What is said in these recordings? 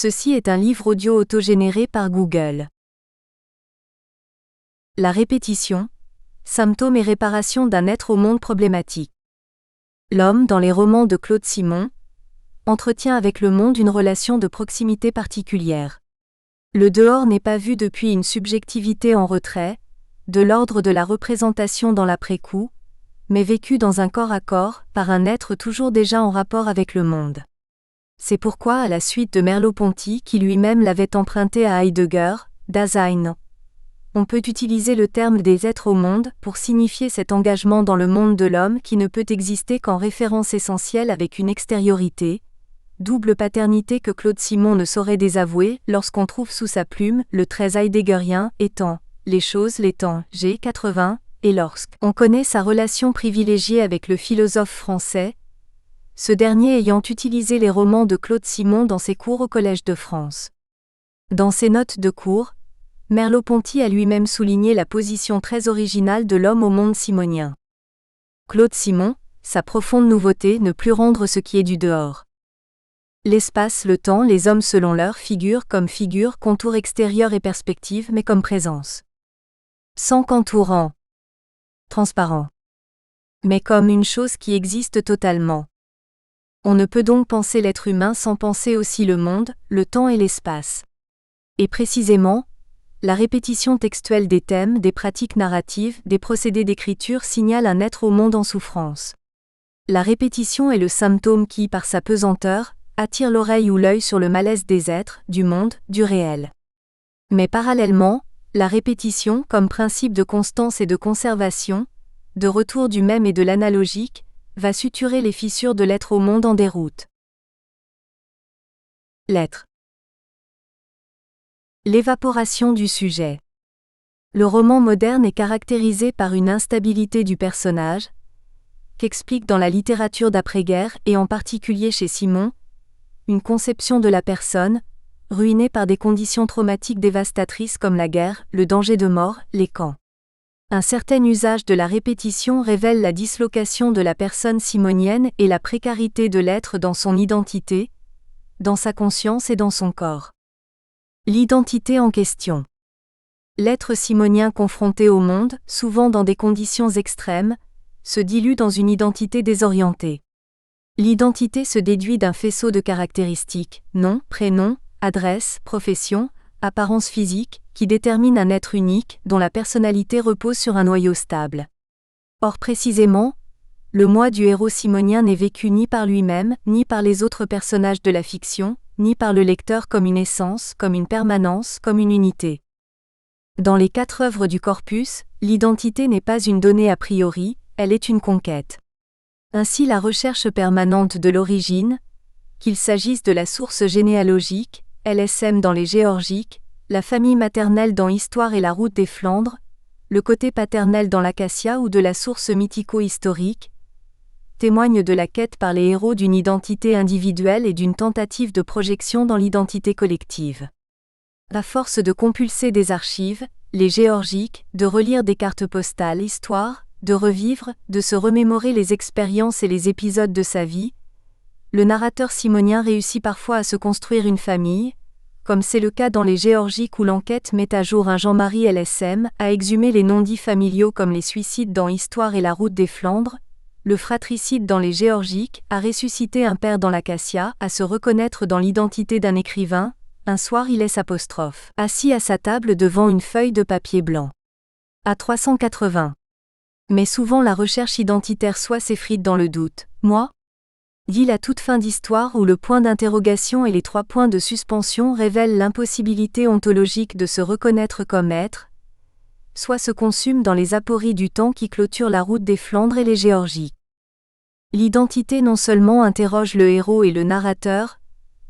Ceci est un livre audio autogénéré par Google. La répétition, symptôme et réparation d'un être au monde problématique. L'homme, dans les romans de Claude Simon, entretient avec le monde une relation de proximité particulière. Le dehors n'est pas vu depuis une subjectivité en retrait, de l'ordre de la représentation dans l'après-coup, mais vécu dans un corps à corps, par un être toujours déjà en rapport avec le monde. C'est pourquoi, à la suite de Merleau-Ponty qui lui-même l'avait emprunté à Heidegger, Dasein, on peut utiliser le terme des êtres au monde pour signifier cet engagement dans le monde de l'homme qui ne peut exister qu'en référence essentielle avec une extériorité, double paternité que Claude Simon ne saurait désavouer lorsqu'on trouve sous sa plume le trait heideggerien étant les choses, les temps, G. 80, et lorsqu'on connaît sa relation privilégiée avec le philosophe français, ce dernier ayant utilisé les romans de Claude Simon dans ses cours au Collège de France. Dans ses notes de cours, Merleau-Ponty a lui-même souligné la position très originale de l'homme au monde simonien. Claude Simon, sa profonde nouveauté, ne plus rendre ce qui est du dehors. L'espace, le temps, les hommes selon leur figure comme figure, contour extérieur et perspective, mais comme présence. Sans qu'entourant, transparent, mais comme une chose qui existe totalement. On ne peut donc penser l'être humain sans penser aussi le monde, le temps et l'espace. Et précisément, la répétition textuelle des thèmes, des pratiques narratives, des procédés d'écriture signale un être au monde en souffrance. La répétition est le symptôme qui, par sa pesanteur, attire l'oreille ou l'œil sur le malaise des êtres, du monde, du réel. Mais parallèlement, la répétition, comme principe de constance et de conservation, de retour du même et de l'analogique, va suturer les fissures de l'être au monde en déroute. L'être. L'évaporation du sujet. Le roman moderne est caractérisé par une instabilité du personnage, qu'explique dans la littérature d'après-guerre et en particulier chez Simon, une conception de la personne, ruinée par des conditions traumatiques dévastatrices comme la guerre, le danger de mort, les camps. Un certain usage de la répétition révèle la dislocation de la personne simonienne et la précarité de l'être dans son identité, dans sa conscience et dans son corps. L'identité en question. L'être simonien confronté au monde, souvent dans des conditions extrêmes, se dilue dans une identité désorientée. L'identité se déduit d'un faisceau de caractéristiques, nom, prénom, adresse, profession, apparence physique, qui détermine un être unique, dont la personnalité repose sur un noyau stable. Or précisément, le moi du héros simonien n'est vécu ni par lui-même, ni par les autres personnages de la fiction, ni par le lecteur comme une essence, comme une permanence, comme une unité. Dans les 4 œuvres du corpus, l'identité n'est pas une donnée a priori, elle est une conquête. Ainsi la recherche permanente de l'origine, qu'il s'agisse de la source généalogique, LSM dans les géorgiques, la famille maternelle dans Histoire et la route des Flandres, le côté paternel dans l'Acacia ou de la source mythico-historique, témoigne de la quête par les héros d'une identité individuelle et d'une tentative de projection dans l'identité collective. À force de compulser des archives, les géorgiques, de relire des cartes postales Histoire, de revivre, de se remémorer les expériences et les épisodes de sa vie, le narrateur simonien réussit parfois à se construire une famille, comme c'est le cas dans les géorgiques où l'enquête met à jour un Jean-Marie LSM, à exhumer les non-dits familiaux comme les suicides dans Histoire et la route des Flandres, le fratricide dans les géorgiques, à ressusciter un père dans l'Acacia, à se reconnaître dans l'identité d'un écrivain, un soir il est assis à sa table devant une feuille de papier blanc. À 380. Mais souvent la recherche identitaire soit s'effrite dans le doute, moi ? Dit la toute fin d'Histoire où le point d'interrogation et les 3 points de suspension révèlent l'impossibilité ontologique de se reconnaître comme être, soit se consume dans les apories du temps qui clôturent la route des Flandres et les Géorgies. L'identité non seulement interroge le héros et le narrateur,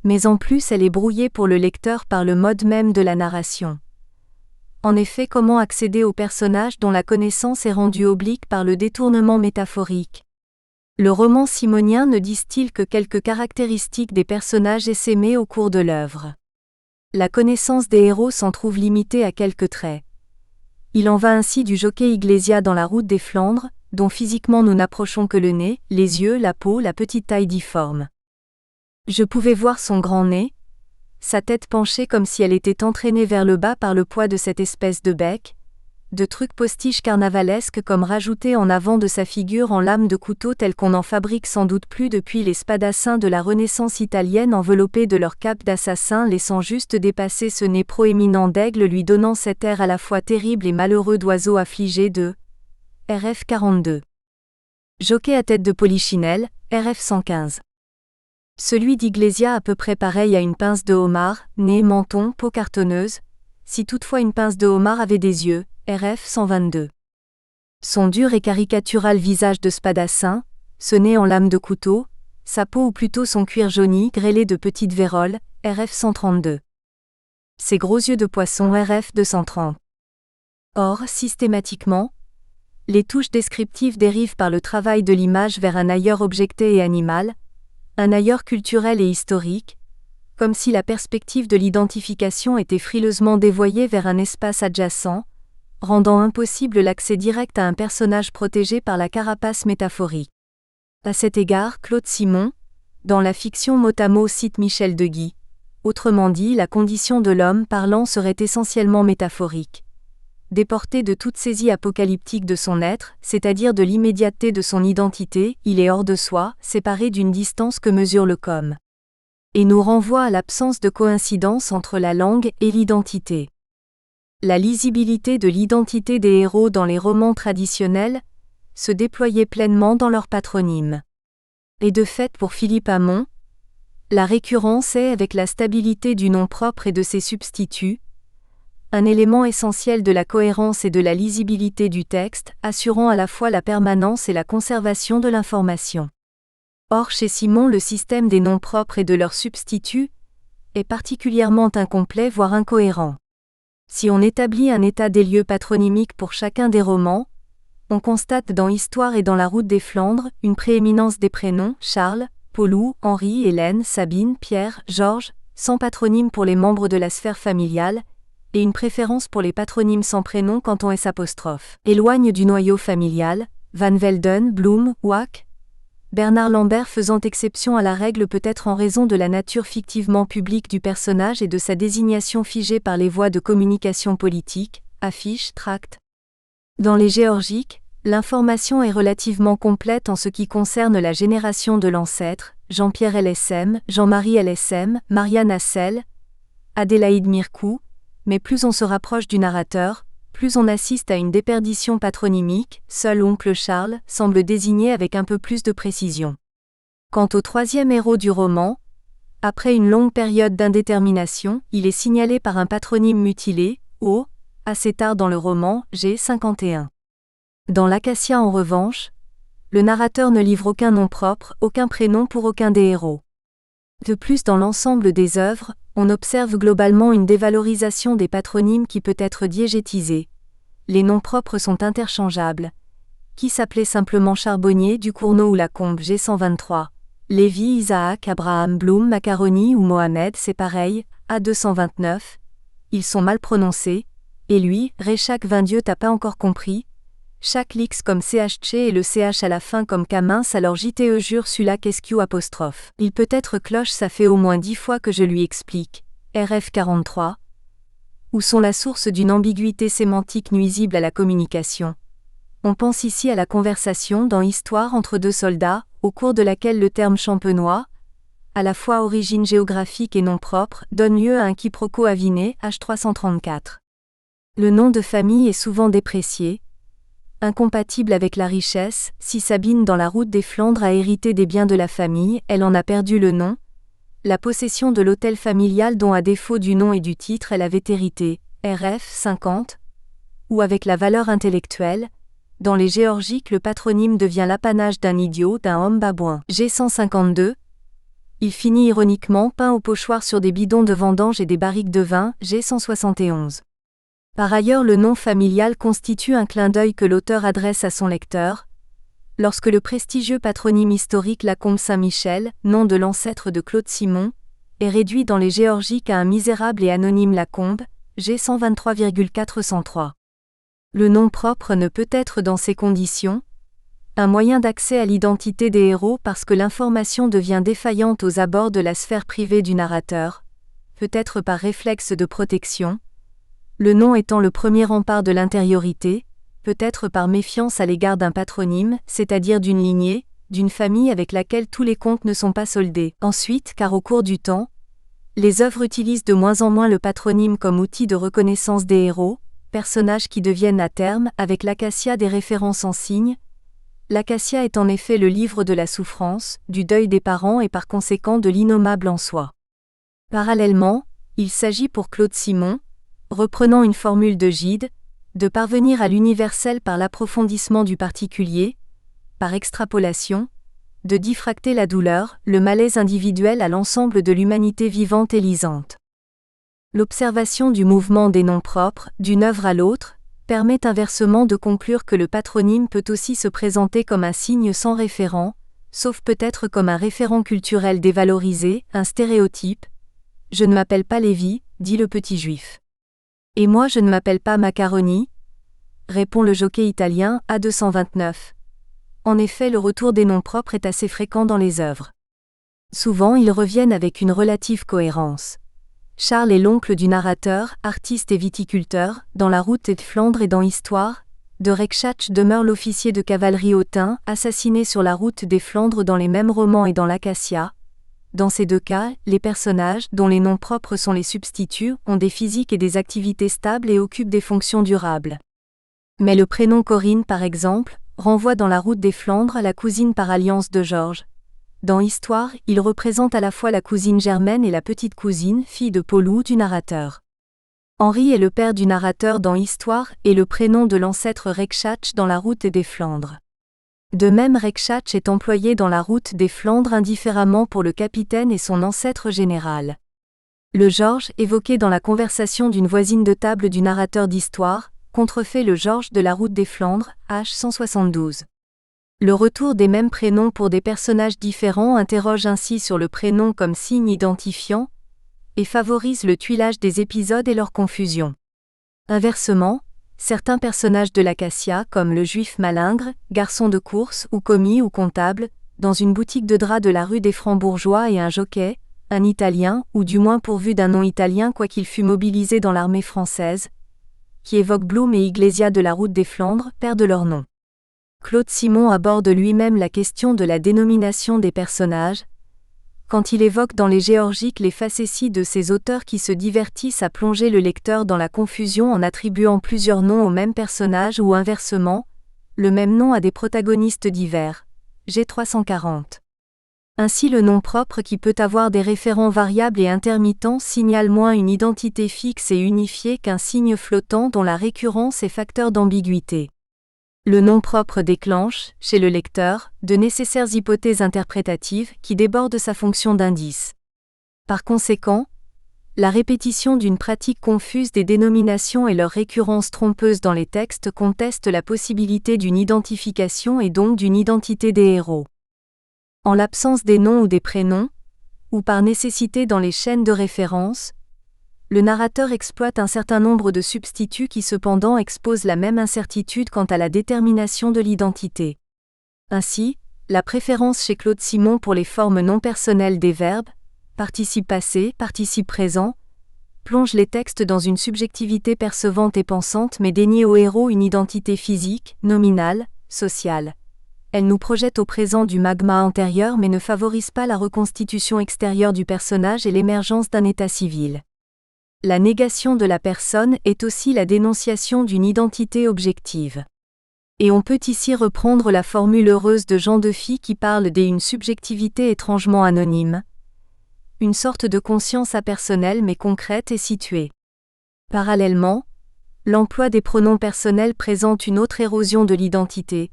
mais en plus elle est brouillée pour le lecteur par le mode même de la narration. En effet, comment accéder au personnage dont la connaissance est rendue oblique par le détournement métaphorique ? Le roman simonien ne distille que quelques caractéristiques des personnages essaimés au cours de l'œuvre. La connaissance des héros s'en trouve limitée à quelques traits. Il en va ainsi du jockey Iglesia dans la route des Flandres, dont physiquement nous n'approchons que le nez, les yeux, la peau, la petite taille difforme. Je pouvais voir son grand nez, sa tête penchée comme si elle était entraînée vers le bas par le poids de cette espèce de bec, de trucs postiches carnavalesques comme rajoutés en avant de sa figure en lame de couteau telle qu'on n'en fabrique sans doute plus depuis les spadassins de la Renaissance italienne enveloppés de leur cape d'assassin laissant juste dépasser ce nez proéminent d'aigle lui donnant cet air à la fois terrible et malheureux d'oiseau affligé de RF 42. Jockey à tête de polichinelle, RF 115. Celui d'Iglesia à peu près pareil à une pince de homard, nez, menton, peau cartonneuse, si toutefois une pince de homard avait des yeux, RF 122. Son dur et caricatural visage de spadassin, ce nez en lame de couteau, sa peau ou plutôt son cuir jauni grêlé de petites vérolles, RF 132. Ses gros yeux de poisson RF 230. Or, systématiquement, les touches descriptives dérivent par le travail de l'image vers un ailleurs objecté et animal, un ailleurs culturel et historique, comme si la perspective de l'identification était frileusement dévoyée vers un espace adjacent, rendant impossible l'accès direct à un personnage protégé par la carapace métaphorique. À cet égard, Claude Simon, dans la fiction mot à mot cite Michel de Guy, autrement dit, la condition de l'homme parlant serait essentiellement métaphorique. Déporté de toute saisie apocalyptique de son être, c'est-à-dire de l'immédiateté de son identité, il est hors de soi, séparé d'une distance que mesure le comme. Et nous renvoie à l'absence de coïncidence entre la langue et l'identité. La lisibilité de l'identité des héros dans les romans traditionnels se déployait pleinement dans leur patronyme. Et de fait pour Philippe Hamon, la récurrence est, avec la stabilité du nom propre et de ses substituts, un élément essentiel de la cohérence et de la lisibilité du texte, assurant à la fois la permanence et la conservation de l'information. Or chez Simon le système des noms propres et de leurs substituts est particulièrement incomplet voire incohérent. Si on établit un état des lieux patronymiques pour chacun des romans, on constate dans Histoire et dans La Route des Flandres une prééminence des prénoms Charles, Paulou, Henri, Hélène, Sabine, Pierre, Georges, sans patronyme pour les membres de la sphère familiale, et une préférence pour les patronymes sans prénom quand on s'apostrophe. Éloigne du noyau familial, Van Velden, Bloom, Wack, Bernard Lambert faisant exception à la règle peut-être en raison de la nature fictivement publique du personnage et de sa désignation figée par les voies de communication politique, affiches, tracts. Dans les géorgiques, l'information est relativement complète en ce qui concerne la génération de l'ancêtre, Jean-Pierre LSM, Jean-Marie LSM, Marianne Hassel, Adélaïde Mircou, mais plus on se rapproche du narrateur, plus on assiste à une déperdition patronymique, seul oncle Charles semble désigné avec un peu plus de précision. Quant au troisième héros du roman, après une longue période d'indétermination, il est signalé par un patronyme mutilé, O, assez tard dans le roman, G51. Dans l'Acacia en revanche, le narrateur ne livre aucun nom propre, aucun prénom pour aucun des héros. De plus dans l'ensemble des œuvres, on observe globalement une dévalorisation des patronymes qui peut être diégétisée. Les noms propres sont interchangeables. Qui s'appelait simplement Charbonnier, Ducournau ou Lacombe G123. Lévi, Isaac, Abraham, Bloom, Macaroni ou Mohamed c'est pareil, A229. Ils sont mal prononcés. Et lui, Réchac Vindieu t'as pas encore compris. Chaque lix comme CHC et le CH à la fin comme K-mince alors JTE jure celui-là qu'SQ apostrophe. Il peut être cloche ça fait au moins 10 fois que je lui explique. RF 43. Où sont la source d'une ambiguïté sémantique nuisible à la communication. On pense ici à la conversation dans Histoire entre deux soldats, au cours de laquelle le terme champenois, à la fois origine géographique et nom propre, donne lieu à un quiproquo aviné, H334. Le nom de famille est souvent déprécié, incompatible avec la richesse. Si Sabine dans La Route des Flandres a hérité des biens de la famille, elle en a perdu le nom, la possession de l'hôtel familial dont à défaut du nom et du titre elle avait hérité, RF 50, ou avec la valeur intellectuelle. Dans les géorgiques le patronyme devient l'apanage d'un idiot, d'un homme babouin. G152. Il finit ironiquement peint au pochoir sur des bidons de vendange et des barriques de vin, G171. Par ailleurs le nom familial constitue un clin d'œil que l'auteur adresse à son lecteur. Lorsque le prestigieux patronyme historique Lacombe Saint-Michel, nom de l'ancêtre de Claude Simon, est réduit dans les géorgiques à un misérable et anonyme Lacombe, G123,403. Le nom propre ne peut être dans ces conditions un moyen d'accès à l'identité des héros parce que l'information devient défaillante aux abords de la sphère privée du narrateur. peut-être par réflexe de protection, le nom étant le premier rempart de l'intériorité, peut-être par méfiance à l'égard d'un patronyme, c'est-à-dire d'une lignée, d'une famille avec laquelle tous les comptes ne sont pas soldés. Ensuite, car au cours du temps, les œuvres utilisent de moins en moins le patronyme comme outil de reconnaissance des héros, personnages qui deviennent à terme, avec l'Acacia des références en signes. L'Acacia est en effet le livre de la souffrance, du deuil des parents et par conséquent de l'innommable en soi. Parallèlement, il s'agit pour Claude Simon, reprenant une formule de Gide, de parvenir à l'universel par l'approfondissement du particulier, par extrapolation, de diffracter la douleur, le malaise individuel à l'ensemble de l'humanité vivante et lisante. L'observation du mouvement des noms propres, d'une œuvre à l'autre, permet inversement de conclure que le patronyme peut aussi se présenter comme un signe sans référent, sauf peut-être comme un référent culturel dévalorisé, un stéréotype. « Je ne m'appelle pas Lévi », dit le petit juif. « Et moi je ne m'appelle pas Macaroni », répond le jockey italien A229. En effet, le retour des noms propres est assez fréquent dans les œuvres. Souvent ils reviennent avec une relative cohérence. Charles est l'oncle du narrateur, artiste et viticulteur, dans La Route de Flandre et dans Histoire de Reichenbach demeure l'officier de cavalerie hautain, assassiné sur la route des Flandres dans les mêmes romans et dans l'Acacia. Dans ces deux cas, les personnages, dont les noms propres sont les substituts, ont des physiques et des activités stables et occupent des fonctions durables. Mais le prénom Corinne par exemple, renvoie dans La Route des Flandres à la cousine par alliance de Georges. Dans Histoire, il représente à la fois la cousine Germaine et la petite cousine, fille de Paulou du narrateur. Henri est le père du narrateur dans Histoire et le prénom de l'ancêtre Reichenbach dans La Route des Flandres. De même, Reichenbach est employé dans La Route des Flandres indifféremment pour le capitaine et son ancêtre général. Le Georges, évoqué dans la conversation d'une voisine de table du narrateur d'Histoire, contrefait le Georges de La Route des Flandres, h. 172. Le retour des mêmes prénoms pour des personnages différents interroge ainsi sur le prénom comme signe identifiant et favorise le tuilage des épisodes et leur confusion. Inversement, certains personnages de l'Acacia comme le juif malingre, garçon de course ou commis ou comptable, dans une boutique de draps de la rue des Francs-Bourgeois et un jockey, un Italien ou du moins pourvu d'un nom italien quoiqu'il fût mobilisé dans l'armée française, qui évoquent Blum et Iglesia de La Route des Flandres, perdent leur nom. Claude Simon aborde lui-même la question de la dénomination des personnages, quand il évoque dans les Géorgiques les facéties de ces auteurs qui se divertissent à plonger le lecteur dans la confusion en attribuant plusieurs noms au même personnage ou inversement, le même nom à des protagonistes divers. G 340. Ainsi le nom propre qui peut avoir des référents variables et intermittents signale moins une identité fixe et unifiée qu'un signe flottant dont la récurrence est facteur d'ambiguïté. Le nom propre déclenche, chez le lecteur, de nécessaires hypothèses interprétatives qui débordent sa fonction d'indice. Par conséquent, la répétition d'une pratique confuse des dénominations et leur récurrence trompeuse dans les textes conteste la possibilité d'une identification et donc d'une identité des héros. En l'absence des noms ou des prénoms, ou par nécessité dans les chaînes de référence, le narrateur exploite un certain nombre de substituts qui cependant exposent la même incertitude quant à la détermination de l'identité. Ainsi, la préférence chez Claude Simon pour les formes non personnelles des verbes, participe passé, participe présent, plonge les textes dans une subjectivité percevante et pensante mais dénie au héros une identité physique, nominale, sociale. Elle nous projette au présent du magma antérieur mais ne favorise pas la reconstitution extérieure du personnage et l'émergence d'un état civil. La négation de la personne est aussi la dénonciation d'une identité objective. Et on peut ici reprendre la formule heureuse de Jean Defy qui parle d'une subjectivité étrangement anonyme, une sorte de conscience apersonnelle mais concrète et située. Parallèlement, l'emploi des pronoms personnels présente une autre érosion de l'identité.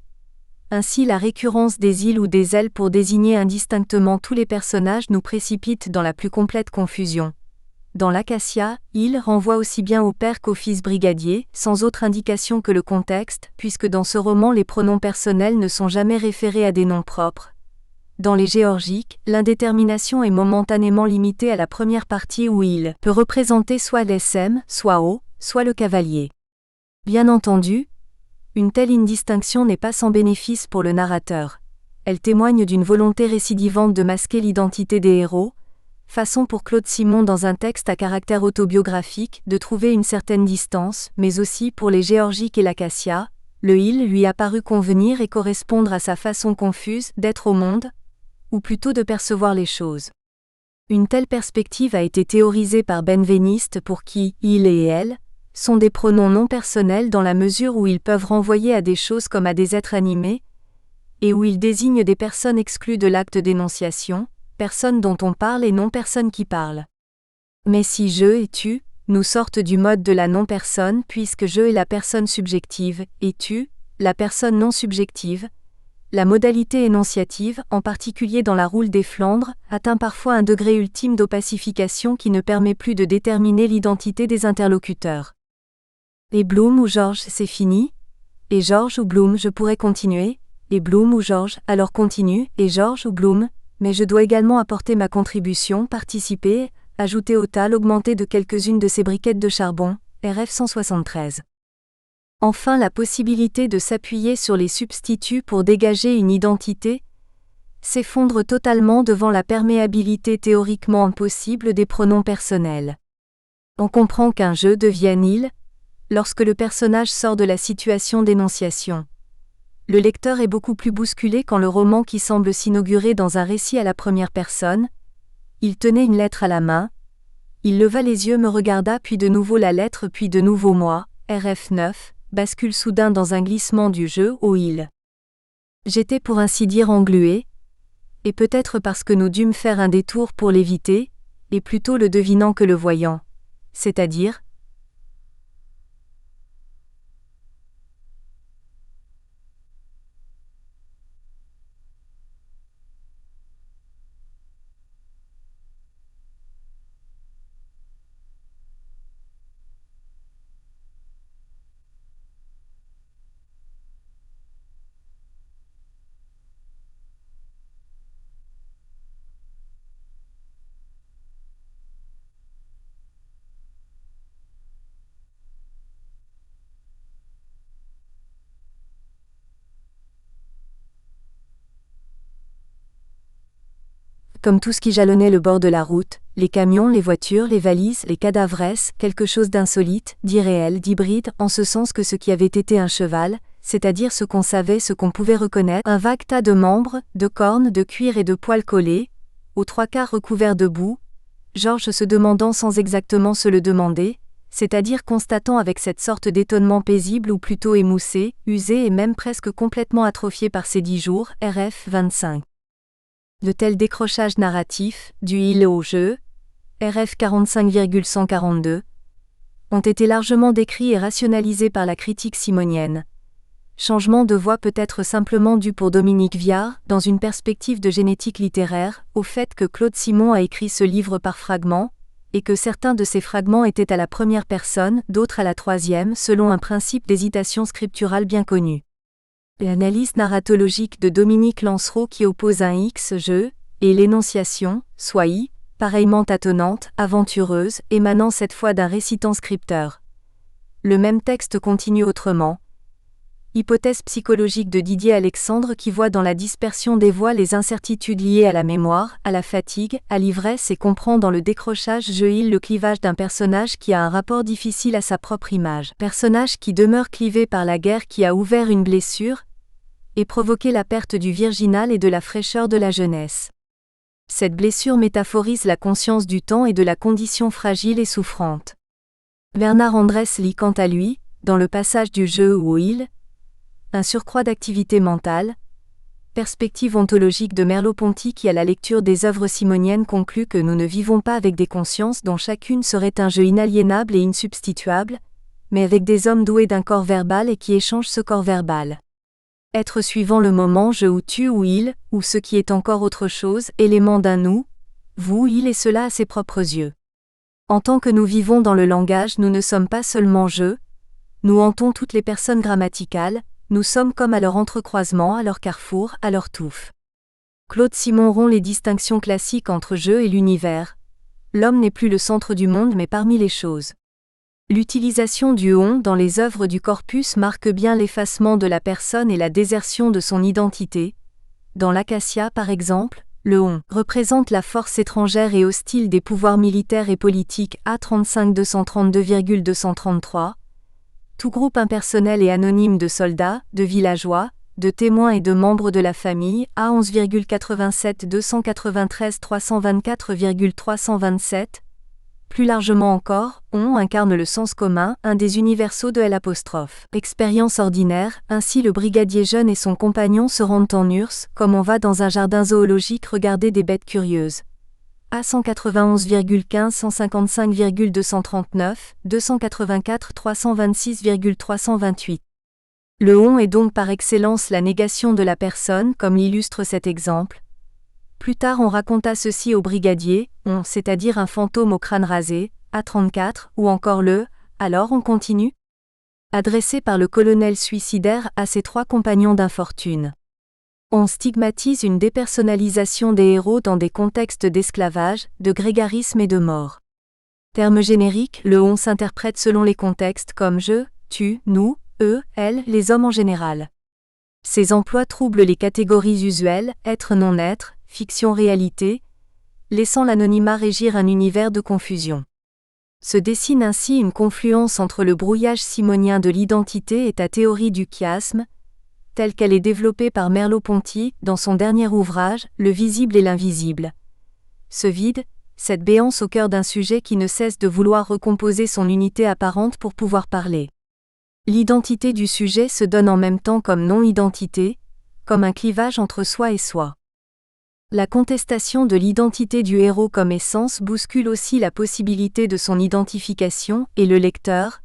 Ainsi la récurrence des ils ou des elles pour désigner indistinctement tous les personnages nous précipite dans la plus complète confusion. Dans l'Acacia, il renvoie aussi bien au père qu'au fils brigadier, sans autre indication que le contexte, puisque dans ce roman les pronoms personnels ne sont jamais référés à des noms propres. Dans les Géorgiques, l'indétermination est momentanément limitée à la première partie où il peut représenter soit l'SM, soit O, soit le cavalier. Bien entendu, une telle indistinction n'est pas sans bénéfice pour le narrateur. Elle témoigne d'une volonté récidivante de masquer l'identité des héros, Façon pour Claude Simon dans un texte à caractère autobiographique de trouver une certaine distance, mais aussi pour les géorgiques et l'acacia, le il lui a paru convenir et correspondre à sa façon confuse d'être au monde, ou plutôt de percevoir les choses. Une telle perspective a été théorisée par Benveniste pour qui il et elle sont des pronoms non personnels dans la mesure où ils peuvent renvoyer à des choses comme à des êtres animés, et où ils désignent des personnes exclues de l'acte d'énonciation, personnes dont on parle et non personnes qui parlent. Mais si je et tu nous sortent du mode de la non-personne puisque je est la personne subjective et tu, la personne non subjective, la modalité énonciative, en particulier dans la roule des Flandres, atteint parfois un degré ultime d'opacification qui ne permet plus de déterminer l'identité des interlocuteurs. Et Bloom ou Georges c'est fini, et Georges ou Bloom je pourrais continuer, et Bloom ou Georges alors continue, et Georges ou Bloom, mais je dois également apporter ma contribution, participer, ajouter au tal, augmenter de quelques-unes de ces briquettes de charbon, RF 173. Enfin la possibilité de s'appuyer sur les substituts pour dégager une identité s'effondre totalement devant la perméabilité théoriquement impossible des pronoms personnels. On comprend qu'un je devienne il lorsque le personnage sort de la situation d'énonciation. Le lecteur est beaucoup plus bousculé quand le roman qui semble s'inaugurer dans un récit à la première personne. Il tenait une lettre à la main. Il leva les yeux, me regarda, puis de nouveau la lettre, puis de nouveau moi, RF 9, bascule soudain dans un glissement du je au il. J'étais pour ainsi dire englué, et peut-être parce que nous dûmes faire un détour pour l'éviter, et plutôt le devinant que le voyant, c'est-à-dire, comme tout ce qui jalonnait le bord de la route, les camions, les voitures, les valises, les cadavresses, quelque chose d'insolite, d'irréel, d'hybride, en ce sens que ce qui avait été un cheval, c'est-à-dire ce qu'on savait, ce qu'on pouvait reconnaître, un vague tas de membres, de cornes, de cuir et de poils collés, aux trois quarts recouverts de boue, Georges se demandant sans exactement se le demander, c'est-à-dire constatant avec cette sorte d'étonnement paisible ou plutôt émoussé, usé et même presque complètement atrophié par ces 10 jours, RF 25. De tels décrochages narratifs, du il au je, RF 45,142, ont été largement décrits et rationalisés par la critique simonienne. Changement de voix peut-être simplement dû pour Dominique Viard, dans une perspective de génétique littéraire, au fait que Claude Simon a écrit ce livre par fragments, et que certains de ces fragments étaient à la première personne, d'autres à la troisième, selon un principe d'hésitation scripturale bien connu. L'analyse narratologique de Dominique Lancereau qui oppose un X-je, et l'énonciation, soit I, pareillement tâtonnante, aventureuse, émanant cette fois d'un récitant scripteur. Le même texte continue autrement. Hypothèse psychologique de Didier Alexandre qui voit dans la dispersion des voix les incertitudes liées à la mémoire, à la fatigue, à l'ivresse et comprend dans le décrochage je-il le clivage d'un personnage qui a un rapport difficile à sa propre image. Personnage qui demeure clivé par la guerre qui a ouvert une blessure et provoqué la perte du virginal et de la fraîcheur de la jeunesse. Cette blessure métaphorise la conscience du temps et de la condition fragile et souffrante. Bernard Andrès lit quant à lui, dans le passage du je au il, un surcroît d'activité mentale, perspective ontologique de Merleau-Ponty qui à la lecture des œuvres simoniennes conclut que nous ne vivons pas avec des consciences dont chacune serait un je inaliénable et insubstituable, mais avec des hommes doués d'un corps verbal et qui échangent ce corps verbal. Être suivant le moment je ou tu ou il, ou ce qui est encore autre chose, élément d'un nous, vous, il et cela à ses propres yeux. En tant que nous vivons dans le langage, nous ne sommes pas seulement je, nous hantons toutes les personnes grammaticales, nous sommes comme à leur entrecroisement, à leur carrefour, à leur touffe. Claude Simon rompt les distinctions classiques entre je et l'univers. L'homme n'est plus le centre du monde mais parmi les choses. L'utilisation du on dans les œuvres du corpus marque bien l'effacement de la personne et la désertion de son identité. Dans l'Acacia par exemple, Le on représente la force étrangère et hostile des pouvoirs militaires et politiques A35 232,233. Tout groupe impersonnel et anonyme de soldats, de villageois, de témoins et de membres de la famille A11,87 293 324,327. Plus largement encore, on incarne le sens commun, un des universaux de L'. Expérience ordinaire, ainsi le brigadier jeune et son compagnon se rendent en URSS, comme on va dans un jardin zoologique regarder des bêtes curieuses. A 191,15 155,239, 284 326,328. Le on est donc par excellence la négation de la personne, comme l'illustre cet exemple. Plus tard on raconta ceci au brigadier, on, c'est-à-dire un fantôme au crâne rasé, A34, ou encore le « alors on continue » adressé par le colonel suicidaire à ses 3 compagnons d'infortune. On stigmatise une dépersonnalisation des héros dans des contextes d'esclavage, de grégarisme et de mort. Terme générique, le on s'interprète selon les contextes comme je, tu, nous, eux, elles, les hommes en général. Ces emplois troublent les catégories usuelles, être non-être, fiction-réalité, laissant l'anonymat régir un univers de confusion. Se dessine ainsi une confluence entre le brouillage simonien de l'identité et ta théorie du chiasme, telle qu'elle est développée par Merleau-Ponty dans son dernier ouvrage, Le visible et l'invisible. Ce vide, cette béance au cœur d'un sujet qui ne cesse de vouloir recomposer son unité apparente pour pouvoir parler. L'identité du sujet se donne en même temps comme non-identité, comme un clivage entre soi et soi. La contestation de l'identité du héros comme essence bouscule aussi la possibilité de son identification et le lecteur,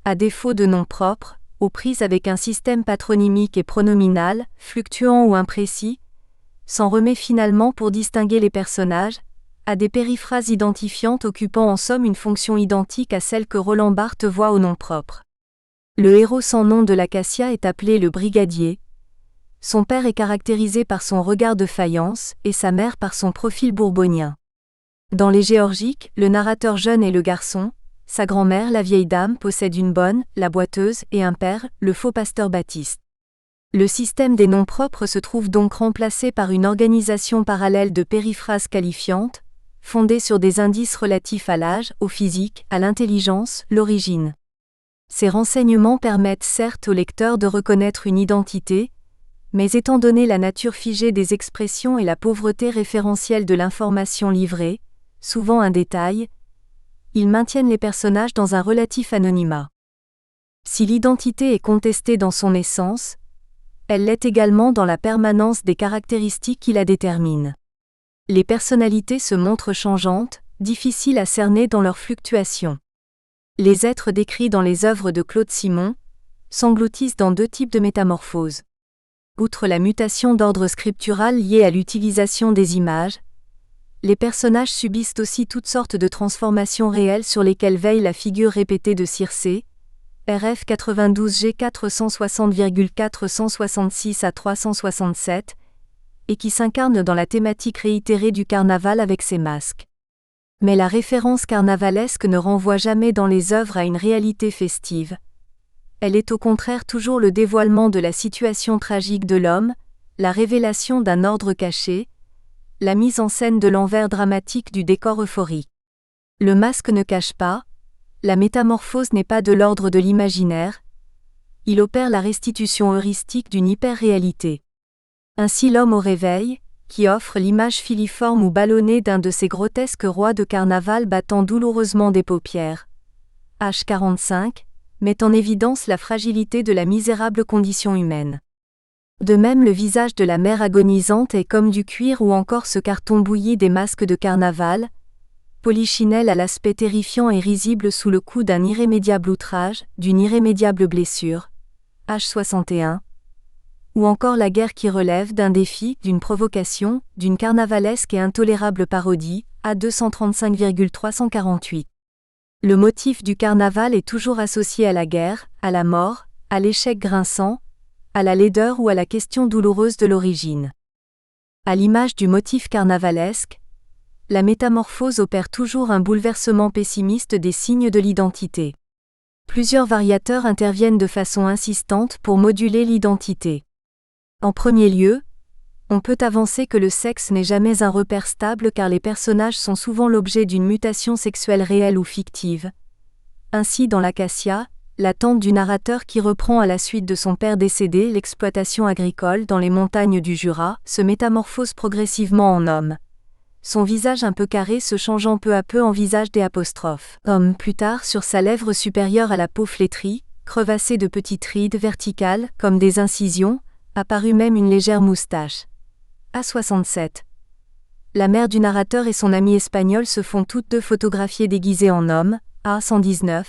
à défaut de nom propre, aux prises avec un système patronymique et pronominal, fluctuant ou imprécis, s'en remet finalement pour distinguer les personnages, à des périphrases identifiantes occupant en somme une fonction identique à celle que Roland Barthes voit au nom propre. Le héros sans nom de l'Acacia est appelé le brigadier. Son père est caractérisé par son regard de faïence, et sa mère par son profil bourbonien. Dans les Géorgiques, le narrateur jeune est le garçon, sa grand-mère, la vieille dame, possède une bonne, la boiteuse, et un père, le faux pasteur Baptiste. Le système des noms propres se trouve donc remplacé par une organisation parallèle de périphrases qualifiantes, fondée sur des indices relatifs à l'âge, au physique, à l'intelligence, l'origine. Ces renseignements permettent certes au lecteur de reconnaître une identité, mais étant donné la nature figée des expressions et la pauvreté référentielle de l'information livrée, souvent un détail, ils maintiennent les personnages dans un relatif anonymat. Si l'identité est contestée dans son essence, elle l'est également dans la permanence des caractéristiques qui la déterminent. Les personnalités se montrent changeantes, difficiles à cerner dans leurs fluctuations. Les êtres décrits dans les œuvres de Claude Simon s'engloutissent dans 2 types de métamorphoses. Outre la mutation d'ordre scriptural liée à l'utilisation des images, les personnages subissent aussi toutes sortes de transformations réelles sur lesquelles veille la figure répétée de Circé, RF 92 G 460,466 à 367, et qui s'incarne dans la thématique réitérée du carnaval avec ses masques. Mais la référence carnavalesque ne renvoie jamais dans les œuvres à une réalité festive. Elle est au contraire toujours le dévoilement de la situation tragique de l'homme, la révélation d'un ordre caché, la mise en scène de l'envers dramatique du décor euphorique. Le masque ne cache pas, la métamorphose n'est pas de l'ordre de l'imaginaire, il opère la restitution heuristique d'une hyper-réalité. Ainsi l'homme au réveil, qui offre l'image filiforme ou ballonnée d'un de ces grotesques rois de carnaval battant douloureusement des paupières. H 45, met en évidence la fragilité de la misérable condition humaine. De même le visage de la mère agonisante est comme du cuir ou encore ce carton bouilli des masques de carnaval, Polichinelle à l'aspect terrifiant et risible sous le coup d'un irrémédiable outrage, d'une irrémédiable blessure, H 61, ou encore la guerre qui relève d'un défi, d'une provocation, d'une carnavalesque et intolérable parodie, A 235,348. Le motif du carnaval est toujours associé à la guerre, à la mort, à l'échec grinçant, à la laideur ou à la question douloureuse de l'origine. À l'image du motif carnavalesque, la métamorphose opère toujours un bouleversement pessimiste des signes de l'identité. Plusieurs variateurs interviennent de façon insistante pour moduler l'identité. En premier lieu, On peut avancer que le sexe n'est jamais un repère stable car les personnages sont souvent l'objet d'une mutation sexuelle réelle ou fictive. Ainsi dans l'Acacia, la tante du narrateur qui reprend à la suite de son père décédé l'exploitation agricole dans les montagnes du Jura se métamorphose progressivement en homme. Son visage un peu carré se changeant peu à peu en visage des apostrophes. Homme plus tard sur sa lèvre supérieure à la peau flétrie, crevassée de petites rides verticales comme des incisions, apparut même une légère moustache. A67. La mère du narrateur et son ami espagnol se font toutes deux photographier déguisées en hommes. A119.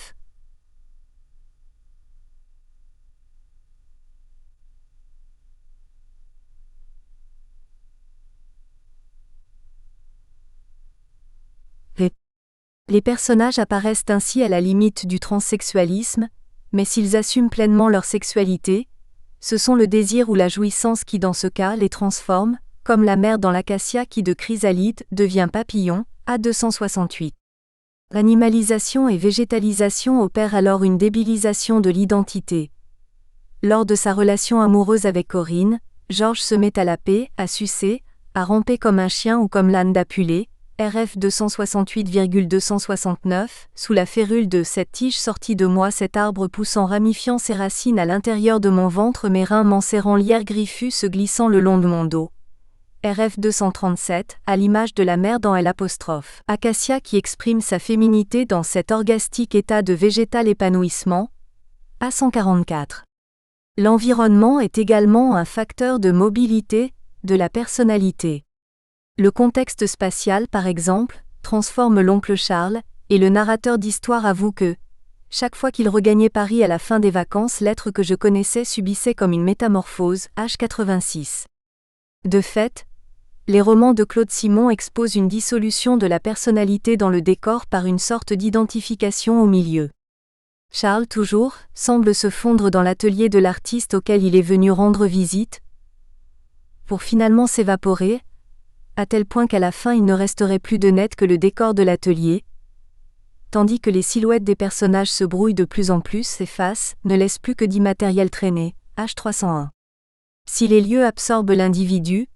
Les personnages apparaissent ainsi à la limite du transsexualisme, mais s'ils assument pleinement leur sexualité, ce sont le désir ou la jouissance qui dans ce cas les transforme, comme la mère dans l'Acacia qui de chrysalide devient papillon, A268. L'animalisation et végétalisation opèrent alors une débilisation de l'identité. Lors de sa relation amoureuse avec Corinne, Georges se met à laper, à sucer, à ramper comme un chien ou comme l'âne d'Apulée, RF 268,269, sous la férule de cette tige sortie de moi, cet arbre poussant ramifiant ses racines à l'intérieur de mon ventre, mes reins m'enserrant l'hier griffu se glissant le long de mon dos. RF 237, à l'image de la mère dans L'. Acacia qui exprime sa féminité dans cet orgastique état de végétal épanouissement. A144. L'environnement est également un facteur de mobilité de la personnalité. Le contexte spatial, par exemple, transforme l'oncle Charles, et le narrateur d'histoire avoue que, chaque fois qu'il regagnait Paris à la fin des vacances, l'être que je connaissais subissait comme une métamorphose, H86. De fait, les romans de Claude Simon exposent une dissolution de la personnalité dans le décor par une sorte d'identification au milieu. Charles, toujours, semble se fondre dans l'atelier de l'artiste auquel il est venu rendre visite, pour finalement s'évaporer, à tel point qu'à la fin il ne resterait plus de net que le décor de l'atelier, tandis que les silhouettes des personnages se brouillent de plus en plus, s'effacent, ne laissent plus que d'immatériel traîné, H301. Si les lieux absorbent l'individu,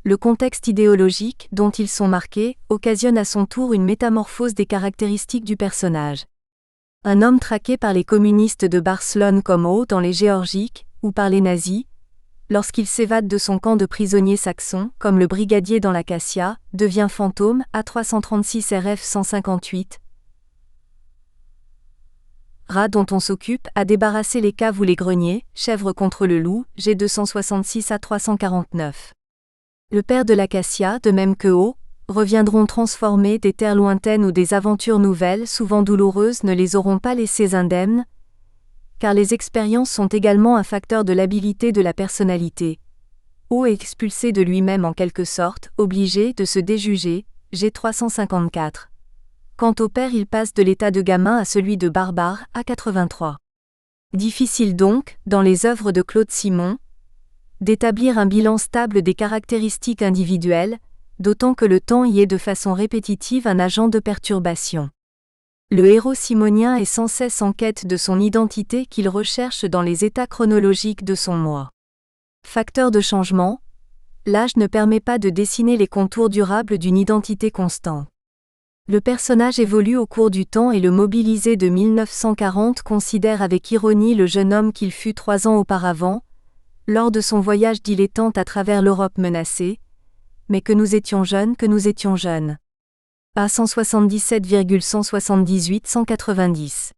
le contexte idéologique dont ils sont marqués occasionne à son tour une métamorphose des caractéristiques du personnage. Un homme traqué par les communistes de Barcelone comme O dans les Géorgiques, ou par les nazis, lorsqu'il s'évade de son camp de prisonniers saxons, comme le brigadier dans l'Acacia, devient fantôme, A336 RF 158. Rat dont on s'occupe à débarrasser les caves ou les greniers, chèvre contre le loup, G266 A349. Le père de l'Acacia, de même que O, reviendront transformés des terres lointaines où des aventures nouvelles, souvent douloureuses, ne les auront pas laissés indemnes, car les expériences sont également un facteur de l'habilité de la personnalité. O est expulsé de lui-même en quelque sorte, obligé de se déjuger, G354. Quant au père, il passe de l'état de gamin à celui de barbare, A83. Difficile donc, dans les œuvres de Claude Simon, d'établir un bilan stable des caractéristiques individuelles, d'autant que le temps y est de façon répétitive un agent de perturbation. Le héros simonien est sans cesse en quête de son identité qu'il recherche dans les états chronologiques de son moi. Facteur de changement, l'âge ne permet pas de dessiner les contours durables d'une identité constante. Le personnage évolue au cours du temps et le mobilisé de 1940 considère avec ironie le jeune homme qu'il fut 3 ans auparavant, lors de son voyage dilettante à travers l'Europe menacée, mais que nous étions jeunes. A 177,178-190.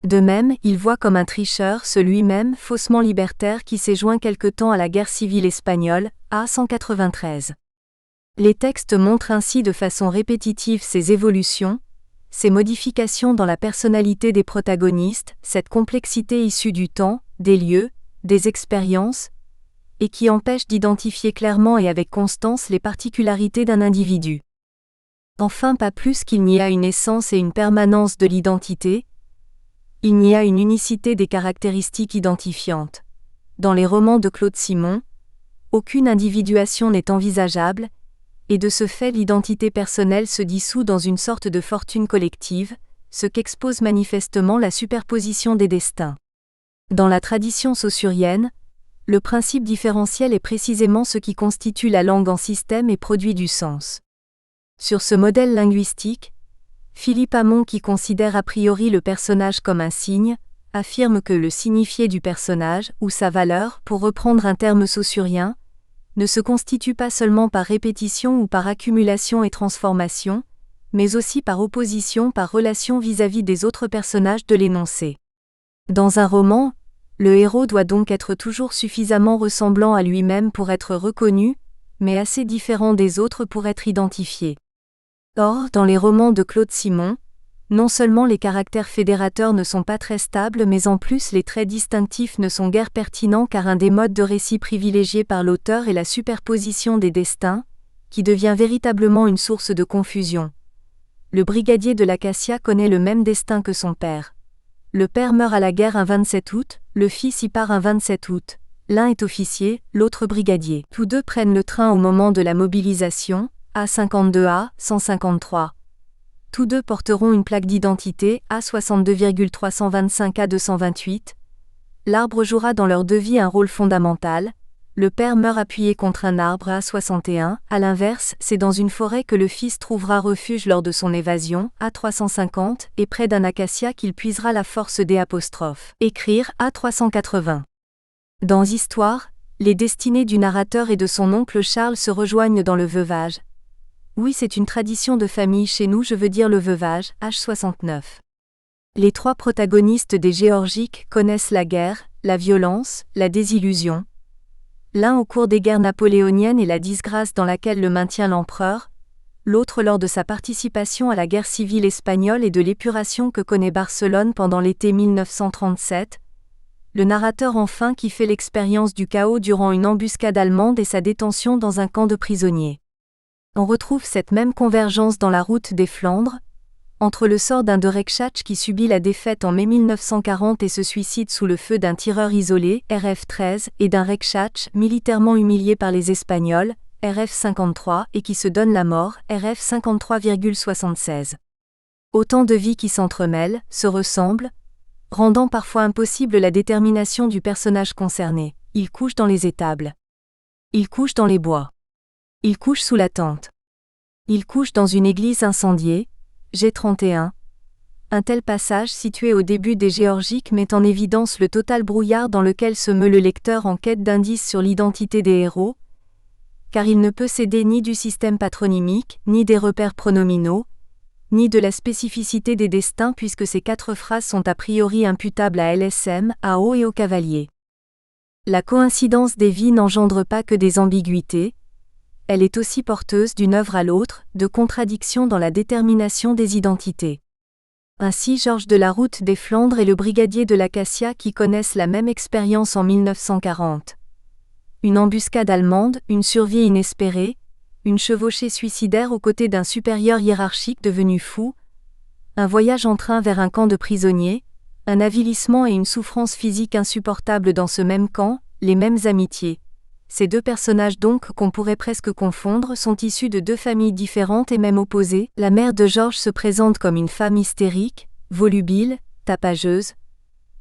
De même, il voit comme un tricheur celui-même faussement libertaire qui s'est joint quelque temps à la guerre civile espagnole, A 193. Les textes montrent ainsi de façon répétitive ces évolutions, ces modifications dans la personnalité des protagonistes, cette complexité issue du temps, des lieux, des expériences, et qui empêche d'identifier clairement et avec constance les particularités d'un individu. Enfin, pas plus qu'il n'y a une essence et une permanence de l'identité, il n'y a une unicité des caractéristiques identifiantes. Dans les romans de Claude Simon, aucune individuation n'est envisageable, et de ce fait l'identité personnelle se dissout dans une sorte de fortune collective, ce qu'expose manifestement la superposition des destins. Dans la tradition saussurienne, Le principe différentiel est précisément ce qui constitue la langue en système et produit du sens. Sur ce modèle linguistique, Philippe Hamon, qui considère a priori le personnage comme un signe, affirme que le signifié du personnage, ou sa valeur, pour reprendre un terme saussurien, ne se constitue pas seulement par répétition ou par accumulation et transformation, mais aussi par opposition, par relation vis-à-vis des autres personnages de l'énoncé. Dans un roman, le héros doit donc être toujours suffisamment ressemblant à lui-même pour être reconnu, mais assez différent des autres pour être identifié. Or, dans les romans de Claude Simon, non seulement les caractères fédérateurs ne sont pas très stables, mais en plus les traits distinctifs ne sont guère pertinents car un des modes de récit privilégiés par l'auteur est la superposition des destins, qui devient véritablement une source de confusion. Le brigadier de l'Acacia connaît le même destin que son père. Le père meurt à la guerre un 27 août, le fils y part un 27 août. L'un est officier, l'autre brigadier. Tous deux prennent le train au moment de la mobilisation, A52A, 153. Tous deux porteront une plaque d'identité, A62,325 A228. L'arbre jouera dans leur deux vies un rôle fondamental. Le père meurt appuyé contre un arbre A61, à l'inverse, c'est dans une forêt que le fils trouvera refuge lors de son évasion, A350, et près d'un acacia qu'il puisera la force des apostrophes. Écrire, A380. Dans Histoire, les destinées du narrateur et de son oncle Charles se rejoignent dans le veuvage. Oui, c'est une tradition de famille chez nous, je veux dire le veuvage, H69. Les trois protagonistes des Géorgiques connaissent la guerre, la violence, la désillusion. L'un au cours des guerres napoléoniennes et la disgrâce dans laquelle le maintient l'empereur, l'autre lors de sa participation à la guerre civile espagnole et de l'épuration que connaît Barcelone pendant l'été 1937. Le narrateur enfin qui fait l'expérience du chaos durant une embuscade allemande et sa détention dans un camp de prisonniers. On retrouve cette même convergence dans la route des Flandres, entre le sort d'un de Rekschach qui subit la défaite en mai 1940 et se suicide sous le feu d'un tireur isolé, RF-13, et d'un Rekschach militairement humilié par les Espagnols, RF-53, et qui se donne la mort, RF-53,76. Autant de vies qui s'entremêlent, se ressemblent, rendant parfois impossible la détermination du personnage concerné. Il couche dans les étables. Il couche dans les bois. Il couche sous la tente. Il couche dans une église incendiée, G31. Un tel passage situé au début des Géorgiques met en évidence le total brouillard dans lequel se meut le lecteur en quête d'indices sur l'identité des héros, car il ne peut s'aider ni du système patronymique, ni des repères pronominaux, ni de la spécificité des destins puisque ces quatre phrases sont a priori imputables à LSM, à O et au cavalier. La coïncidence des vies n'engendre pas que des ambiguïtés, elle est aussi porteuse d'une œuvre à l'autre, de contradictions dans la détermination des identités. Ainsi Georges de la Route des Flandres et le brigadier de l'Acacia qui connaissent la même expérience en 1940. Une embuscade allemande, une survie inespérée, une chevauchée suicidaire aux côtés d'un supérieur hiérarchique devenu fou, un voyage en train vers un camp de prisonniers, un avilissement et une souffrance physique insupportable dans ce même camp, les mêmes amitiés. Ces deux personnages donc qu'on pourrait presque confondre sont issus de deux familles différentes et même opposées. La mère de Georges se présente comme une femme hystérique, volubile, tapageuse,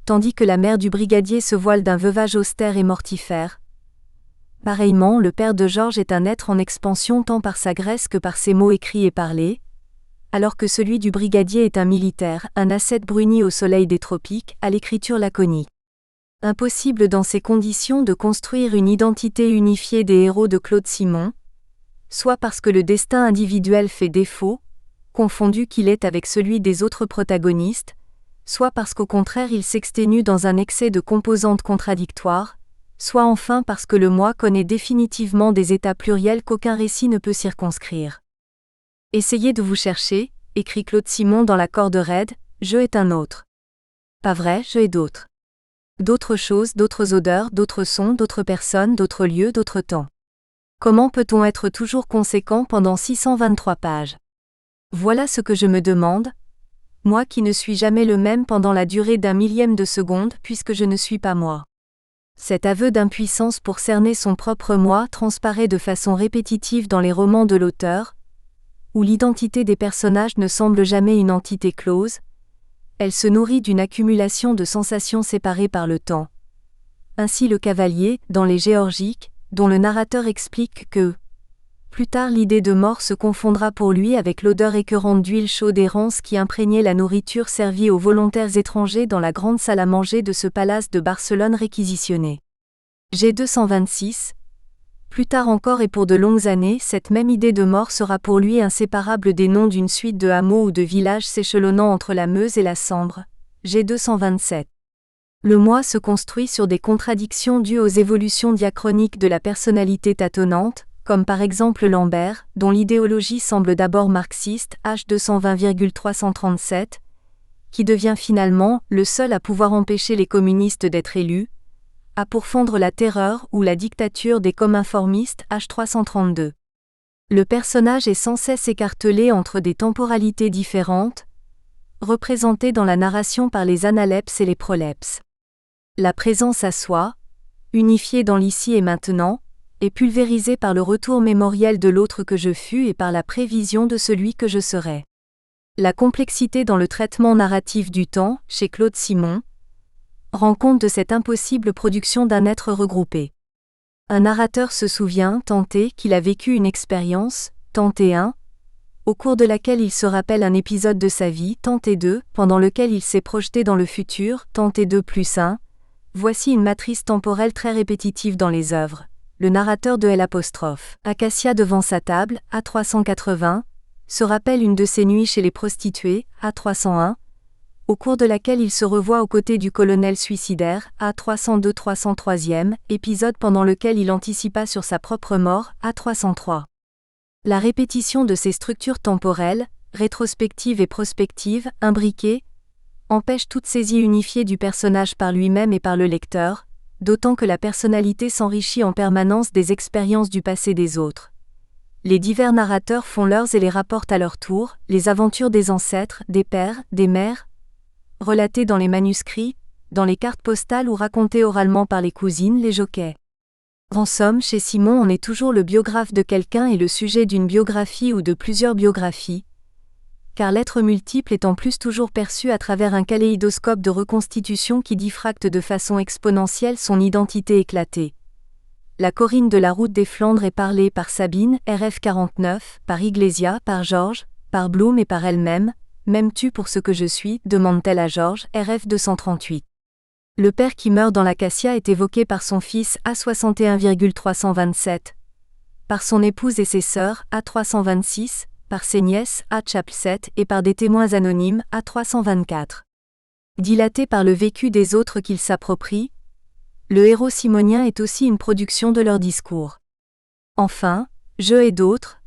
tandis que la mère du brigadier se voile d'un veuvage austère et mortifère. Pareillement, le père de Georges est un être en expansion tant par sa graisse que par ses mots écrits et parlés, alors que celui du brigadier est un militaire, un ascète bruni au soleil des tropiques, à l'écriture laconique. Impossible dans ces conditions de construire une identité unifiée des héros de Claude Simon, soit parce que le destin individuel fait défaut, confondu qu'il est avec celui des autres protagonistes, soit parce qu'au contraire il s'exténue dans un excès de composantes contradictoires, soit enfin parce que le moi connaît définitivement des états pluriels qu'aucun récit ne peut circonscrire. Essayez de vous chercher, écrit Claude Simon dans La corde raide, je est un autre. Pas vrai, je est d'autres. D'autres choses, d'autres odeurs, d'autres sons, d'autres personnes, d'autres lieux, d'autres temps. Comment peut-on être toujours conséquent pendant 623 pages? Voilà ce que je me demande, moi qui ne suis jamais le même pendant la durée d'un millième de seconde puisque je ne suis pas moi. Cet aveu d'impuissance pour cerner son propre moi transparaît de façon répétitive dans les romans de l'auteur, où l'identité des personnages ne semble jamais une entité close, elle se nourrit d'une accumulation de sensations séparées par le temps. ainsi le cavalier, dans les Géorgiques, dont le narrateur explique que plus tard l'idée de mort se confondra pour lui avec l'odeur écœurante d'huile chaude et rance qui imprégnait la nourriture servie aux volontaires étrangers dans la grande salle à manger de ce palace de Barcelone réquisitionné. G226. Plus tard encore et pour de longues années, cette même idée de mort sera pour lui inséparable des noms d'une suite de hameaux ou de villages s'échelonnant entre la Meuse et la Sambre. G227. Le moi se construit sur des contradictions dues aux évolutions diachroniques de la personnalité tâtonnante, comme par exemple Lambert, dont l'idéologie semble d'abord marxiste, H220,337, qui devient finalement le seul à pouvoir empêcher les communistes d'être élus, à pourfendre la terreur ou la dictature des cominformistes, H332. Le personnage est sans cesse écartelé entre des temporalités différentes, représentées dans la narration par les analepses et les prolepses. La présence à soi, unifiée dans l'ici et maintenant, est pulvérisée par le retour mémoriel de l'autre que je fus et par la prévision de celui que je serai. La complexité dans le traitement narratif du temps, chez Claude Simon, rend compte de cette impossible production d'un être regroupé. Un narrateur se souvient, tenté, qu'il a vécu une expérience, tenté 1, au cours de laquelle il se rappelle un épisode de sa vie, tenté 2, pendant lequel il s'est projeté dans le futur, tenté 2 plus 1. Voici une matrice temporelle très répétitive dans les œuvres. Le narrateur de L'. Acacia devant sa table, A380, se rappelle une de ses nuits chez les prostituées, A301, au cours de laquelle il se revoit aux côtés du colonel suicidaire, A302-303e, épisode pendant lequel il anticipa sur sa propre mort, A303. La répétition de ces structures temporelles, rétrospectives et prospectives, imbriquées, empêche toute saisie unifiée du personnage par lui-même et par le lecteur, d'autant que la personnalité s'enrichit en permanence des expériences du passé des autres. Les divers narrateurs font leurs et les rapportent à leur tour, les aventures des ancêtres, des pères, des mères, relatées dans les manuscrits, dans les cartes postales ou racontées oralement par les cousines, les jockeys. En somme, chez Simon on est toujours le biographe de quelqu'un et le sujet d'une biographie ou de plusieurs biographies, car l'être multiple est en plus toujours perçu à travers un kaléidoscope de reconstitution qui diffracte de façon exponentielle son identité éclatée. La Corinne de la route des Flandres est parlée par Sabine, RF 49, par Iglesia, par Georges, par Bloom et par elle-même. M'aimes-tu pour ce que je suis, demande-t-elle à Georges, RF 238. Le père qui meurt dans l'Acacia est évoqué par son fils, A61,327, par son épouse et ses sœurs, A326, par ses nièces, A7, et par des témoins anonymes, A324. Dilaté par le vécu des autres qu'il s'approprie, le héros simonien est aussi une production de leur discours. Enfin, Je et d'autres,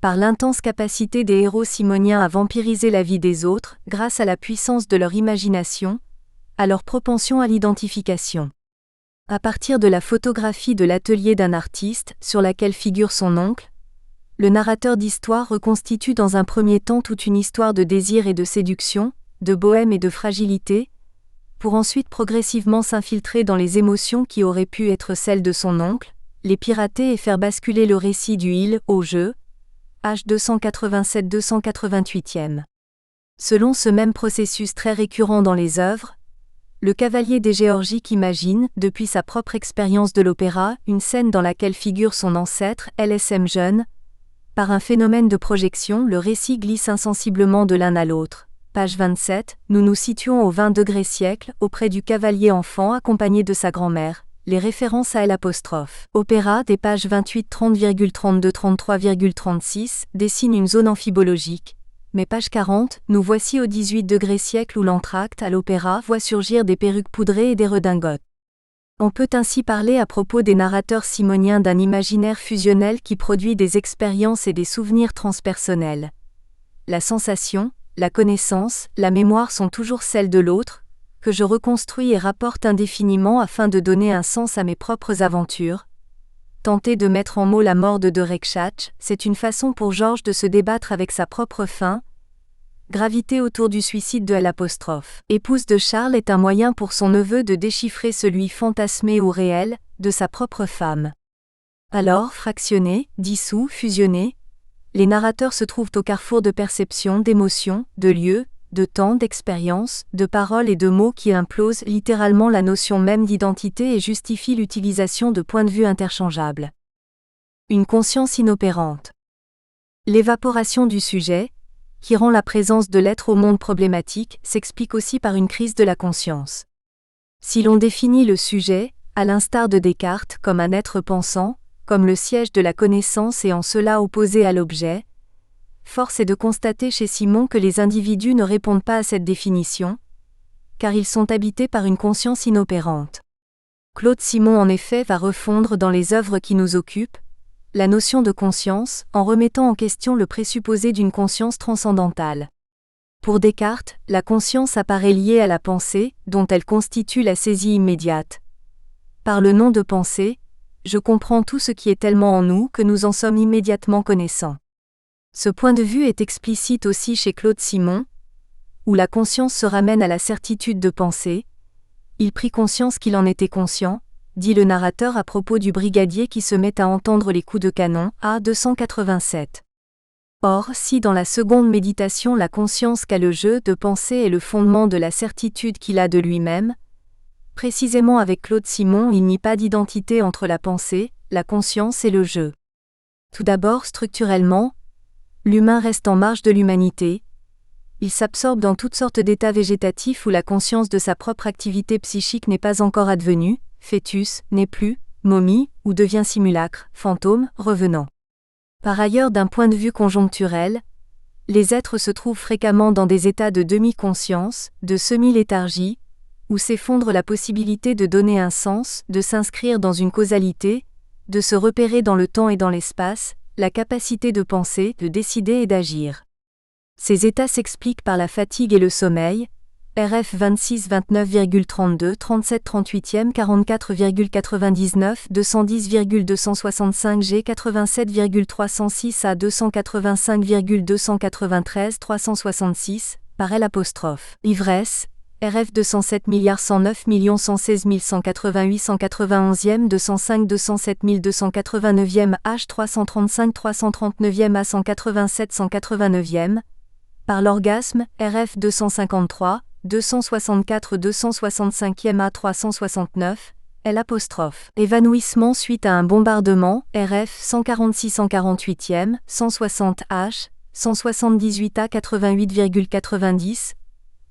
par l'intense capacité des héros simoniens à vampiriser la vie des autres, grâce à la puissance de leur imagination, à leur propension à l'identification. À partir de la photographie de l'atelier d'un artiste, sur laquelle figure son oncle, le narrateur d'histoire reconstitue dans un premier temps toute une histoire de désir et de séduction, de bohème et de fragilité, pour ensuite progressivement s'infiltrer dans les émotions qui auraient pu être celles de son oncle, les pirater et faire basculer le récit du il au jeu, H287-288e. Selon ce même processus très récurrent dans les œuvres, le cavalier des Géorgiques imagine, depuis sa propre expérience de l'opéra, une scène dans laquelle figure son ancêtre, LSM jeune. Par un phénomène de projection, le récit glisse insensiblement de l'un à l'autre. Page 27, nous nous situons au 20° siècle, auprès du cavalier enfant accompagné de sa grand-mère. Les références à L'. Opéra des pages 28, 30,32, 33,36 dessinent une zone amphibologique. Mais page 40, nous voici au 18° siècle où l'entracte à l'opéra voit surgir des perruques poudrées et des redingotes. On peut ainsi parler à propos des narrateurs simoniens d'un imaginaire fusionnel qui produit des expériences et des souvenirs transpersonnels. La sensation, la connaissance, la mémoire sont toujours celles de l'autre, que je reconstruis et rapporte indéfiniment afin de donner un sens à mes propres aventures. Tenter de mettre en mots la mort de Rekschach, c'est une façon pour Georges de se débattre avec sa propre fin. Gravité autour du suicide de L'. Épouse de Charles est un moyen pour son neveu de déchiffrer celui fantasmé ou réel, de sa propre femme. Alors, fractionnés, dissous, fusionnés, les narrateurs se trouvent au carrefour de perception, d'émotions, de lieux, de temps, d'expérience, de paroles et de mots qui implosent littéralement la notion même d'identité et justifient l'utilisation de points de vue interchangeables. Une conscience inopérante. L'évaporation du sujet, qui rend la présence de l'être au monde problématique, s'explique aussi par une crise de la conscience. Si l'on définit le sujet, à l'instar de Descartes, comme un être pensant, comme le siège de la connaissance et en cela opposé à l'objet, force est de constater chez Simon que les individus ne répondent pas à cette définition, car ils sont habités par une conscience inopérante. Claude Simon en effet va refondre dans les œuvres qui nous occupent la notion de conscience en remettant en question le présupposé d'une conscience transcendantale. Pour Descartes, la conscience apparaît liée à la pensée, dont elle constitue la saisie immédiate. Par le nom de pensée, je comprends tout ce qui est tellement en nous que nous en sommes immédiatement connaissants. Ce point de vue est explicite aussi chez Claude Simon, où la conscience se ramène à la certitude de penser. Il prit conscience qu'il en était conscient, dit le narrateur à propos du brigadier qui se met à entendre les coups de canon, à 287. Or, si dans la seconde méditation la conscience qu'a le jeu de penser est le fondement de la certitude qu'il a de lui-même, précisément avec Claude Simon il n'y a pas d'identité entre la pensée, la conscience et le jeu. Tout d'abord structurellement, l'humain reste en marge de l'humanité. Il s'absorbe dans toutes sortes d'états végétatifs où la conscience de sa propre activité psychique n'est pas encore advenue, fœtus, n'est plus, momie, ou devient simulacre, fantôme, revenant. Par ailleurs d'un point de vue conjoncturel, les êtres se trouvent fréquemment dans des états de demi-conscience, de semi-léthargie, où s'effondre la possibilité de donner un sens, de s'inscrire dans une causalité, de se repérer dans le temps et dans l'espace, la capacité de penser, de décider et d'agir. Ces états s'expliquent par la fatigue et le sommeil, RF 26 29,32 37 38e 44,99 210,265 G 87,306 à 285,293 366 par L'. Ivresse, RF 207 109 116 188 191e 205 207 289e H 335 339e à 187 189e par l'orgasme, RF 253 264 265e à 369, L'. Évanouissement suite à un bombardement, RF 146 148e, 160 H, 178 à 88,90,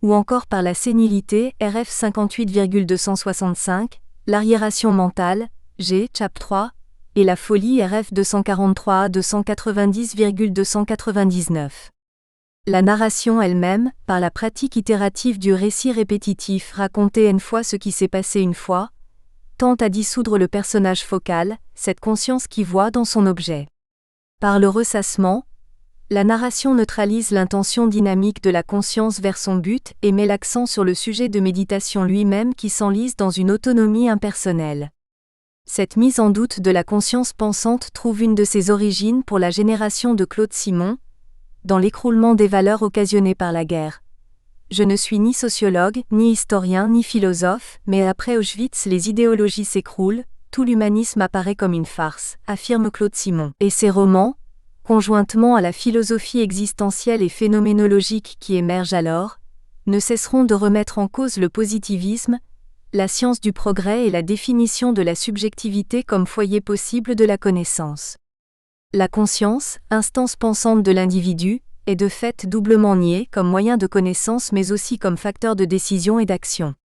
ou encore par la sénilité, RF 58,265, l'arriération mentale, G, Chap 3, et la folie, RF 243 à 290,299. La narration elle-même, par la pratique itérative du récit répétitif raconter n fois ce qui s'est passé une fois, tente à dissoudre le personnage focal, cette conscience qui voit dans son objet. Par le ressassement, la narration neutralise l'intention dynamique de la conscience vers son but et met l'accent sur le sujet de méditation lui-même qui s'enlise dans une autonomie impersonnelle. Cette mise en doute de la conscience pensante trouve une de ses origines pour la génération de Claude Simon, dans l'écroulement des valeurs occasionnées par la guerre. Je ne suis ni sociologue, ni historien, ni philosophe, mais après Auschwitz les idéologies s'écroulent, tout l'humanisme apparaît comme une farce, affirme Claude Simon. Et ses romans, conjointement à la philosophie existentielle et phénoménologique qui émerge alors, ne cesseront de remettre en cause le positivisme, la science du progrès et la définition de la subjectivité comme foyer possible de la connaissance. La conscience, instance pensante de l'individu, est de fait doublement niée comme moyen de connaissance mais aussi comme facteur de décision et d'action.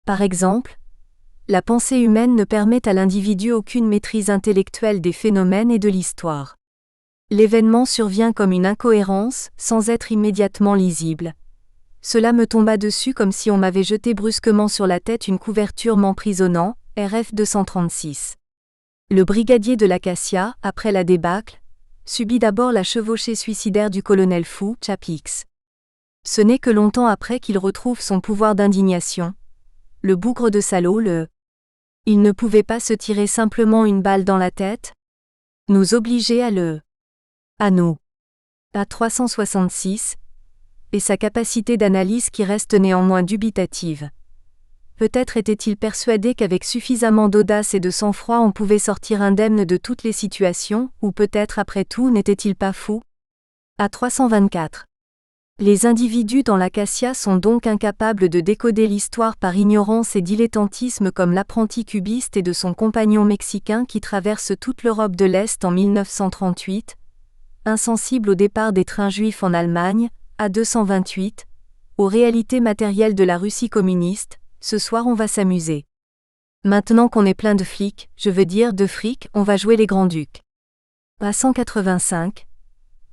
Par exemple, la pensée humaine ne permet à l'individu aucune maîtrise intellectuelle des phénomènes et de l'histoire. L'événement survient comme une incohérence, sans être immédiatement lisible. Cela me tomba dessus comme si on m'avait jeté brusquement sur la tête une couverture m'emprisonnant, RF 236. Le brigadier de l'Acacia, après la débâcle, subit d'abord la chevauchée suicidaire du colonel Fou, Chap X. Ce n'est que longtemps après qu'il retrouve son pouvoir d'indignation. Le bougre de salaud, Il ne pouvait pas se tirer simplement une balle dans la tête? Nous obliger à nous. À 366, et sa capacité d'analyse qui reste néanmoins dubitative. Peut-être était-il persuadé qu'avec suffisamment d'audace et de sang-froid on pouvait sortir indemne de toutes les situations, ou peut-être après tout n'était-il pas fou? À 324. Les individus dans l'acacia sont donc incapables de décoder l'histoire par ignorance et dilettantisme comme l'apprenti cubiste et de son compagnon mexicain qui traverse toute l'Europe de l'Est en 1938, insensible au départ des trains juifs en Allemagne, à 228, aux réalités matérielles de la Russie communiste, ce soir on va s'amuser. Maintenant qu'on est plein de flics, je veux dire de fric, on va jouer les grands-ducs. À 185,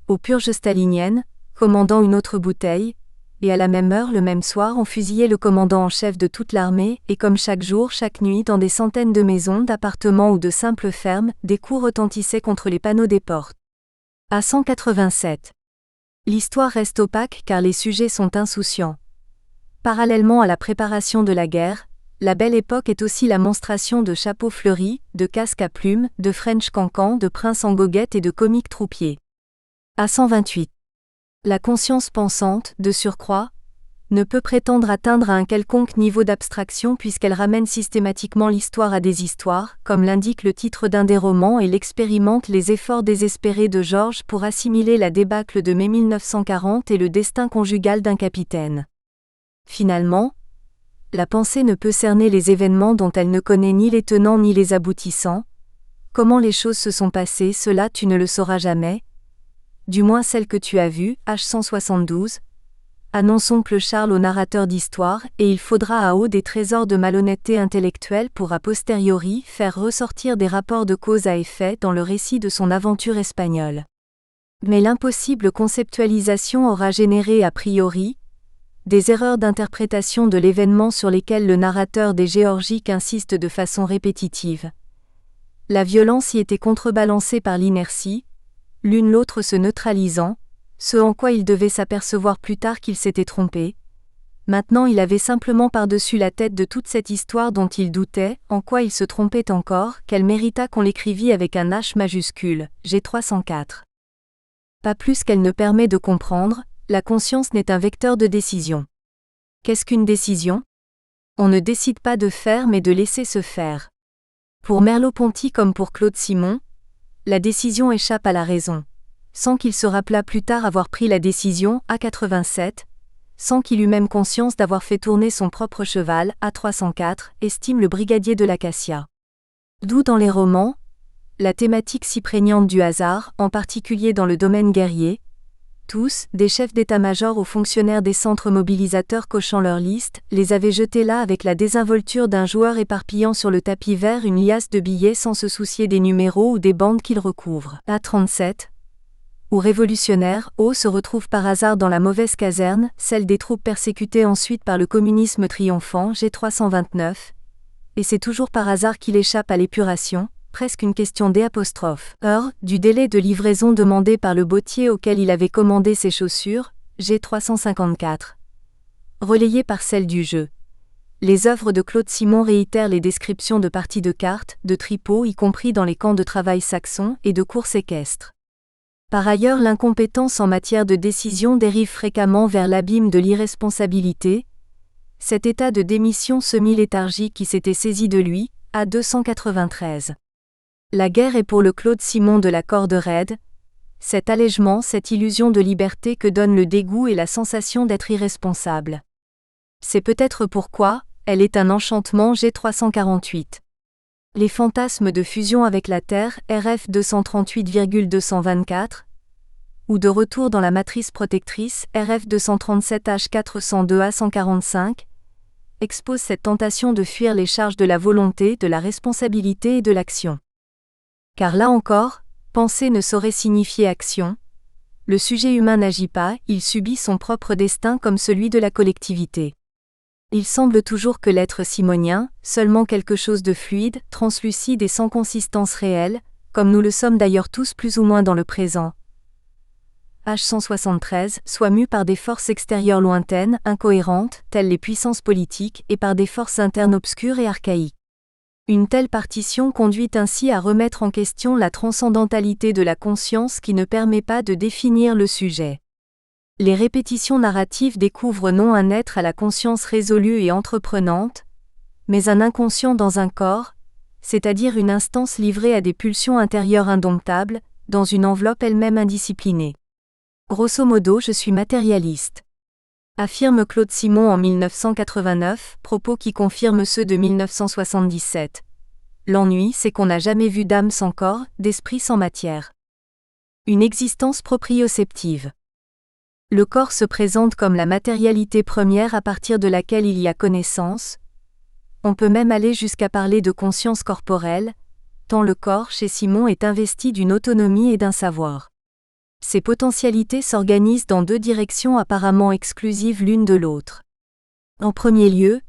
aux purges staliniennes, commandant une autre bouteille, et à la même heure le même soir on fusillait le commandant en chef de toute l'armée, et comme chaque jour, chaque nuit dans des centaines de maisons, d'appartements ou de simples fermes, des coups retentissaient contre les panneaux des portes. À 187. L'histoire reste opaque car les sujets sont insouciants. Parallèlement à la préparation de la guerre, la Belle Époque est aussi la monstration de chapeaux fleuris, de casques à plumes, de French cancans, de princes en goguette et de comiques troupiers. À 128. La conscience pensante, de surcroît, ne peut prétendre atteindre à un quelconque niveau d'abstraction puisqu'elle ramène systématiquement l'histoire à des histoires, comme l'indique le titre d'un des romans et l'expérimente les efforts désespérés de Georges pour assimiler la débâcle de mai 1940 et le destin conjugal d'un capitaine. Finalement, la pensée ne peut cerner les événements dont elle ne connaît ni les tenants ni les aboutissants. Comment les choses se sont passées, cela tu ne le sauras jamais. Du moins celle que tu as vue, H 172. Annonce oncle Charles au narrateur d'histoire, et il faudra à haut des trésors de malhonnêteté intellectuelle pour a posteriori faire ressortir des rapports de cause à effet dans le récit de son aventure espagnole. Mais l'impossible conceptualisation aura généré a priori des erreurs d'interprétation de l'événement sur lesquelles le narrateur des Géorgiques insiste de façon répétitive. La violence y était contrebalancée par l'inertie, l'une l'autre se neutralisant, ce en quoi il devait s'apercevoir plus tard qu'il s'était trompé. Maintenant il avait simplement par-dessus la tête de toute cette histoire dont il doutait, en quoi il se trompait encore, qu'elle mérita qu'on l'écrivît avec un H majuscule, G304. Pas plus qu'elle ne permet de comprendre, la conscience n'est un vecteur de décision. Qu'est-ce qu'une décision ? On ne décide pas de faire mais de laisser se faire. Pour Merleau-Ponty comme pour Claude Simon, la décision échappe à la raison. Sans qu'il se rappelât plus tard avoir pris la décision, à 87, sans qu'il eût même conscience d'avoir fait tourner son propre cheval, à 304, estime le brigadier de l'Acacia. D'où dans les romans, la thématique si prégnante du hasard, en particulier dans le domaine guerrier, tous, des chefs d'état-major aux fonctionnaires des centres mobilisateurs cochant leur liste, les avaient jetés là avec la désinvolture d'un joueur éparpillant sur le tapis vert une liasse de billets sans se soucier des numéros ou des bandes qu'ils recouvrent. À 37. Ou révolutionnaires, se retrouvent par hasard dans la mauvaise caserne, celle des troupes persécutées ensuite par le communisme triomphant, G329. Et c'est toujours par hasard qu'il échappe à l'épuration. Presque une question d'heure, du délai de livraison demandé par le bottier auquel il avait commandé ses chaussures, G354. Relayé par celle du jeu. Les œuvres de Claude Simon réitèrent les descriptions de parties de cartes, de tripots y compris dans les camps de travail saxons et de courses équestres. Par ailleurs l'incompétence en matière de décision dérive fréquemment vers l'abîme de l'irresponsabilité, cet état de démission semi-léthargique qui s'était saisi de lui, à 293. La guerre est pour le Claude Simon de la corde raide, cet allègement, cette illusion de liberté que donne le dégoût et la sensation d'être irresponsable. C'est peut-être pourquoi, elle est un enchantement G348. Les fantasmes de fusion avec la Terre, RF 238,224, ou de retour dans la matrice protectrice, RF 237H 402 à 145, exposent cette tentation de fuir les charges de la volonté, de la responsabilité et de l'action. Car là encore, penser ne saurait signifier action. Le sujet humain n'agit pas, il subit son propre destin comme celui de la collectivité. Il semble toujours que l'être simonien, seulement quelque chose de fluide, translucide et sans consistance réelle, comme nous le sommes d'ailleurs tous plus ou moins dans le présent. H173, soit mu par des forces extérieures lointaines, incohérentes, telles les puissances politiques, et par des forces internes obscures et archaïques. Une telle partition conduit ainsi à remettre en question la transcendantalité de la conscience qui ne permet pas de définir le sujet. Les répétitions narratives découvrent non un être à la conscience résolue et entreprenante, mais un inconscient dans un corps, c'est-à-dire une instance livrée à des pulsions intérieures indomptables, dans une enveloppe elle-même indisciplinée. Grosso modo, je suis matérialiste. Affirme Claude Simon en 1989, propos qui confirment ceux de 1977. L'ennui, c'est qu'on n'a jamais vu d'âme sans corps, d'esprit sans matière. Une existence proprioceptive. Le corps se présente comme la matérialité première à partir de laquelle il y a connaissance. On peut même aller jusqu'à parler de conscience corporelle, tant le corps chez Simon est investi d'une autonomie et d'un savoir. Ces potentialités s'organisent dans deux directions apparemment exclusives l'une de l'autre. En premier lieu,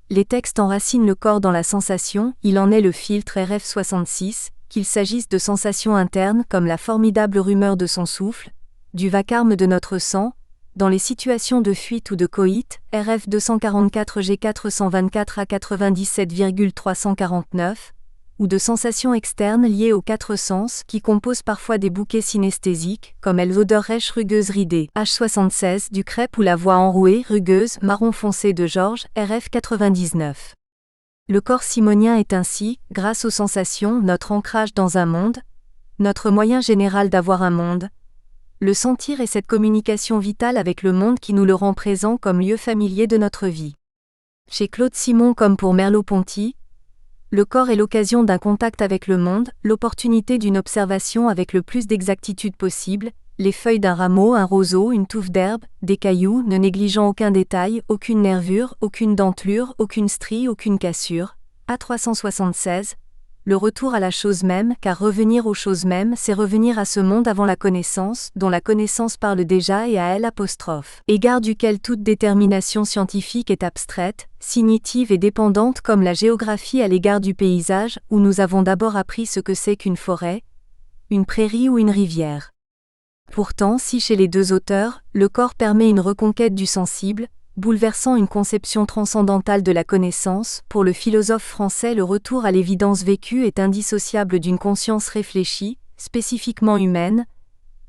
les textes enracinent le corps dans la sensation, il en est le filtre RF66, qu'il s'agisse de sensations internes comme la formidable rumeur de son souffle, du vacarme de notre sang, dans les situations de fuite ou de coït, RF 244 G 424 à 97,349, ou de sensations externes liées aux quatre sens qui composent parfois des bouquets synesthésiques, comme l'odeur rêche rugueuse ridée, H76 du crêpe ou la voix enrouée rugueuse marron foncé de Georges, RF 99. Le corps simonien est ainsi, grâce aux sensations, notre ancrage dans un monde, notre moyen général d'avoir un monde. Le sentir est cette communication vitale avec le monde qui nous le rend présent comme lieu familier de notre vie. Chez Claude Simon comme pour Merleau-Ponty, le corps est l'occasion d'un contact avec le monde, l'opportunité d'une observation avec le plus d'exactitude possible, les feuilles d'un rameau, un roseau, une touffe d'herbe, des cailloux, ne négligeant aucun détail, aucune nervure, aucune dentelure, aucune strie, aucune cassure. A376. Le retour à la chose même, car revenir aux choses mêmes, c'est revenir à ce monde avant la connaissance, dont la connaissance parle déjà et à elle apostrophe, égard duquel toute détermination scientifique est abstraite, signitive et dépendante comme la géographie à l'égard du paysage, où nous avons d'abord appris ce que c'est qu'une forêt, une prairie ou une rivière. Pourtant, si chez les deux auteurs, le corps permet une reconquête du sensible, bouleversant une conception transcendantale de la connaissance, pour le philosophe français le retour à l'évidence vécue est indissociable d'une conscience réfléchie, spécifiquement humaine,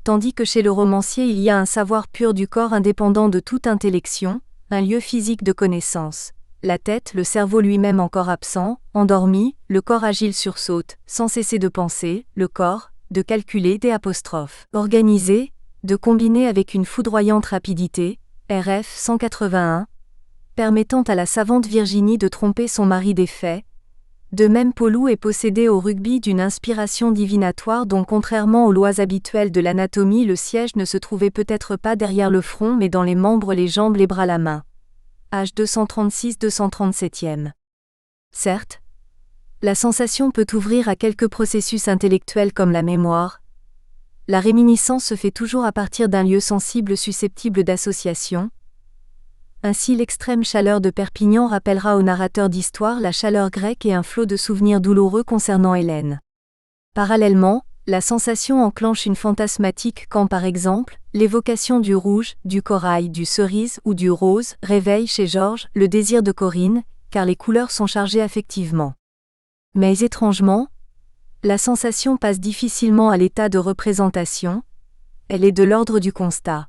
tandis que chez le romancier il y a un savoir pur du corps indépendant de toute intellection, un lieu physique de connaissance. La tête, le cerveau lui-même encore absent, endormi, le corps agile sursaute, sans cesser de penser, le corps, de calculer des apostrophes, organisé, de combiner avec une foudroyante rapidité, RF 181, permettant à la savante Virginie de tromper son mari des faits. De même Paulou est possédé au rugby d'une inspiration divinatoire dont contrairement aux lois habituelles de l'anatomie le siège ne se trouvait peut-être pas derrière le front mais dans les membres, les jambes, les bras, la main. H 236-237e. Certes, la sensation peut ouvrir à quelques processus intellectuels comme la mémoire. La réminiscence se fait toujours à partir d'un lieu sensible susceptible d'association. Ainsi l'extrême chaleur de Perpignan rappellera au narrateur d'histoire la chaleur grecque et un flot de souvenirs douloureux concernant Hélène. Parallèlement, la sensation enclenche une fantasmatique quand par exemple, l'évocation du rouge, du corail, du cerise ou du rose réveille chez Georges le désir de Corinne, car les couleurs sont chargées affectivement. Mais étrangement, la sensation passe difficilement à l'état de représentation, elle est de l'ordre du constat.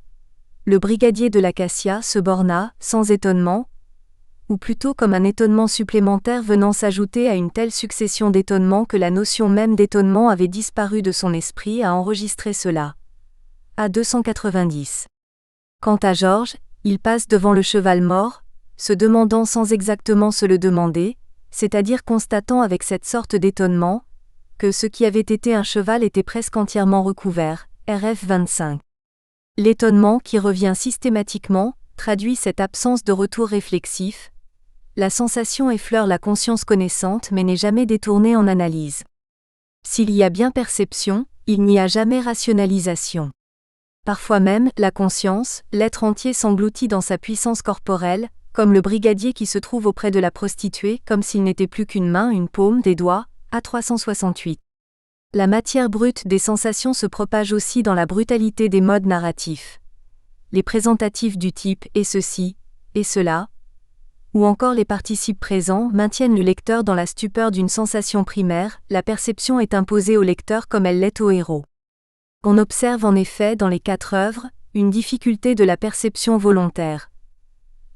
Le brigadier de l'Acacia se borna, sans étonnement, ou plutôt comme un étonnement supplémentaire venant s'ajouter à une telle succession d'étonnements que la notion même d'étonnement avait disparu de son esprit à enregistrer cela. À 290. Quant à Georges, il passe devant le cheval mort, se demandant sans exactement se le demander, c'est-à-dire constatant avec cette sorte d'étonnement, que ce qui avait été un cheval était presque entièrement recouvert, RF 25. L'étonnement qui revient systématiquement, traduit cette absence de retour réflexif. La sensation effleure la conscience connaissante mais n'est jamais détournée en analyse. S'il y a bien perception, il n'y a jamais rationalisation. Parfois même, la conscience, l'être entier s'engloutit dans sa puissance corporelle, comme le brigadier qui se trouve auprès de la prostituée, comme s'il n'était plus qu'une main, une paume, des doigts, A368. La matière brute des sensations se propage aussi dans la brutalité des modes narratifs. Les présentatifs du type « et ceci » et « cela » ou encore les participes présents maintiennent le lecteur dans la stupeur d'une sensation primaire, la perception est imposée au lecteur comme elle l'est au héros. On observe en effet dans les 4 œuvres, une difficulté de la perception volontaire.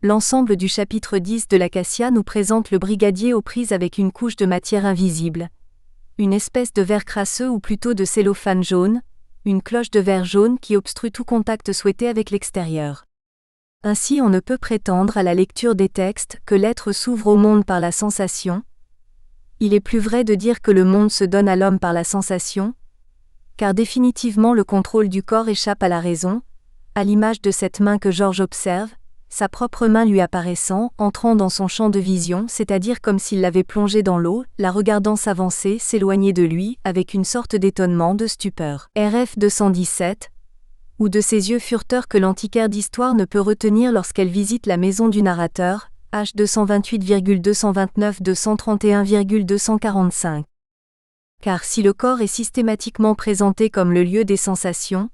L'ensemble du chapitre 10 de l'Acacia nous présente le brigadier aux prises avec une couche de matière invisible. Une espèce de verre crasseux ou plutôt de cellophane jaune, une cloche de verre jaune qui obstrue tout contact souhaité avec l'extérieur. Ainsi on ne peut prétendre à la lecture des textes que l'être s'ouvre au monde par la sensation. Il est plus vrai de dire que le monde se donne à l'homme par la sensation, car définitivement le contrôle du corps échappe à la raison, à l'image de cette main que Georges observe, sa propre main lui apparaissant, entrant dans son champ de vision, c'est-à-dire comme s'il l'avait plongée dans l'eau, la regardant s'avancer, s'éloigner de lui, avec une sorte d'étonnement, de stupeur. RF 217, ou de ces yeux furteurs que l'antiquaire d'histoire ne peut retenir lorsqu'elle visite la maison du narrateur, H 228,229-231,245. Car si le corps est systématiquement présenté comme le lieu des sensations,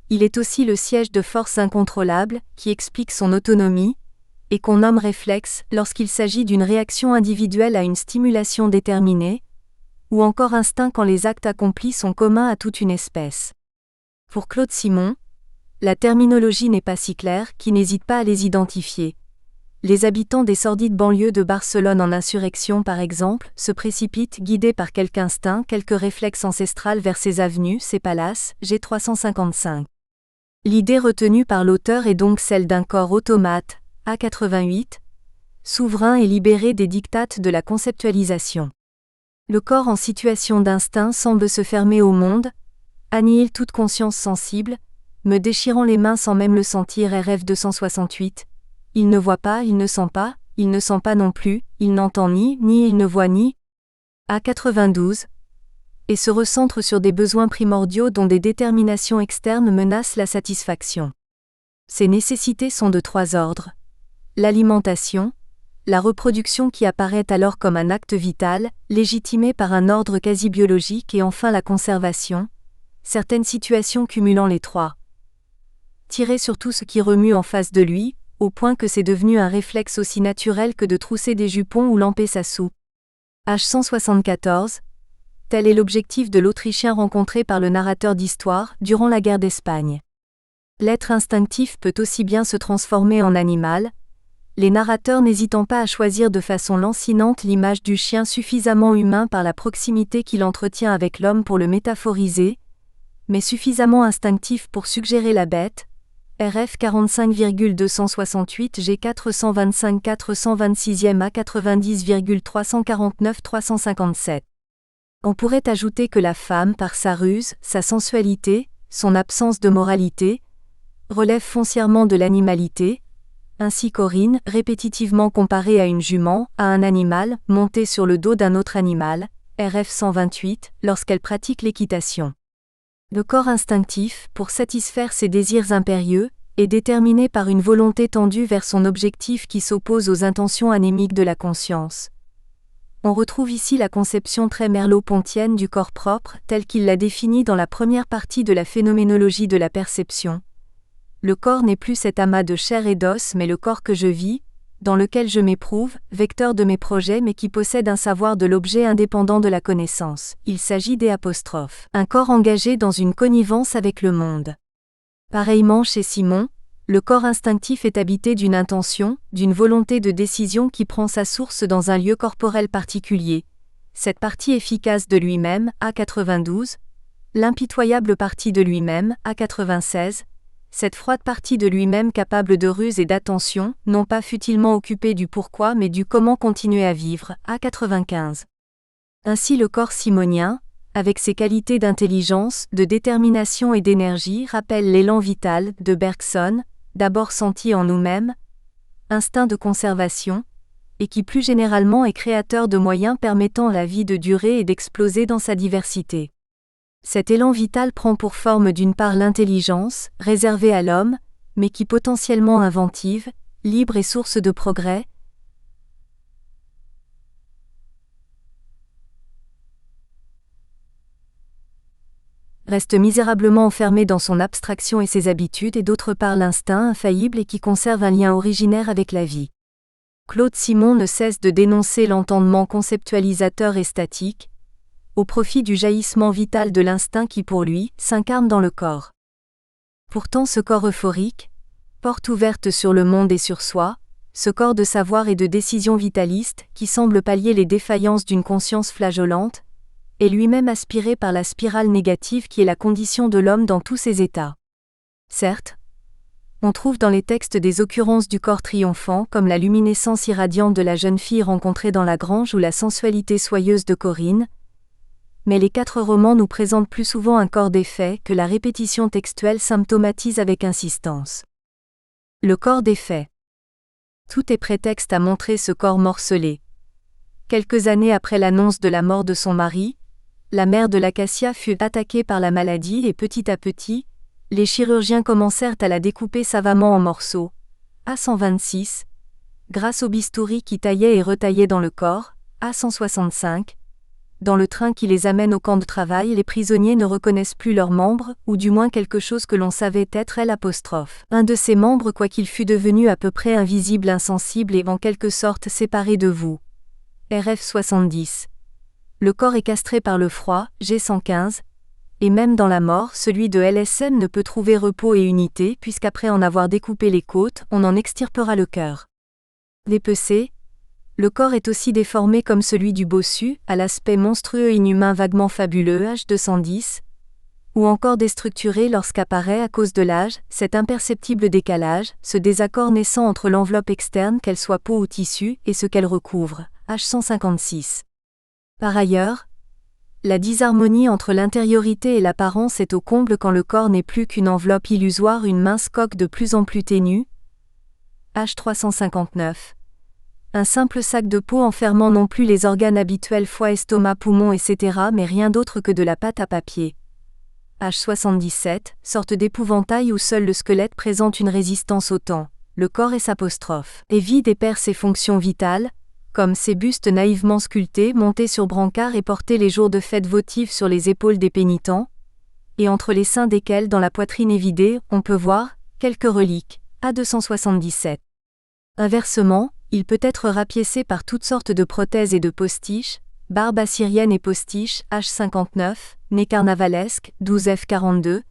il est aussi le siège de forces incontrôlables, qui explique son autonomie, et qu'on nomme réflexe lorsqu'il s'agit d'une réaction individuelle à une stimulation déterminée, ou encore instinct quand les actes accomplis sont communs à toute une espèce. Pour Claude Simon, la terminologie n'est pas si claire qu'il n'hésite pas à les identifier. Les habitants des sordides banlieues de Barcelone en insurrection par exemple, se précipitent guidés par quelque instinct, quelque réflexe ancestral vers ces avenues, ces palaces, G 355. L'idée retenue par l'auteur est donc celle d'un corps automate, A 88, souverain et libéré des dictates de la conceptualisation. Le corps en situation d'instinct semble se fermer au monde, annihile toute conscience sensible, me déchirant les mains sans même le sentir. RF 268. Il ne voit pas, il ne sent pas non plus, il n'entend ni il ne voit ni. A 92. Et se recentre sur des besoins primordiaux dont des déterminations externes menacent la satisfaction. Ces nécessités sont de trois ordres. L'alimentation, la reproduction qui apparaît alors comme un acte vital, légitimé par un ordre quasi biologique, et enfin la conservation, certaines situations cumulant les trois. Tirer sur tout ce qui remue en face de lui, au point que c'est devenu un réflexe aussi naturel que de trousser des jupons ou lamper sa soupe. H 174. Tel est l'objectif de l'Autrichien rencontré par le narrateur d'histoire durant la guerre d'Espagne. L'être instinctif peut aussi bien se transformer en animal, les narrateurs n'hésitant pas à choisir de façon lancinante l'image du chien suffisamment humain par la proximité qu'il entretient avec l'homme pour le métaphoriser, mais suffisamment instinctif pour suggérer la bête. RF 45,268 G 425 426e A 90,349 357. On pourrait ajouter que la femme, par sa ruse, sa sensualité, son absence de moralité, relève foncièrement de l'animalité, ainsi Corinne, répétitivement comparée à une jument, à un animal, monté sur le dos d'un autre animal, RF 128, lorsqu'elle pratique l'équitation. Le corps instinctif, pour satisfaire ses désirs impérieux, est déterminé par une volonté tendue vers son objectif qui s'oppose aux intentions anémiques de la conscience. On retrouve ici la conception très merleau-pontienne du corps propre, telle qu'il l'a définie dans la première partie de la phénoménologie de la perception. Le corps n'est plus cet amas de chair et d'os mais le corps que je vis, dans lequel je m'éprouve, vecteur de mes projets mais qui possède un savoir de l'objet indépendant de la connaissance. Il s'agit un corps engagé dans une connivence avec le monde. Pareillement chez Simon, le corps instinctif est habité d'une intention, d'une volonté de décision qui prend sa source dans un lieu corporel particulier. Cette partie efficace de lui-même, A 92, l'impitoyable partie de lui-même, A 96, cette froide partie de lui-même capable de ruse et d'attention, non pas futilement occupée du pourquoi mais du comment continuer à vivre, A 95. Ainsi le corps simonien, avec ses qualités d'intelligence, de détermination et d'énergie, rappelle l'élan vital de Bergson, d'abord senti en nous-mêmes, instinct de conservation, et qui plus généralement est créateur de moyens permettant à la vie de durer et d'exploser dans sa diversité. Cet élan vital prend pour forme d'une part l'intelligence, réservée à l'homme, mais qui potentiellement inventive, libre et source de progrès, reste misérablement enfermé dans son abstraction et ses habitudes, et d'autre part l'instinct infaillible et qui conserve un lien originaire avec la vie. Claude Simon ne cesse de dénoncer l'entendement conceptualisateur et statique, au profit du jaillissement vital de l'instinct qui pour lui, s'incarne dans le corps. Pourtant ce corps euphorique, porte ouverte sur le monde et sur soi, ce corps de savoir et de décision vitaliste, qui semble pallier les défaillances d'une conscience flageolante, est lui-même aspiré par la spirale négative qui est la condition de l'homme dans tous ses états. Certes, on trouve dans les textes des occurrences du corps triomphant comme la luminescence irradiante de la jeune fille rencontrée dans la grange ou la sensualité soyeuse de Corinne, mais les 4 romans nous présentent plus souvent un corps défait que la répétition textuelle symptomatise avec insistance. Le corps défait. Tout est prétexte à montrer ce corps morcelé. Quelques années après l'annonce de la mort de son mari, la mère de l'Acacia fut attaquée par la maladie et petit à petit, les chirurgiens commencèrent à la découper savamment en morceaux, A126, grâce au bistouri qui taillait et retaillait dans le corps, A165. Dans le train qui les amène au camp de travail, les prisonniers ne reconnaissent plus leurs membres, ou du moins quelque chose que l'on savait être L'. Un de ces membres quoiqu'il fût devenu à peu près invisible, insensible et en quelque sorte séparé de vous. RF 70. Le corps est castré par le froid, G115. Et même dans la mort, celui de LSM ne peut trouver repos et unité, puisqu'après en avoir découpé les côtes, on en extirpera le cœur. L'épecé. Le corps est aussi déformé comme celui du bossu, à l'aspect monstrueux inhumain vaguement fabuleux, H210, ou encore déstructuré lorsqu'apparaît à cause de l'âge, cet imperceptible décalage, ce désaccord naissant entre l'enveloppe externe, qu'elle soit peau ou tissu, et ce qu'elle recouvre, H156. Par ailleurs, la disharmonie entre l'intériorité et l'apparence est au comble quand le corps n'est plus qu'une enveloppe illusoire, une mince coque de plus en plus ténue. H359. Un simple sac de peau enfermant non plus les organes habituels foie, estomac, poumon, etc., mais rien d'autre que de la pâte à papier. H77, sorte d'épouvantail où seul le squelette présente une résistance au temps. Le corps est vide et perd ses fonctions vitales, comme ces bustes naïvement sculptés, montés sur brancards et portés les jours de fête votive sur les épaules des pénitents, et entre les seins desquels, dans la poitrine évidée, on peut voir quelques reliques, A277. Inversement, il peut être rapiécé par toutes sortes de prothèses et de postiches, barbe assyrienne et postiche, H59, nez carnavalesque, 12F42,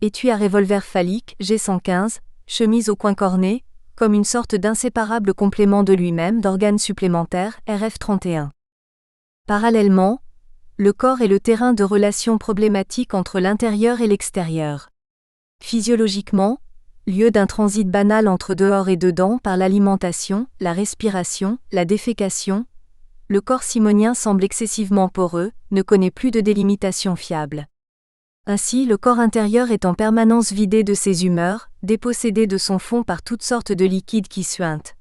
étui à revolver phallique, G115, chemise au coin corné, comme une sorte d'inséparable complément de lui-même d'organes supplémentaires, RF31. Parallèlement, le corps est le terrain de relations problématiques entre l'intérieur et l'extérieur. Physiologiquement, lieu d'un transit banal entre dehors et dedans par l'alimentation, la respiration, la défécation, le corps simonien semble excessivement poreux, ne connaît plus de délimitation fiable. Ainsi, le corps intérieur est en permanence vidé de ses humeurs, dépossédé de son fond par toutes sortes de liquides qui suintent.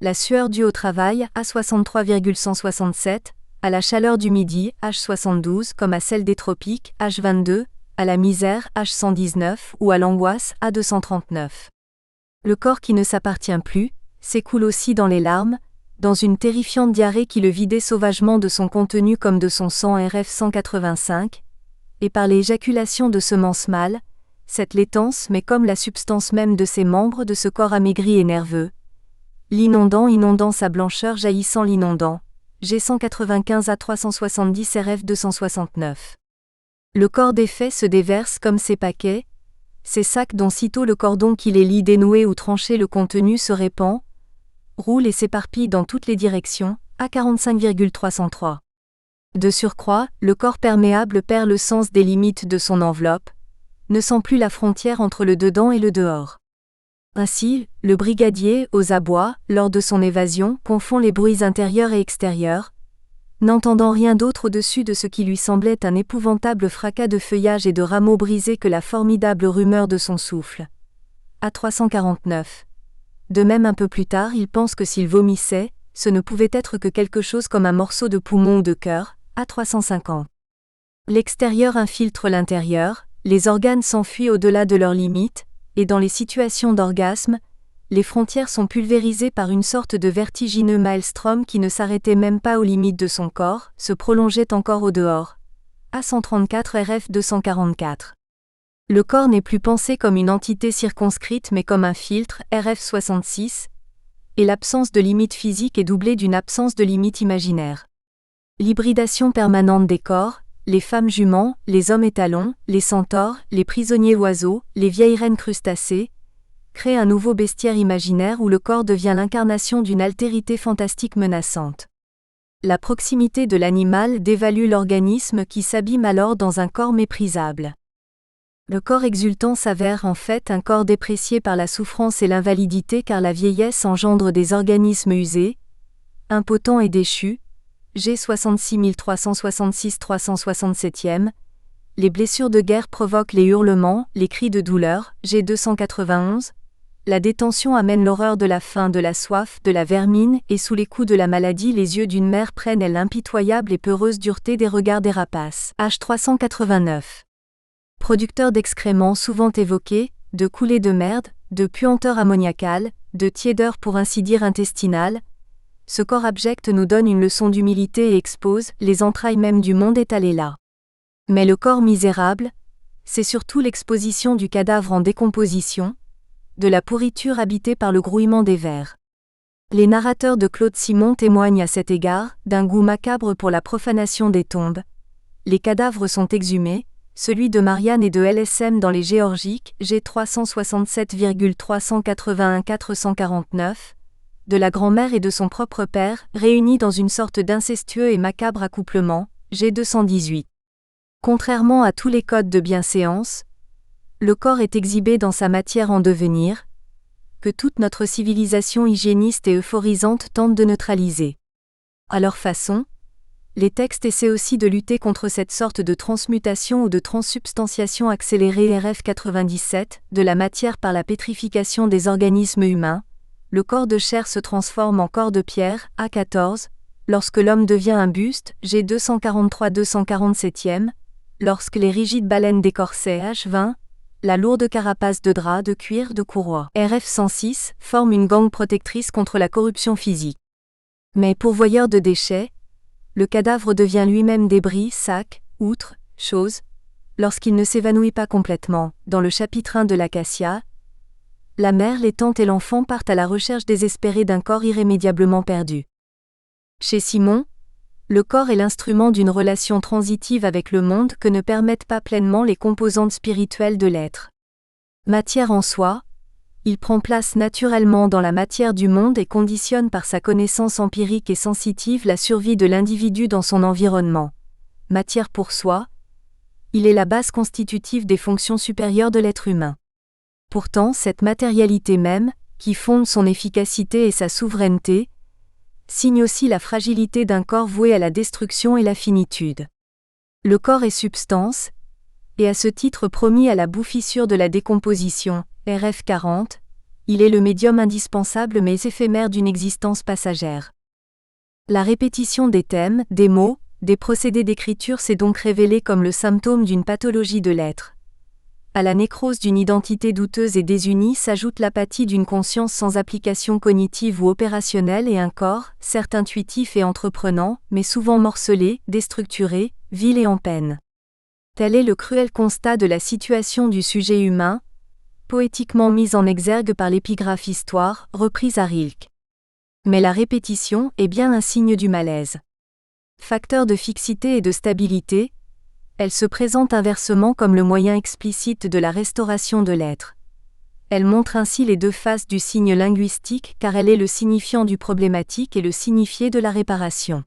La sueur due au travail, A63,167, à la chaleur du midi, H72, comme à celle des tropiques, H22, à la misère, H119, ou à l'angoisse, A239. Le corps qui ne s'appartient plus, s'écoule aussi dans les larmes, dans une terrifiante diarrhée qui le vidait sauvagement de son contenu comme de son sang, RF 185, et par l'éjaculation de semences mâles, cette laitance mais comme la substance même de ses membres de ce corps amaigri et nerveux. Inondant sa blancheur jaillissant l'inondant. G195 à 370 RF 269. Le corps défait se déverse comme ces paquets, ces sacs dont sitôt le cordon qui les lie dénoué ou tranché le contenu se répand, roule et s'éparpille dans toutes les directions, A45,303. De surcroît, le corps perméable perd le sens des limites de son enveloppe, ne sent plus la frontière entre le dedans et le dehors. Ainsi, le brigadier, aux abois, lors de son évasion, confond les bruits intérieurs et extérieurs, n'entendant rien d'autre au-dessus de ce qui lui semblait un épouvantable fracas de feuillage et de rameaux brisés que la formidable rumeur de son souffle. A349. De même un peu plus tard, il pense que s'il vomissait, ce ne pouvait être que quelque chose comme un morceau de poumon ou de cœur, A350. L'extérieur infiltre l'intérieur, les organes s'enfuient au-delà de leurs limites, et dans les situations d'orgasme, les frontières sont pulvérisées par une sorte de vertigineux maelstrom qui ne s'arrêtait même pas aux limites de son corps, se prolongeait encore au dehors. A134 RF 244. Le corps n'est plus pensé comme une entité circonscrite mais comme un filtre, RF 66, et l'absence de limite physique est doublée d'une absence de limite imaginaire. L'hybridation permanente des corps, les femmes juments, les hommes étalons, les centaures, les prisonniers oiseaux, les vieilles reines crustacées, crée un nouveau bestiaire imaginaire où le corps devient l'incarnation d'une altérité fantastique menaçante. La proximité de l'animal dévalue l'organisme qui s'abîme alors dans un corps méprisable. Le corps exultant s'avère en fait un corps déprécié par la souffrance et l'invalidité car la vieillesse engendre des organismes usés, impotents et déchus. G 66366 367e. Les blessures de guerre provoquent les hurlements, les cris de douleur. G 291. La détention amène l'horreur de la faim, de la soif, de la vermine, et sous les coups de la maladie les yeux d'une mère prennent l'impitoyable et peureuse dureté des regards des rapaces. H 389. Producteur d'excréments souvent évoqués, de coulées de merde, de puanteur ammoniacale, de tiédeur pour ainsi dire intestinale, ce corps abject nous donne une leçon d'humilité et expose les entrailles même du monde étalées là. Mais le corps misérable, c'est surtout l'exposition du cadavre en décomposition, de la pourriture habitée par le grouillement des vers. Les narrateurs de Claude Simon témoignent à cet égard d'un goût macabre pour la profanation des tombes. Les cadavres sont exhumés, celui de Marianne et de LSM dans les Géorgiques, G 367,381 449, de la grand-mère et de son propre père, réunis dans une sorte d'incestueux et macabre accouplement, G 218. Contrairement à tous les codes de bienséance, le corps est exhibé dans sa matière en devenir, que toute notre civilisation hygiéniste et euphorisante tente de neutraliser. À leur façon, les textes essaient aussi de lutter contre cette sorte de transmutation ou de transsubstantiation accélérée RF 97 de la matière par la pétrification des organismes humains. Le corps de chair se transforme en corps de pierre, A14, lorsque l'homme devient un buste, G 243-247e, lorsque les rigides baleines d'écorcés, H20, la lourde carapace de drap, de cuir, de courroie, RF 106, forment une gangue protectrice contre la corruption physique. Mais pourvoyeur de déchets, le cadavre devient lui-même débris, sac, outre, chose, lorsqu'il ne s'évanouit pas complètement. Dans le chapitre 1 de l'Acacia, la mère, les tantes et l'enfant partent à la recherche désespérée d'un corps irrémédiablement perdu. Chez Simon, le corps est l'instrument d'une relation transitive avec le monde que ne permettent pas pleinement les composantes spirituelles de l'être. Matière en soi, il prend place naturellement dans la matière du monde et conditionne par sa connaissance empirique et sensitive la survie de l'individu dans son environnement. Matière pour soi, il est la base constitutive des fonctions supérieures de l'être humain. Pourtant, cette matérialité même, qui fonde son efficacité et sa souveraineté, signe aussi la fragilité d'un corps voué à la destruction et la finitude. Le corps est substance, et à ce titre promis à la bouffissure de la décomposition, RF 40, il est le médium indispensable mais éphémère d'une existence passagère. La répétition des thèmes, des mots, des procédés d'écriture s'est donc révélée comme le symptôme d'une pathologie de l'être. À la nécrose d'une identité douteuse et désunie s'ajoute l'apathie d'une conscience sans application cognitive ou opérationnelle et un corps, certes intuitif et entreprenant, mais souvent morcelé, déstructuré, vil et en peine. Tel est le cruel constat de la situation du sujet humain, poétiquement mise en exergue par l'épigraphe Histoire, reprise à Rilke. Mais la répétition est bien un signe du malaise. Facteur de fixité et de stabilité, elle se présente inversement comme le moyen explicite de la restauration de l'être. Elle montre ainsi les deux faces du signe linguistique car elle est le signifiant du problématique et le signifié de la réparation.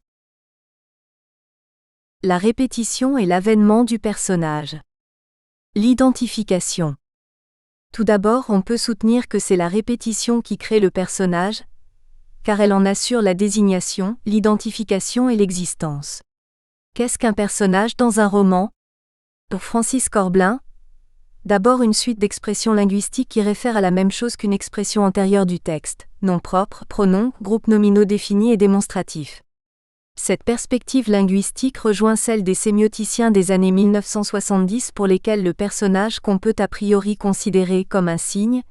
La répétition est l'avènement du personnage. L'identification. Tout d'abord, on peut soutenir que c'est la répétition qui crée le personnage, car elle en assure la désignation, l'identification et l'existence. Qu'est-ce qu'un personnage dans un roman ? Pour Francis Corbelin, d'abord une suite d'expressions linguistiques qui réfèrent à la même chose qu'une expression antérieure du texte, nom propre, pronom, groupes nominaux définis et démonstratifs. Cette perspective linguistique rejoint celle des sémioticiens des années 1970 pour lesquels le personnage qu'on peut a priori considérer comme un signe,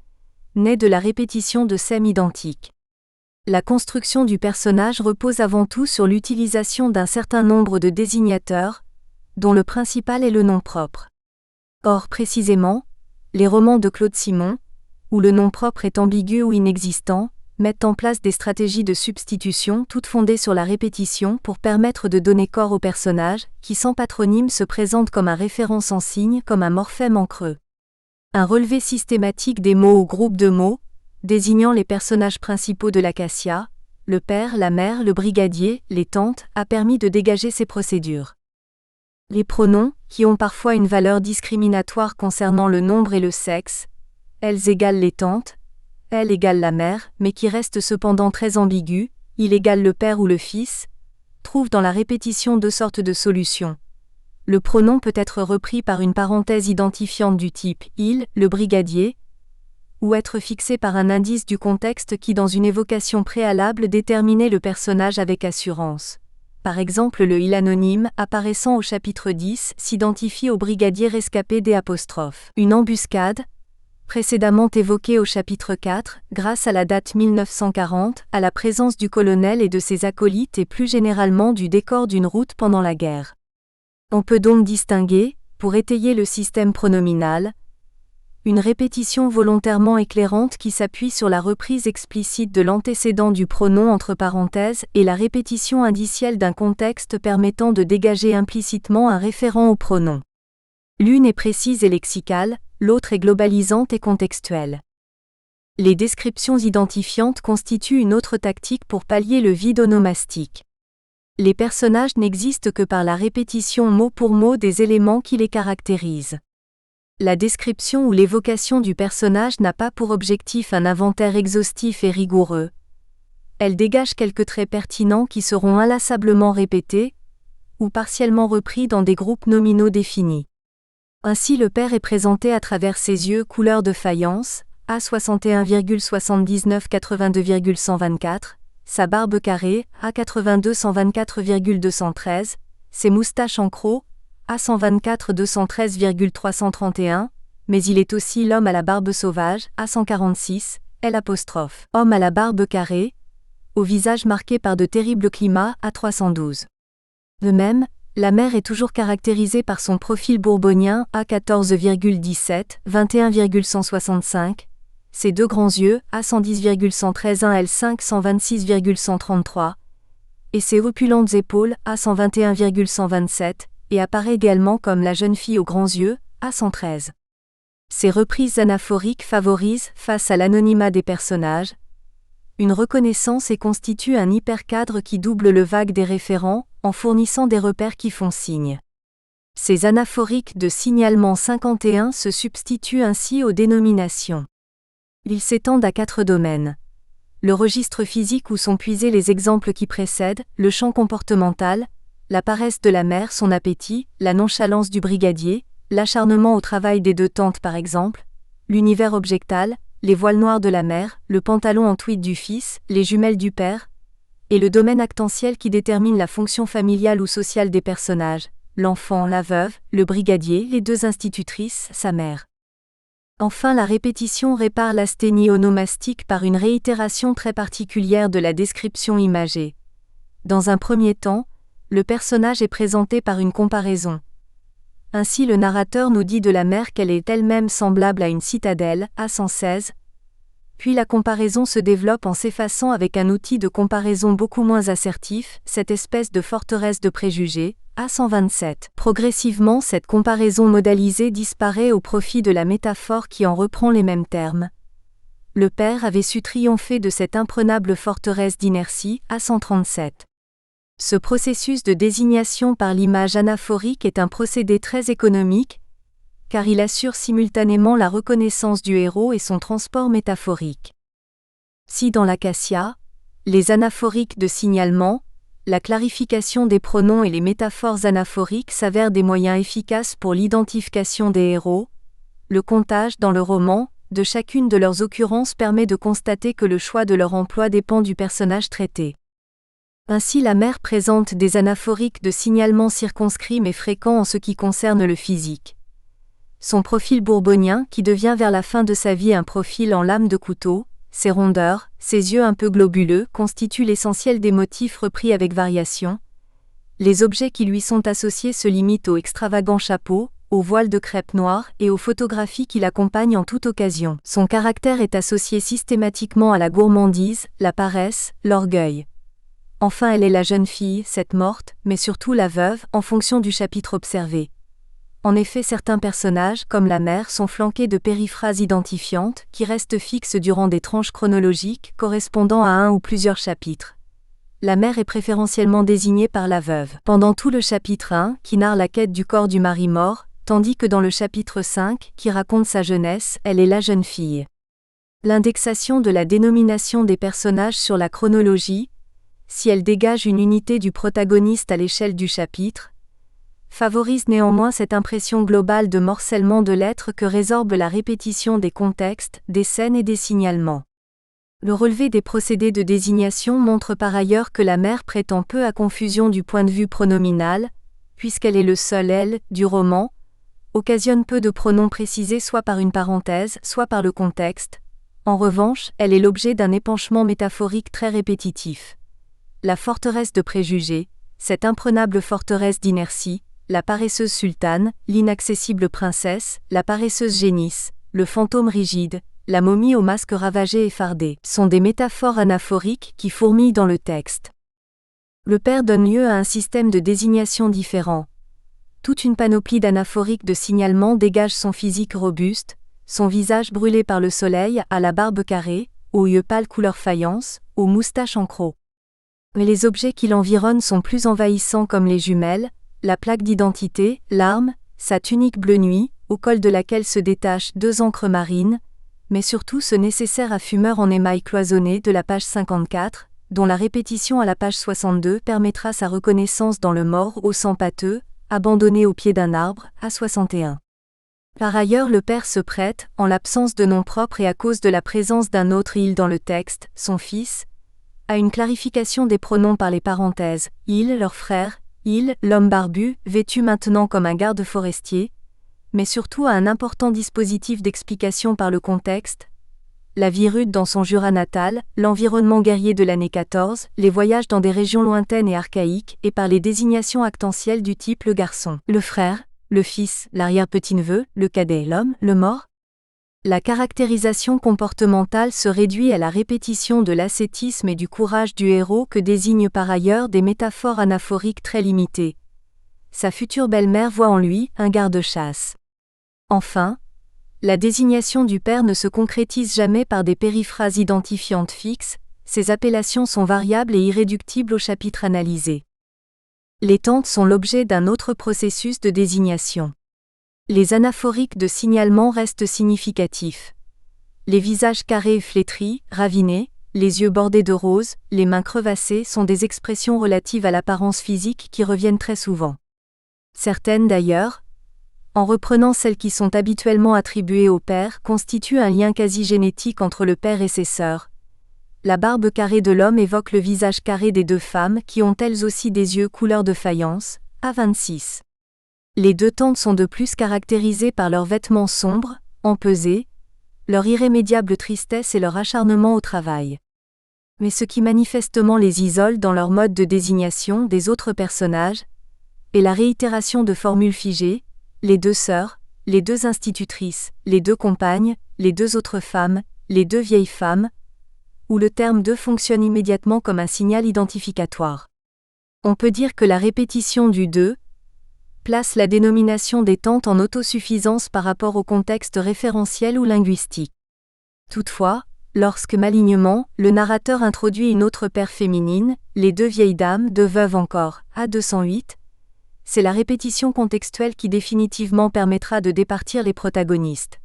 naît de la répétition de sèmes identiques. La construction du personnage repose avant tout sur l'utilisation d'un certain nombre de désignateurs, dont le principal est le nom propre. Or précisément, les romans de Claude Simon, où le nom propre est ambigu ou inexistant, mettent en place des stratégies de substitution toutes fondées sur la répétition pour permettre de donner corps au personnage, qui sans patronyme se présente comme un référent sans signe, comme un morphème en creux. Un relevé systématique des mots ou groupes de mots, désignant les personnages principaux de l'Acacia, le père, la mère, le brigadier, les tantes, a permis de dégager ces procédures. Les pronoms, qui ont parfois une valeur discriminatoire concernant le nombre et le sexe, elles égalent les tantes, elle égale la mère, mais qui restent cependant très ambigu, il égale le père ou le fils, trouvent dans la répétition deux sortes de solutions. Le pronom peut être repris par une parenthèse identifiante du type « il », le brigadier, ou être fixé par un indice du contexte qui dans une évocation préalable déterminait le personnage avec assurance. Par exemple le « il » anonyme, apparaissant au chapitre 10, s'identifie au brigadier rescapé d'. Une embuscade, précédemment évoquée au chapitre 4, grâce à la date 1940, à la présence du colonel et de ses acolytes et plus généralement du décor d'une route pendant la guerre. On peut donc distinguer, pour étayer le système pronominal, une répétition volontairement éclairante qui s'appuie sur la reprise explicite de l'antécédent du pronom entre parenthèses et la répétition indicielle d'un contexte permettant de dégager implicitement un référent au pronom. L'une est précise et lexicale, l'autre est globalisante et contextuelle. Les descriptions identifiantes constituent une autre tactique pour pallier le vide onomastique. Les personnages n'existent que par la répétition mot pour mot des éléments qui les caractérisent. La description ou l'évocation du personnage n'a pas pour objectif un inventaire exhaustif et rigoureux. Elle dégage quelques traits pertinents qui seront inlassablement répétés, ou partiellement repris dans des groupes nominaux définis. Ainsi le père est présenté à travers ses yeux couleur de faïence, A61,79-82,124, sa barbe carrée, A82-124,213, ses moustaches en croc, A124-213,331, mais il est aussi l'homme à la barbe sauvage, A146, L', homme à la barbe carrée, au visage marqué par de terribles climats, A312. De même, la mère est toujours caractérisée par son profil bourbonien, A14,17, 21,165, ses deux grands yeux, A110,113 L5 126,133, et ses opulentes épaules, A121,127, et apparaît également comme la jeune fille aux grands yeux, A113. Ces reprises anaphoriques favorisent, face à l'anonymat des personnages, une reconnaissance et constituent un hypercadre qui double le vague des référents, en fournissant des repères qui font signe. Ces anaphoriques de signalement 51 se substituent ainsi aux dénominations. Ils s'étendent à 4 domaines. Le registre physique où sont puisés les exemples qui précèdent, le champ comportemental, la paresse de la mère, son appétit, la nonchalance du brigadier, l'acharnement au travail des deux tantes par exemple, l'univers objectal, les voiles noirs de la mère, le pantalon en tweed du fils, les jumelles du père, et le domaine actentiel qui détermine la fonction familiale ou sociale des personnages, l'enfant, la veuve, le brigadier, les deux institutrices, sa mère. Enfin la répétition répare l'asthénie onomastique par une réitération très particulière de la description imagée. Dans un premier temps, le personnage est présenté par une comparaison. Ainsi le narrateur nous dit de la mère qu'elle est elle-même semblable à une citadelle, A116, puis la comparaison se développe en s'effaçant avec un outil de comparaison beaucoup moins assertif, cette espèce de forteresse de préjugés, A127. Progressivement cette comparaison modalisée disparaît au profit de la métaphore qui en reprend les mêmes termes. Le père avait su triompher de cette imprenable forteresse d'inertie, A137. Ce processus de désignation par l'image anaphorique est un procédé très économique, car il assure simultanément la reconnaissance du héros et son transport métaphorique. Si dans l'Acacia, les anaphoriques de signalement, la clarification des pronoms et les métaphores anaphoriques s'avèrent des moyens efficaces pour l'identification des héros, le comptage dans le roman, de chacune de leurs occurrences permet de constater que le choix de leur emploi dépend du personnage traité. Ainsi la mère présente des anaphoriques de signalement circonscrits mais fréquents en ce qui concerne le physique. Son profil bourbonien, qui devient vers la fin de sa vie un profil en lame de couteau, ses rondeurs, ses yeux un peu globuleux constituent l'essentiel des motifs repris avec variation. Les objets qui lui sont associés se limitent au extravagant chapeau, au voile de crêpe noire et aux photographies qui l'accompagnent en toute occasion. Son caractère est associé systématiquement à la gourmandise, la paresse, l'orgueil. Enfin elle est la jeune fille, cette morte, mais surtout la veuve, en fonction du chapitre observé. En effet certains personnages, comme la mère, sont flanqués de périphrases identifiantes, qui restent fixes durant des tranches chronologiques correspondant à un ou plusieurs chapitres. la mère est préférentiellement désignée par la veuve. Pendant tout le chapitre 1, qui narre la quête du corps du mari mort, tandis que dans le chapitre 5, qui raconte sa jeunesse, elle est la jeune fille. L'indexation de la dénomination des personnages sur la chronologie, si elle dégage une unité du protagoniste à l'échelle du chapitre, favorise néanmoins cette impression globale de morcellement de l'être que résorbe la répétition des contextes, des scènes et des signalements. Le relevé des procédés de désignation montre par ailleurs que la mère prétend peu à confusion du point de vue pronominal, puisqu'elle est le seul « elle » du roman, occasionne peu de pronoms précisés soit par une parenthèse, soit par le contexte. En revanche, elle est l'objet d'un épanchement métaphorique très répétitif. La forteresse de préjugés, cette imprenable forteresse d'inertie, la paresseuse sultane, l'inaccessible princesse, la paresseuse génisse, le fantôme rigide, la momie au masque ravagé et fardé, sont des métaphores anaphoriques qui fourmillent dans le texte. Le père donne lieu à un système de désignation différent. Toute une panoplie d'anaphoriques de signalement dégage son physique robuste, son visage brûlé par le soleil, à la barbe carrée, aux yeux pâles couleur faïence, aux moustaches en croc. Mais les objets qui l'environnent sont plus envahissants comme les jumelles, la plaque d'identité, l'arme, sa tunique bleu nuit, au col de laquelle se détachent 2 ancres marines, mais surtout ce nécessaire à fumeur en émail cloisonné de la page 54, dont la répétition à la page 62 permettra sa reconnaissance dans le mort au sang pâteux, abandonné au pied d'un arbre, à 61. Par ailleurs, le père se prête, en l'absence de nom propre et à cause de la présence d'un autre il dans le texte, son fils, à une clarification des pronoms par les parenthèses, il, leur frère, il, l'homme barbu, vêtu maintenant comme un garde forestier, mais surtout à un important dispositif d'explication par le contexte, la vie rude dans son Jura natal, l'environnement guerrier de l'année 14, les voyages dans des régions lointaines et archaïques, et par les désignations actentielles du type le garçon, le frère, le fils, l'arrière-petit-neveu, le cadet, l'homme, le mort. La caractérisation comportementale se réduit à la répétition de l'ascétisme et du courage du héros que désignent par ailleurs des métaphores anaphoriques très limitées. Sa future belle-mère voit en lui un garde-chasse. Enfin, la désignation du père ne se concrétise jamais par des périphrases identifiantes fixes, ces appellations sont variables et irréductibles au chapitre analysé. Les tantes sont l'objet d'un autre processus de désignation. Les anaphoriques de signalement restent significatifs. Les visages carrés et flétris, ravinés, les yeux bordés de rose, les mains crevassées sont des expressions relatives à l'apparence physique qui reviennent très souvent. Certaines d'ailleurs, en reprenant celles qui sont habituellement attribuées au père, constituent un lien quasi génétique entre le père et ses sœurs. La barbe carrée de l'homme évoque le visage carré des 2 femmes qui ont elles aussi des yeux couleur de faïence, à 26. Les 2 tantes sont de plus caractérisées par leurs vêtements sombres, empesés, leur irrémédiable tristesse et leur acharnement au travail. Mais ce qui manifestement les isole dans leur mode de désignation des autres personnages est la réitération de formules figées, les 2 sœurs, les 2 institutrices, les 2 compagnes, les 2 autres femmes, les 2 vieilles femmes, où le terme de fonctionne immédiatement comme un signal identificatoire. On peut dire que la répétition du 2 place la dénomination des tantes en autosuffisance par rapport au contexte référentiel ou linguistique. Toutefois, lorsque malignement, le narrateur introduit une autre paire féminine, les 2 vieilles dames, 2 veuves encore, à 208, c'est la répétition contextuelle qui définitivement permettra de départir les protagonistes.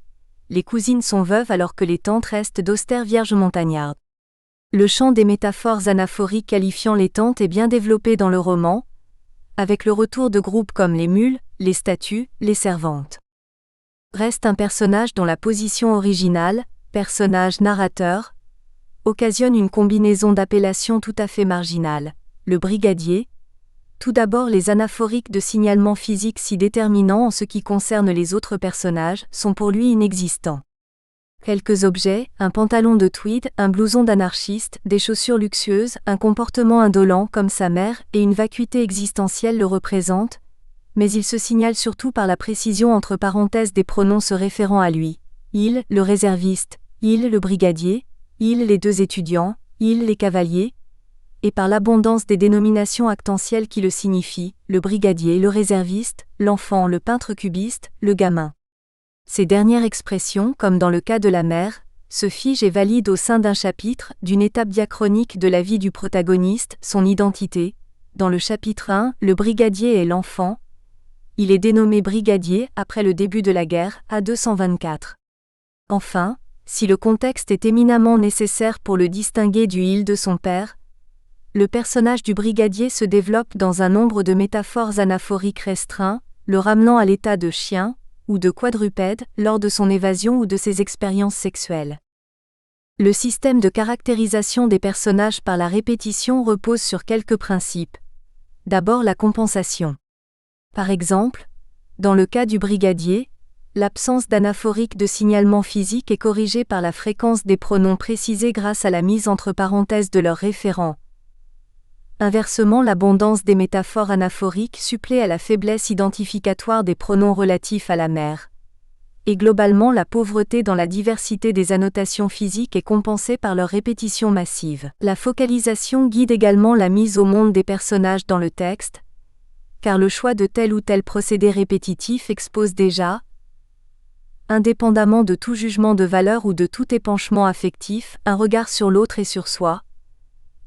Les cousines sont veuves alors que les tantes restent d'austères vierges montagnardes. Le champ des métaphores anaphoriques qualifiant les tantes est bien développé dans le roman, avec le retour de groupes comme les mules, les statues, les servantes. Reste un personnage dont la position originale, personnage narrateur, occasionne une combinaison d'appellations tout à fait marginales, le brigadier. Tout d'abord, les anaphoriques de signalement physique si déterminants en ce qui concerne les autres personnages sont pour lui inexistants. Quelques objets, un pantalon de tweed, un blouson d'anarchiste, des chaussures luxueuses, un comportement indolent comme sa mère et une vacuité existentielle le représentent, mais il se signale surtout par la précision entre parenthèses des pronoms se référant à lui. Il, le réserviste, il, le brigadier, il, les 2 étudiants, il, les cavaliers, et par l'abondance des dénominations actentielles qui le signifient, le brigadier, le réserviste, l'enfant, le peintre cubiste, le gamin. Ces dernières expressions, comme dans le cas de la mère, se fige et valide au sein d'un chapitre, d'une étape diachronique de la vie du protagoniste, son identité. Dans le chapitre 1, le brigadier est l'enfant. Il est dénommé brigadier après le début de la guerre, à 224. Enfin, si le contexte est éminemment nécessaire pour le distinguer du il de son père, le personnage du brigadier se développe dans un nombre de métaphores anaphoriques restreints, le ramenant à l'état de chien ou de quadrupède lors de son évasion ou de ses expériences sexuelles. Le système de caractérisation des personnages par la répétition repose sur quelques principes. D'abord la compensation. Par exemple, dans le cas du brigadier, l'absence d'anaphorique de signalement physique est corrigée par la fréquence des pronoms précisés grâce à la mise entre parenthèses de leurs référents. Inversement, l'abondance des métaphores anaphoriques supplée à la faiblesse identificatoire des pronoms relatifs à la mère. Et globalement, la pauvreté dans la diversité des annotations physiques est compensée par leur répétition massive. La focalisation guide également la mise au monde des personnages dans le texte, car le choix de tel ou tel procédé répétitif expose déjà, indépendamment de tout jugement de valeur ou de tout épanchement affectif, un regard sur l'autre et sur soi.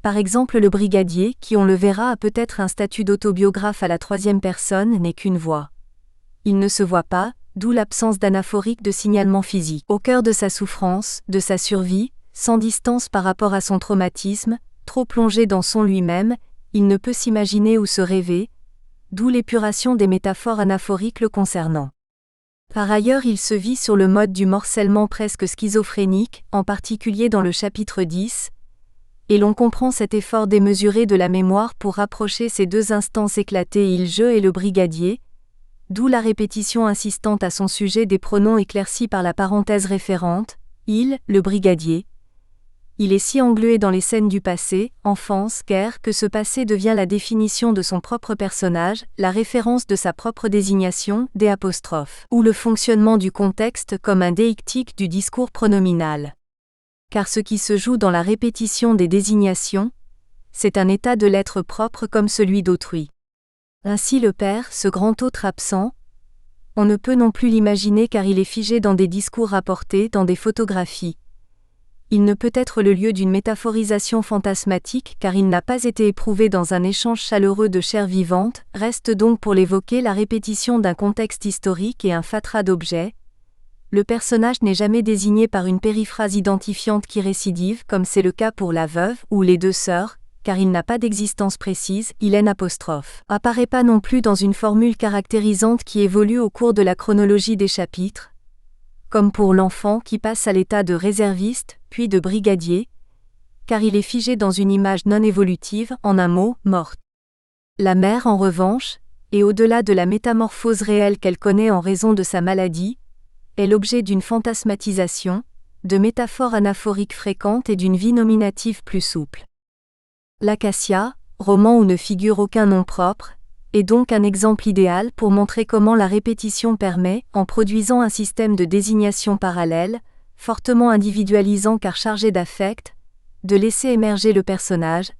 Par exemple, le brigadier, qui on le verra a peut-être un statut d'autobiographe à la troisième personne, n'est qu'une voix. Il ne se voit pas, d'où l'absence d'anaphorique de signalement physique. Au cœur de sa souffrance, de sa survie, sans distance par rapport à son traumatisme, trop plongé dans son lui-même, il ne peut s'imaginer ou se rêver, d'où l'épuration des métaphores anaphoriques le concernant. Par ailleurs, il se vit sur le mode du morcellement presque schizophrénique, en particulier dans le chapitre 10, et l'on comprend cet effort démesuré de la mémoire pour rapprocher ces deux instances éclatées il-je et le brigadier, d'où la répétition insistante à son sujet des pronoms éclaircis par la parenthèse référente, il, le brigadier. Il est si englué dans les scènes du passé, enfance, guerre, que ce passé devient la définition de son propre personnage, la référence de sa propre désignation, d', ou le fonctionnement du contexte comme un déictique du discours pronominal. Car ce qui se joue dans la répétition des désignations, c'est un état de l'être propre comme celui d'autrui. Ainsi le père, ce grand autre absent, on ne peut non plus l'imaginer car il est figé dans des discours rapportés, dans des photographies. Il ne peut être le lieu d'une métaphorisation fantasmatique car il n'a pas été éprouvé dans un échange chaleureux de chair vivante, reste donc pour l'évoquer la répétition d'un contexte historique et un fatras d'objets. Le personnage n'est jamais désigné par une périphrase identifiante qui récidive, comme c'est le cas pour la veuve ou les deux sœurs, car il n'a pas d'existence précise, il n'. Apparaît pas non plus dans une formule caractérisante qui évolue au cours de la chronologie des chapitres, comme pour l'enfant qui passe à l'état de réserviste, puis de brigadier, car il est figé dans une image non évolutive, en un mot, morte. La mère, en revanche, et au-delà de la métamorphose réelle qu'elle connaît en raison de sa maladie, est l'objet d'une fantasmatisation, de métaphores anaphoriques fréquentes et d'une vie nominative plus souple. L'Acacia, roman où ne figure aucun nom propre, est donc un exemple idéal pour montrer comment la répétition permet, en produisant un système de désignation parallèle, fortement individualisant car chargé d'affect, de laisser émerger le personnage,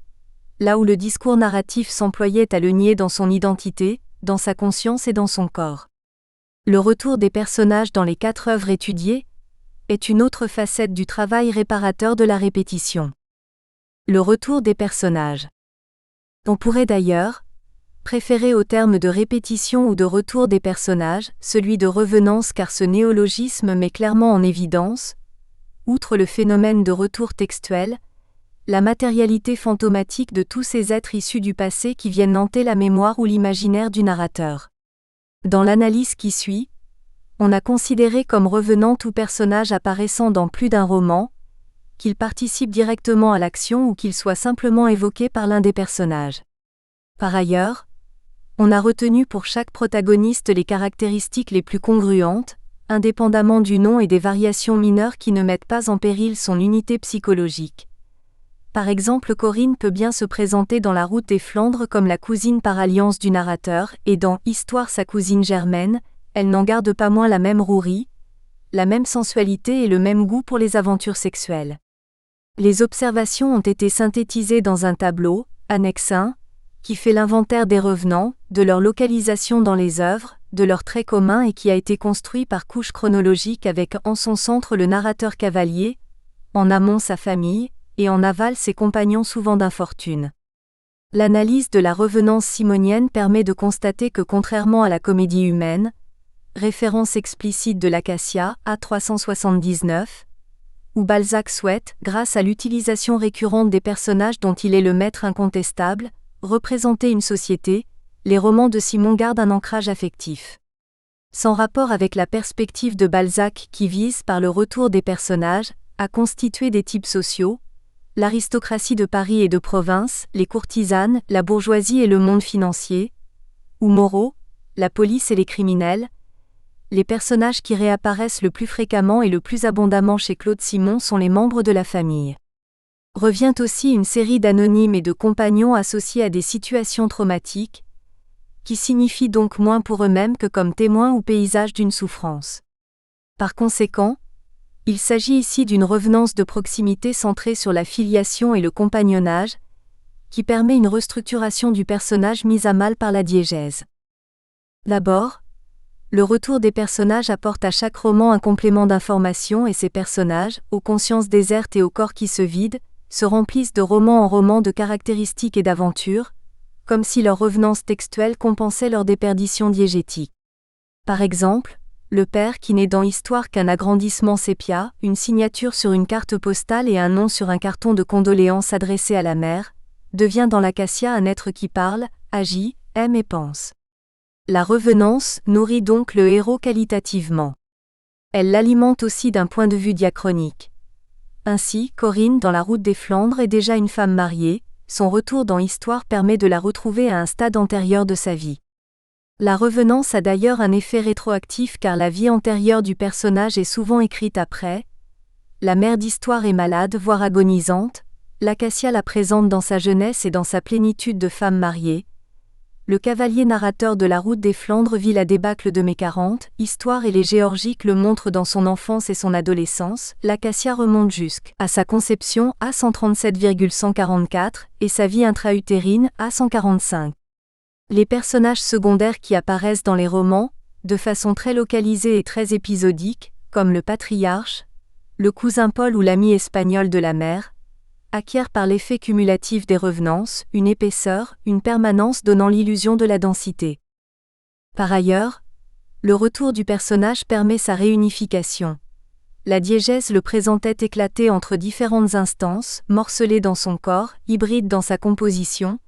là où le discours narratif s'employait à le nier dans son identité, dans sa conscience et dans son corps. Le retour des personnages dans les 4 œuvres étudiées est une autre facette du travail réparateur de la répétition. Le retour des personnages. On pourrait d'ailleurs préférer au terme de répétition ou de retour des personnages celui de revenance car ce néologisme met clairement en évidence, outre le phénomène de retour textuel, la matérialité fantomatique de tous ces êtres issus du passé qui viennent hanter la mémoire ou l'imaginaire du narrateur. Dans l'analyse qui suit, on a considéré comme revenant tout personnage apparaissant dans plus d'un roman, qu'il participe directement à l'action ou qu'il soit simplement évoqué par l'un des personnages. Par ailleurs, on a retenu pour chaque protagoniste les caractéristiques les plus congruentes, indépendamment du nom et des variations mineures qui ne mettent pas en péril son unité psychologique. Par exemple, Corinne peut bien se présenter dans La Route des Flandres comme la cousine par alliance du narrateur, et dans Histoire sa cousine Germaine, elle n'en garde pas moins la même rouerie, la même sensualité et le même goût pour les aventures sexuelles. Les observations ont été synthétisées dans un tableau, annexe 1, qui fait l'inventaire des revenants, de leur localisation dans les œuvres, de leurs traits communs et qui a été construit par couche chronologique avec en son centre le narrateur cavalier, en amont sa famille, et en aval ses compagnons souvent d'infortune. L'analyse de la revenance simonienne permet de constater que contrairement à la comédie humaine, référence explicite de l'Acacia, A379, où Balzac souhaite, grâce à l'utilisation récurrente des personnages dont il est le maître incontestable, représenter une société, les romans de Simon gardent un ancrage affectif. Sans rapport avec la perspective de Balzac qui vise, par le retour des personnages, à constituer des types sociaux, l'aristocratie de Paris et de province, les courtisanes, la bourgeoisie et le monde financier, ou moraux, la police et les criminels, les personnages qui réapparaissent le plus fréquemment et le plus abondamment chez Claude Simon sont les membres de la famille. Revient aussi une série d'anonymes et de compagnons associés à des situations traumatiques, qui signifient donc moins pour eux-mêmes que comme témoins ou paysages d'une souffrance. Par conséquent, il s'agit ici d'une revenance de proximité centrée sur la filiation et le compagnonnage, qui permet une restructuration du personnage mise à mal par la diégèse. D'abord, le retour des personnages apporte à chaque roman un complément d'information et ces personnages, aux consciences désertes et aux corps qui se vident, se remplissent de roman en roman de caractéristiques et d'aventures, comme si leur revenance textuelle compensait leur déperdition diégétique. Par exemple, le père qui n'est dans Histoire qu'un agrandissement sépia, une signature sur une carte postale et un nom sur un carton de condoléances adressé à la mère, devient dans l'Acacia un être qui parle, agit, aime et pense. La revenance nourrit donc le héros qualitativement. Elle l'alimente aussi d'un point de vue diachronique. Ainsi, Corinne dans La Route des Flandres est déjà une femme mariée, son retour dans Histoire permet de la retrouver à un stade antérieur de sa vie. La revenance a d'ailleurs un effet rétroactif car la vie antérieure du personnage est souvent écrite après. La mère d'Histoire est malade voire agonisante, l'Acacia la présente dans sa jeunesse et dans sa plénitude de femme mariée. Le cavalier narrateur de La Route des Flandres vit la débâcle de mai 40, Histoire et les Géorgiques le montrent dans son enfance et son adolescence, l'Acacia remonte jusqu'à sa conception A137,144 et sa vie intra-utérine A145. Les personnages secondaires qui apparaissent dans les romans, de façon très localisée et très épisodique, comme le patriarche, le cousin Paul ou l'ami espagnol de la mère, acquièrent par l'effet cumulatif des revenances, une épaisseur, une permanence donnant l'illusion de la densité. Par ailleurs, le retour du personnage permet sa réunification. La diégèse le présentait éclaté entre différentes instances, morcelé dans son corps, hybride dans sa composition.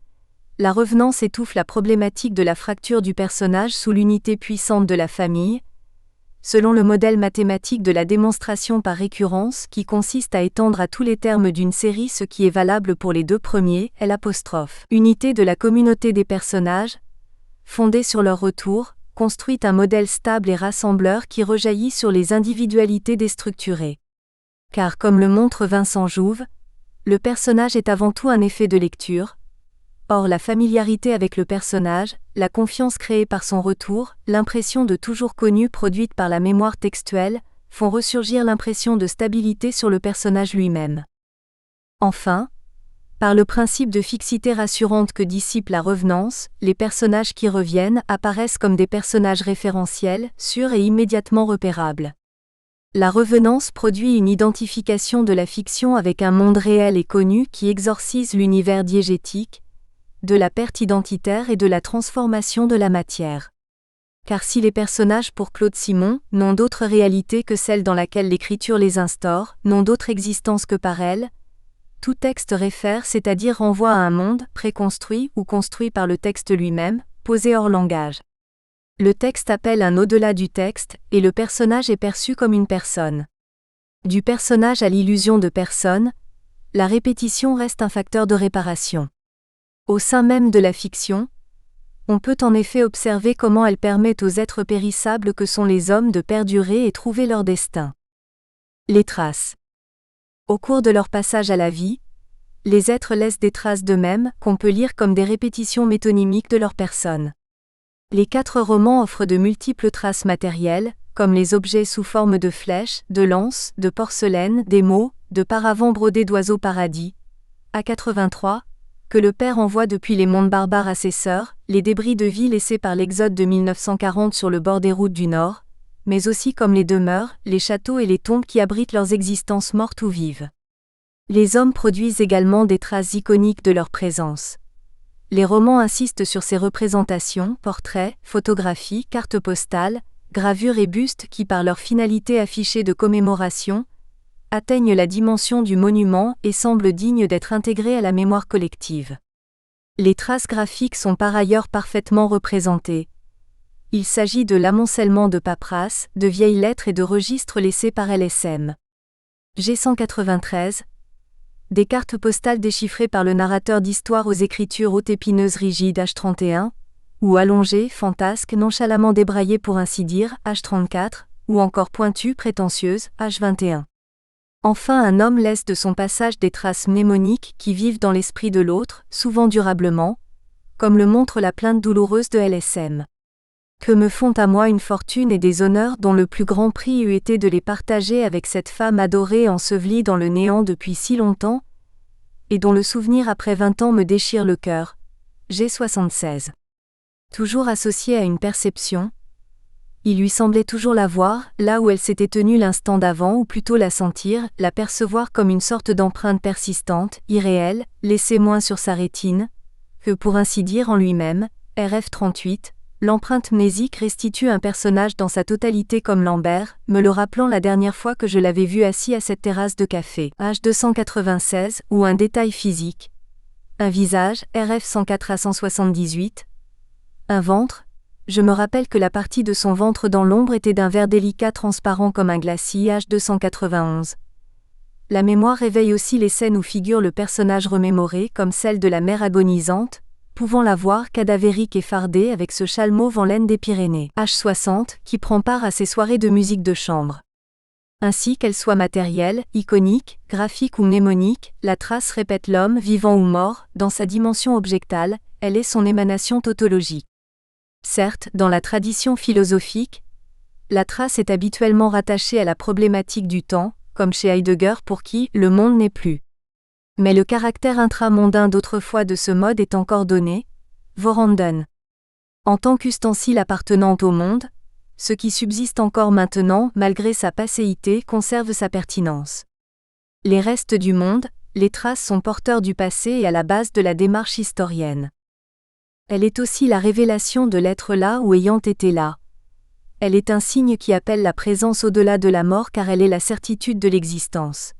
La revenance étouffe la problématique de la fracture du personnage sous l'unité puissante de la famille, selon le modèle mathématique de la démonstration par récurrence qui consiste à étendre à tous les termes d'une série ce qui est valable pour les deux premiers, L'. Unité de la communauté des personnages, fondée sur leur retour, construit un modèle stable et rassembleur qui rejaillit sur les individualités déstructurées. Car comme le montre Vincent Jouve, le personnage est avant tout un effet de lecture. Or la familiarité avec le personnage, la confiance créée par son retour, l'impression de toujours connu produite par la mémoire textuelle, font ressurgir l'impression de stabilité sur le personnage lui-même. Enfin, par le principe de fixité rassurante que dissipe la revenance, les personnages qui reviennent apparaissent comme des personnages référentiels, sûrs et immédiatement repérables. La revenance produit une identification de la fiction avec un monde réel et connu qui exorcise l'univers diégétique, de la perte identitaire et de la transformation de la matière. Car si les personnages pour Claude Simon n'ont d'autre réalité que celle dans laquelle l'écriture les instaure, n'ont d'autre existence que par elle, tout texte réfère, c'est-à-dire renvoie à un monde, préconstruit ou construit par le texte lui-même, posé hors langage. Le texte appelle un au-delà du texte, et le personnage est perçu comme une personne. Du personnage à l'illusion de personne, la répétition reste un facteur de réparation. Au sein même de la fiction, on peut en effet observer comment elle permet aux êtres périssables que sont les hommes de perdurer et trouver leur destin. Les traces. Au cours de leur passage à la vie, les êtres laissent des traces d'eux-mêmes, qu'on peut lire comme des répétitions métonymiques de leur personne. Les 4 romans offrent de multiples traces matérielles, comme les objets sous forme de flèches, de lances, de porcelaine, des mots, de paravents brodés d'oiseaux paradis. A83, que le père envoie depuis les mondes barbares à ses sœurs, les débris de vie laissés par l'exode de 1940 sur le bord des routes du Nord, mais aussi comme les demeures, les châteaux et les tombes qui abritent leurs existences mortes ou vives. Les hommes produisent également des traces iconiques de leur présence. Les romans insistent sur ces représentations, portraits, photographies, cartes postales, gravures et bustes qui par leur finalité affichée de commémoration, atteignent la dimension du monument et semblent dignes d'être intégrés à la mémoire collective. Les traces graphiques sont par ailleurs parfaitement représentées. Il s'agit de l'amoncellement de paperasses, de vieilles lettres et de registres laissés par LSM. G193. Des cartes postales déchiffrées par le narrateur d'histoire aux écritures hautes épineuses rigides H31, ou allongées, fantasques, nonchalamment débraillées pour ainsi dire H34, ou encore pointues, prétentieuses H21. Enfin, un homme laisse de son passage des traces mnémoniques qui vivent dans l'esprit de l'autre, souvent durablement, comme le montre la plainte douloureuse de LSM. Que me font à moi une fortune et des honneurs dont le plus grand prix eût été de les partager avec cette femme adorée ensevelie dans le néant depuis si longtemps, et dont le souvenir après 20 ans me déchire le cœur. G76. Toujours associée à une perception, il lui semblait toujours la voir, là où elle s'était tenue l'instant d'avant ou plutôt la sentir, la percevoir comme une sorte d'empreinte persistante, irréelle, laissée moins sur sa rétine, que pour ainsi dire en lui-même, RF 38, l'empreinte mnésique restitue un personnage dans sa totalité comme Lambert, me le rappelant la dernière fois que je l'avais vu assis à cette terrasse de café, H296, ou un détail physique. Un visage, RF 104 à 178. Un ventre. Je me rappelle que la partie de son ventre dans l'ombre était d'un vert délicat transparent comme un glacis H291. La mémoire réveille aussi les scènes où figure le personnage remémoré comme celle de la mère agonisante, pouvant la voir cadavérique et fardée avec ce châle mauve en laine des Pyrénées H60 qui prend part à ses soirées de musique de chambre. Ainsi qu'elle soit matérielle, iconique, graphique ou mnémonique, la trace répète l'homme, vivant ou mort, dans sa dimension objectale, elle est son émanation tautologique. Certes, dans la tradition philosophique, la trace est habituellement rattachée à la problématique du temps, comme chez Heidegger pour qui le monde n'est plus. Mais le caractère intramondain d'autrefois de ce mode est encore donné, vorhanden. En tant qu'ustensile appartenant au monde, ce qui subsiste encore maintenant, malgré sa passéité, conserve sa pertinence. Les restes du monde, les traces sont porteurs du passé et à la base de la démarche historienne. Elle est aussi la révélation de l'être là ou ayant été là. Elle est un signe qui appelle la présence au-delà de la mort car elle est la certitude de l'existence.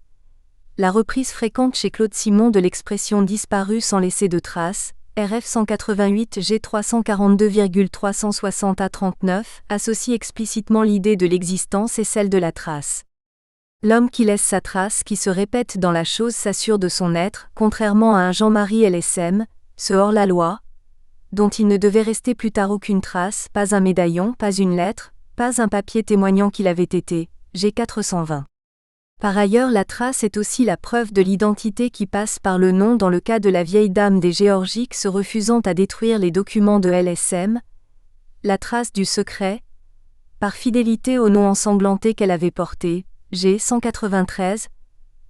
La reprise fréquente chez Claude Simon de l'expression disparue sans laisser de traces, RF 188 G 342,360 à 39, associe explicitement l'idée de l'existence et celle de la trace. L'homme qui laisse sa trace qui se répète dans la chose s'assure de son être, contrairement à un Jean-Marie LSM, ce hors-la-loi, dont il ne devait rester plus tard aucune trace, pas un médaillon, pas une lettre, pas un papier témoignant qu'il avait été, G420. Par ailleurs, la trace est aussi la preuve de l'identité qui passe par le nom dans le cas de la vieille dame des Géorgiques se refusant à détruire les documents de LSM, la trace du secret, par fidélité au nom ensanglanté qu'elle avait porté, G193,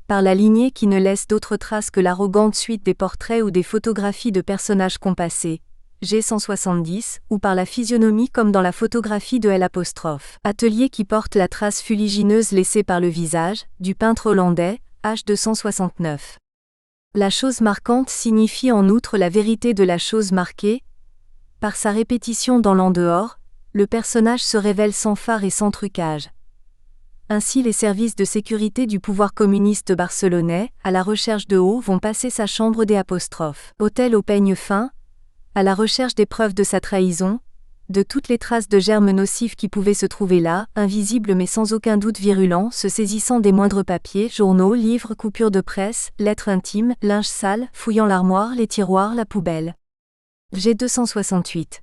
par la lignée qui ne laisse d'autres traces que l'arrogante suite des portraits ou des photographies de personnages compassés, G170, ou par la physionomie comme dans la photographie de L', atelier qui porte la trace fuligineuse laissée par le visage, du peintre hollandais, H269. La chose marquante signifie en outre la vérité de la chose marquée. Par sa répétition dans l'en-dehors, le personnage se révèle sans fard et sans trucage. Ainsi les services de sécurité du pouvoir communiste barcelonais, à la recherche de Ho, vont passer sa chambre des apostrophes. Hôtel au peigne fin, à la recherche des preuves de sa trahison, de toutes les traces de germes nocifs qui pouvaient se trouver là, invisibles mais sans aucun doute virulents, se saisissant des moindres papiers, journaux, livres, coupures de presse, lettres intimes, linge sale, fouillant l'armoire, les tiroirs, la poubelle. G268.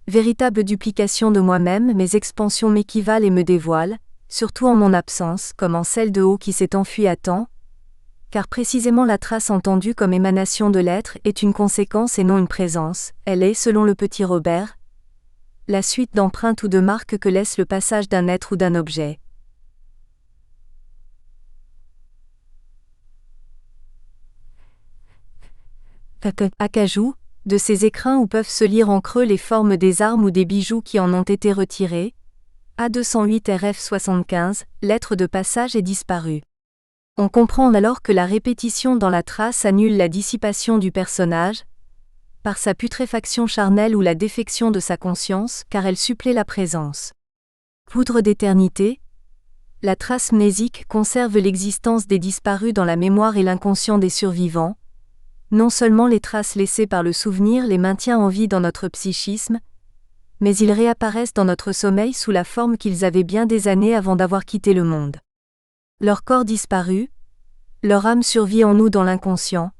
Véritable duplication de moi-même, mes expansions m'équivalent et me dévoilent, surtout en mon absence, comme en celle de Ho qui s'est enfuie à temps, car précisément la trace entendue comme émanation de l'être est une conséquence et non une présence, elle est, selon le petit Robert, la suite d'empreintes ou de marques que laisse le passage d'un être ou d'un objet. Acajou, de ces écrins où peuvent se lire en creux les formes des armes ou des bijoux qui en ont été retirés, A208 RF 75, lettre de passage est disparue. On comprend alors que la répétition dans la trace annule la dissipation du personnage, par sa putréfaction charnelle ou la défection de sa conscience, car elle supplée la présence. Poudre d'éternité, la trace mnésique conserve l'existence des disparus dans la mémoire et l'inconscient des survivants. Non seulement les traces laissées par le souvenir les maintient en vie dans notre psychisme, mais ils réapparaissent dans notre sommeil sous la forme qu'ils avaient bien des années avant d'avoir quitté le monde. Leur corps disparu, leur âme survit en nous dans l'inconscient.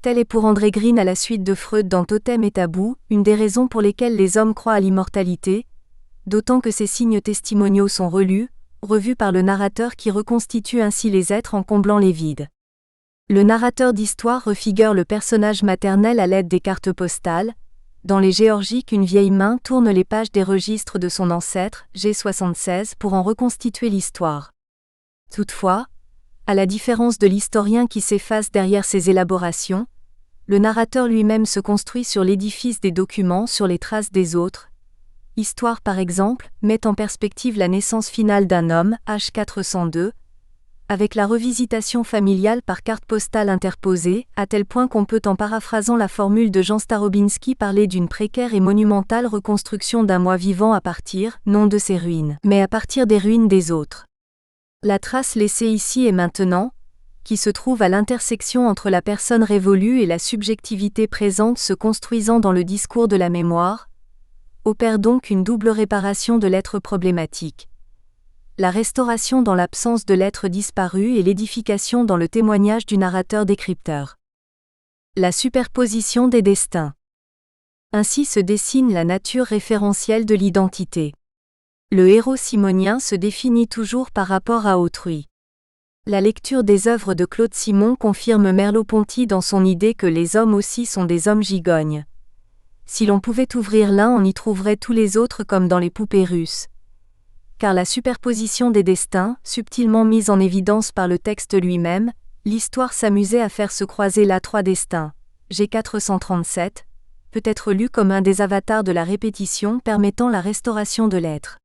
Tel est pour André Green à la suite de Freud dans Totem et Tabou, une des raisons pour lesquelles les hommes croient à l'immortalité, d'autant que ces signes testimoniaux sont relus, revus par le narrateur qui reconstitue ainsi les êtres en comblant les vides. Le narrateur d'histoire refigure le personnage maternel à l'aide des cartes postales. Dans les Géorgiques, une vieille main tourne les pages des registres de son ancêtre, G76, pour en reconstituer l'histoire. Toutefois, à la différence de l'historien qui s'efface derrière ses élaborations, le narrateur lui-même se construit sur l'édifice des documents, sur les traces des autres. Histoire par exemple, met en perspective la naissance finale d'un homme, H402, avec la revisitation familiale par carte postale interposée, à tel point qu'on peut en paraphrasant la formule de Jean Starobinski parler d'une précaire et monumentale reconstruction d'un moi vivant à partir, non de ses ruines, mais à partir des ruines des autres. La trace laissée ici et maintenant, qui se trouve à l'intersection entre la personne révolue et la subjectivité présente se construisant dans le discours de la mémoire, opère donc une double réparation de l'être problématique. La restauration dans l'absence de l'être disparu et l'édification dans le témoignage du narrateur-décrypteur. La superposition des destins. Ainsi se dessine la nature référentielle de l'identité. Le héros simonien se définit toujours par rapport à autrui. La lecture des œuvres de Claude Simon confirme Merleau-Ponty dans son idée que les hommes aussi sont des hommes gigognes. Si l'on pouvait ouvrir l'un, on y trouverait tous les autres comme dans les poupées russes. Car la superposition des destins, subtilement mise en évidence par le texte lui-même, l'histoire s'amusait à faire se croiser là trois destins. G437, peut être lu comme un des avatars de la répétition permettant la restauration de l'être.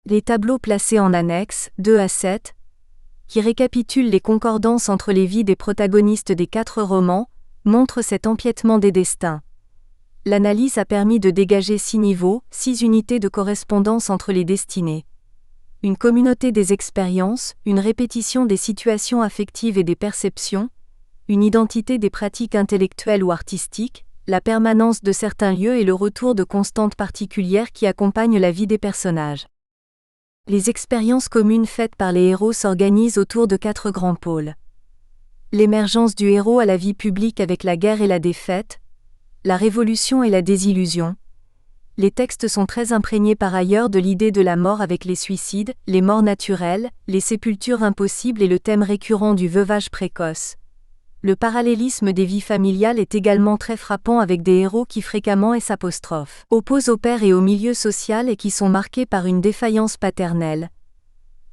Les tableaux placés en annexe, 2 à 7, qui récapitulent les concordances entre les vies des protagonistes des 4 romans, montrent cet empiètement des destins. L'analyse a permis de dégager 6 niveaux, 6 unités de correspondance entre les destinées. Une communauté des expériences, une répétition des situations affectives et des perceptions, une identité des pratiques intellectuelles ou artistiques, la permanence de certains lieux et le retour de constantes particulières qui accompagnent la vie des personnages. Les expériences communes faites par les héros s'organisent autour de 4 grands pôles. L'émergence du héros à la vie publique avec la guerre et la défaite, la révolution et la désillusion. Les textes sont très imprégnés par ailleurs de l'idée de la mort avec les suicides, les morts naturelles, les sépultures impossibles et le thème récurrent du veuvage précoce. Le parallélisme des vies familiales est également très frappant avec des héros qui fréquemment opposent au père et au milieu social et qui sont marqués par une défaillance paternelle.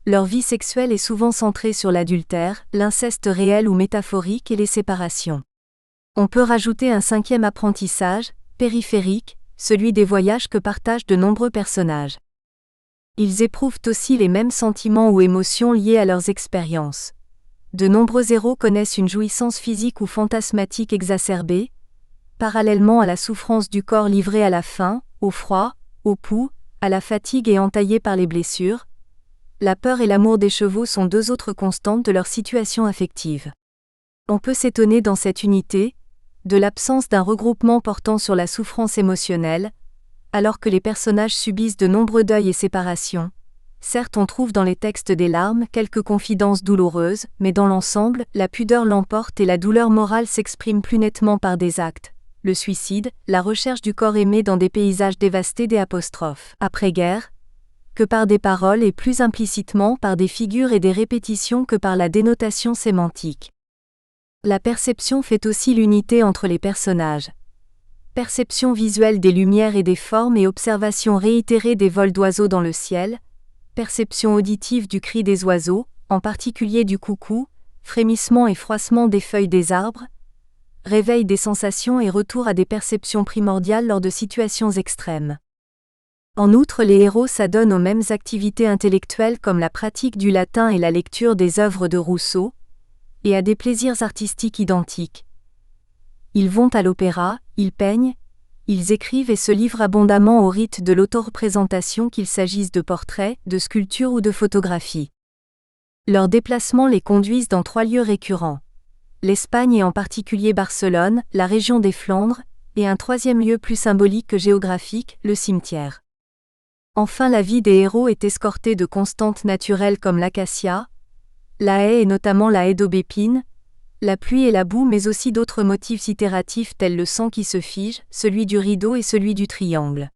Leur vie sexuelle est souvent centrée sur l'adultère, l'inceste réel ou métaphorique et les séparations. On peut rajouter un 5e apprentissage, périphérique, celui des voyages que partagent de nombreux personnages. Ils éprouvent aussi les mêmes sentiments ou émotions liés à leurs expériences. De nombreux héros connaissent une jouissance physique ou fantasmatique exacerbée, parallèlement à la souffrance du corps livré à la faim, au froid, au pouls, à la fatigue et entaillé par les blessures. La peur et l'amour des chevaux sont 2 autres constantes de leur situation affective. On peut s'étonner dans cette unité, de l'absence d'un regroupement portant sur la souffrance émotionnelle, alors que les personnages subissent de nombreux deuils et séparations. Certes, on trouve dans les textes des larmes, quelques confidences douloureuses, mais dans l'ensemble, la pudeur l'emporte et la douleur morale s'exprime plus nettement par des actes. Le suicide, la recherche du corps aimé dans des paysages dévastés des apostrophes après-guerre, que par des paroles et plus implicitement par des figures et des répétitions que par la dénotation sémantique. La perception fait aussi l'unité entre les personnages. Perception visuelle des lumières et des formes et observation réitérée des vols d'oiseaux dans le ciel, perception auditive du cri des oiseaux, en particulier du coucou, frémissement et froissement des feuilles des arbres, réveil des sensations et retour à des perceptions primordiales lors de situations extrêmes. En outre, les héros s'adonnent aux mêmes activités intellectuelles comme la pratique du latin et la lecture des œuvres de Rousseau, et à des plaisirs artistiques identiques. Ils vont à l'opéra, ils peignent, ils écrivent et se livrent abondamment au rite de l'autoreprésentation qu'il s'agisse de portraits, de sculptures ou de photographies. Leurs déplacements les conduisent dans 3 lieux récurrents. L'Espagne et en particulier Barcelone, la région des Flandres, et un 3e lieu plus symbolique que géographique, le cimetière. Enfin, la vie des héros est escortée de constantes naturelles comme l'acacia, la haie et notamment la haie d'aubépine, la pluie et la boue, mais aussi d'autres motifs itératifs tels le sang qui se fige, celui du rideau et celui du triangle.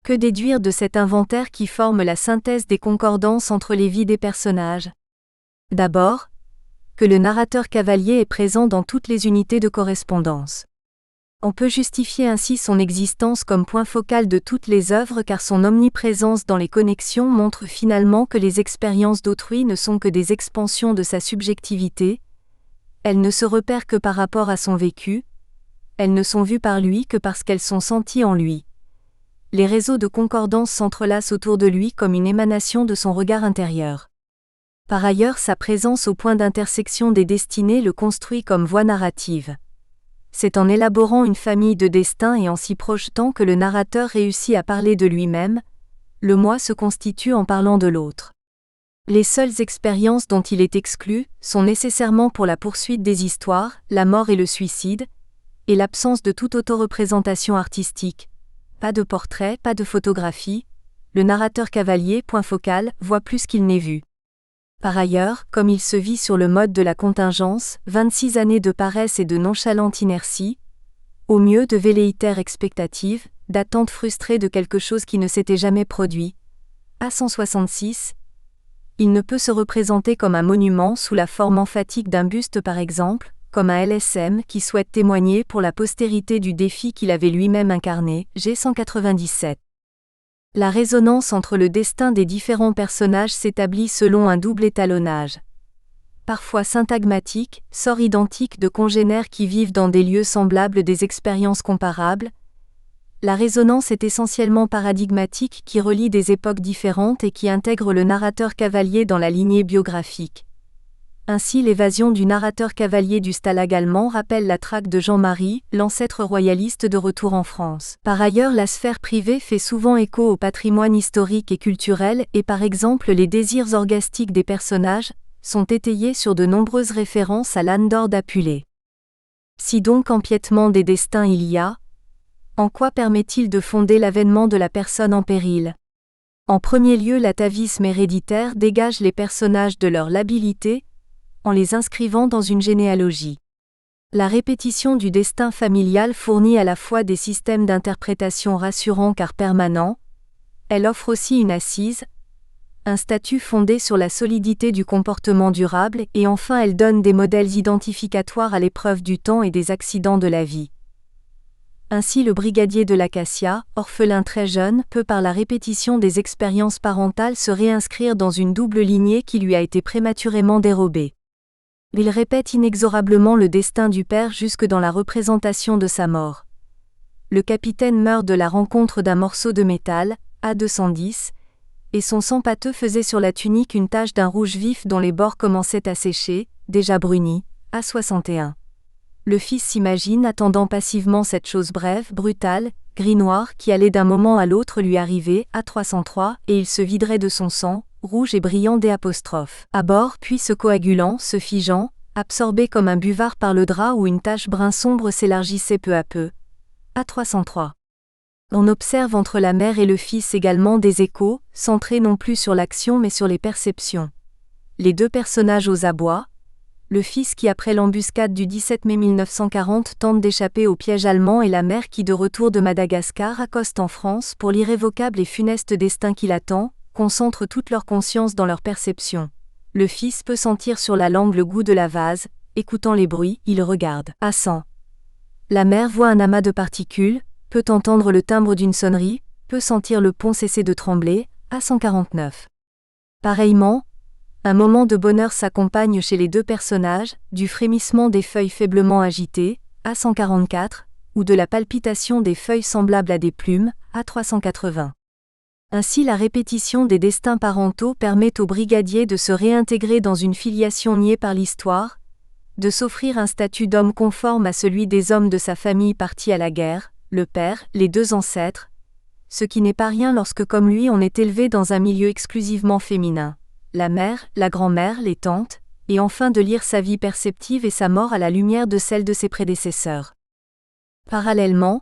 Que déduire de cet inventaire qui forme la synthèse des concordances entre les vies des personnages? D'abord, que le narrateur cavalier est présent dans toutes les unités de correspondance. On peut justifier ainsi son existence comme point focal de toutes les œuvres car son omniprésence dans les connexions montre finalement que les expériences d'autrui ne sont que des expansions de sa subjectivité, elles ne se repèrent que par rapport à son vécu, elles ne sont vues par lui que parce qu'elles sont senties en lui. Les réseaux de concordance s'entrelacent autour de lui comme une émanation de son regard intérieur. Par ailleurs, sa présence au point d'intersection des destinées le construit comme voie narrative. C'est en élaborant une famille de destins et en s'y projetant que le narrateur réussit à parler de lui-même, le moi se constitue en parlant de l'autre. Les seules expériences dont il est exclu sont nécessairement pour la poursuite des histoires, la mort et le suicide, et l'absence de toute autoreprésentation artistique. Pas de portrait, pas de photographie, le narrateur cavalier, point focal, voit plus qu'il n'est vu. Par ailleurs, comme il se vit sur le mode de la contingence, 26 années de paresse et de nonchalante inertie, au mieux de velléitaire expectative, d'attente frustrée de quelque chose qui ne s'était jamais produit. À 166, il ne peut se représenter comme un monument sous la forme emphatique d'un buste par exemple, comme un LSM qui souhaite témoigner pour la postérité du défi qu'il avait lui-même incarné, G197. La résonance entre le destin des différents personnages s'établit selon un double étalonnage. Parfois syntagmatique, sort identique de congénères qui vivent dans des lieux semblables des expériences comparables. La résonance est essentiellement paradigmatique qui relie des époques différentes et qui intègre le narrateur cavalier dans la lignée biographique. Ainsi, l'évasion du narrateur cavalier du stalag allemand rappelle la traque de Jean-Marie, l'ancêtre royaliste de retour en France. Par ailleurs, la sphère privée fait souvent écho au patrimoine historique et culturel et par exemple les désirs orgastiques des personnages sont étayés sur de nombreuses références à l'âne d'or d'Apulée. Si donc empiètement des destins il y a, en quoi permet-il de fonder l'avènement de la personne en péril? En premier lieu, l'atavisme héréditaire dégage les personnages de leur labilité, en les inscrivant dans une généalogie. La répétition du destin familial fournit à la fois des systèmes d'interprétation rassurants car permanents, elle offre aussi une assise, un statut fondé sur la solidité du comportement durable et enfin elle donne des modèles identificatoires à l'épreuve du temps et des accidents de la vie. Ainsi le brigadier de l'Acacia, orphelin très jeune, peut par la répétition des expériences parentales se réinscrire dans une double lignée qui lui a été prématurément dérobée. Il répète inexorablement le destin du père jusque dans la représentation de sa mort. Le capitaine meurt de la rencontre d'un morceau de métal, A210, et son sang pâteux faisait sur la tunique une tache d'un rouge vif dont les bords commençaient à sécher, déjà brunis, A61. Le fils s'imagine attendant passivement cette chose brève, brutale, gris-noir qui allait d'un moment à l'autre lui arriver, A303, et il se viderait de son sang, rouge et brillant D'. À bord, puis se coagulant, se figeant, absorbé comme un buvard par le drap où une tache brun sombre s'élargissait peu à peu. A303. On observe entre la mère et le fils également des échos, centrés non plus sur l'action mais sur les perceptions. Les deux personnages aux abois, le fils qui après l'embuscade du 17 mai 1940 tente d'échapper au piège allemand et la mère qui de retour de Madagascar accoste en France pour l'irrévocable et funeste destin qui l'attend, concentrent toute leur conscience dans leur perception. Le fils peut sentir sur la langue le goût de la vase, écoutant les bruits, il regarde. À 100. La mère voit un amas de particules, peut entendre le timbre d'une sonnerie, peut sentir le pont cesser de trembler, à 149. Pareillement, un moment de bonheur s'accompagne chez les deux personnages, du frémissement des feuilles faiblement agitées, à 144, ou de la palpitation des feuilles semblables à des plumes, à 380. Ainsi la répétition des destins parentaux permet au brigadier de se réintégrer dans une filiation niée par l'histoire, de s'offrir un statut d'homme conforme à celui des hommes de sa famille partis à la guerre, le père, les deux ancêtres, ce qui n'est pas rien lorsque comme lui on est élevé dans un milieu exclusivement féminin, la mère, la grand-mère, les tantes, et enfin de lire sa vie perceptive et sa mort à la lumière de celle de ses prédécesseurs. Parallèlement,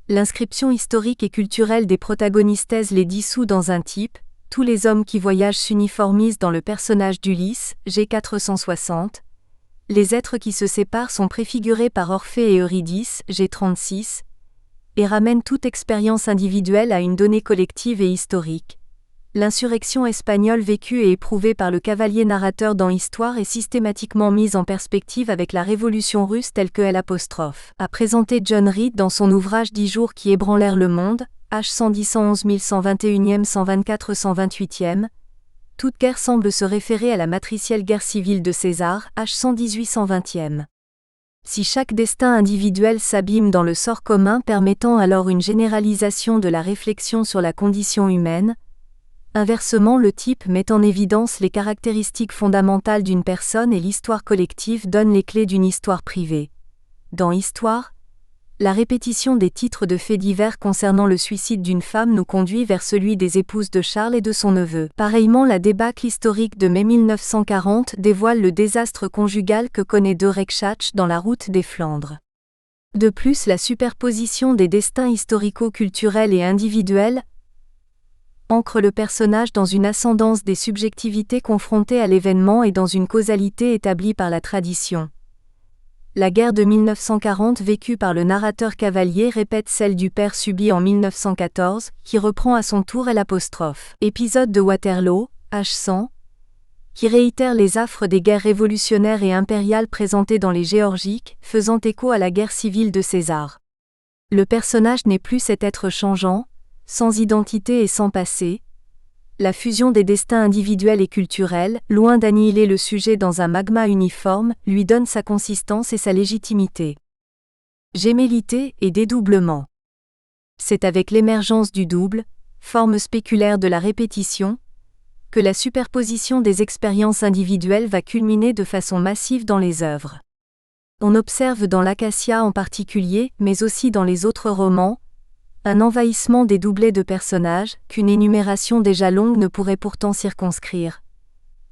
l'inscription historique et culturelle des protagonistes les dissout dans un type, tous les hommes qui voyagent s'uniformisent dans le personnage d'Ulysse, G460, les êtres qui se séparent sont préfigurés par Orphée et Eurydice, G36, et ramènent toute expérience individuelle à une donnée collective et historique. L'insurrection espagnole vécue et éprouvée par le cavalier narrateur dans Histoire est systématiquement mise en perspective avec la révolution russe telle que a présenté John Reed dans son ouvrage 10 jours qui ébranlèrent le monde, h. 110 111 1121 124 128. Toute guerre semble se référer à la matricielle guerre civile de César, h. 118 120. Si chaque destin individuel s'abîme dans le sort commun permettant alors une généralisation de la réflexion sur la condition humaine, inversement le type met en évidence les caractéristiques fondamentales d'une personne et l'histoire collective donne les clés d'une histoire privée. Dans Histoire, la répétition des titres de faits divers concernant le suicide d'une femme nous conduit vers celui des épouses de Charles et de son neveu. Pareillement, la débâcle historique de mai 1940 dévoile le désastre conjugal que connaît de Reichsach dans la route des Flandres. De plus, la superposition des destins historico-culturels et individuels ancre le personnage dans une ascendance des subjectivités confrontées à l'événement et dans une causalité établie par la tradition. La guerre de 1940 vécue par le narrateur cavalier répète celle du père subie en 1914, qui reprend à son tour l'apostrophe. Épisode de Waterloo, h. 100, qui réitère les affres des guerres révolutionnaires et impériales présentées dans les Géorgiques, faisant écho à la guerre civile de César. Le personnage n'est plus cet être changeant, sans identité et sans passé. La fusion des destins individuels et culturels, loin d'annihiler le sujet dans un magma uniforme, lui donne sa consistance et sa légitimité. Gémellité et dédoublement. C'est avec l'émergence du double, forme spéculaire de la répétition, que la superposition des expériences individuelles va culminer de façon massive dans les œuvres. On observe dans l'Acacia en particulier, mais aussi dans les autres romans, un envahissement des doublés de personnages, qu'une énumération déjà longue ne pourrait pourtant circonscrire.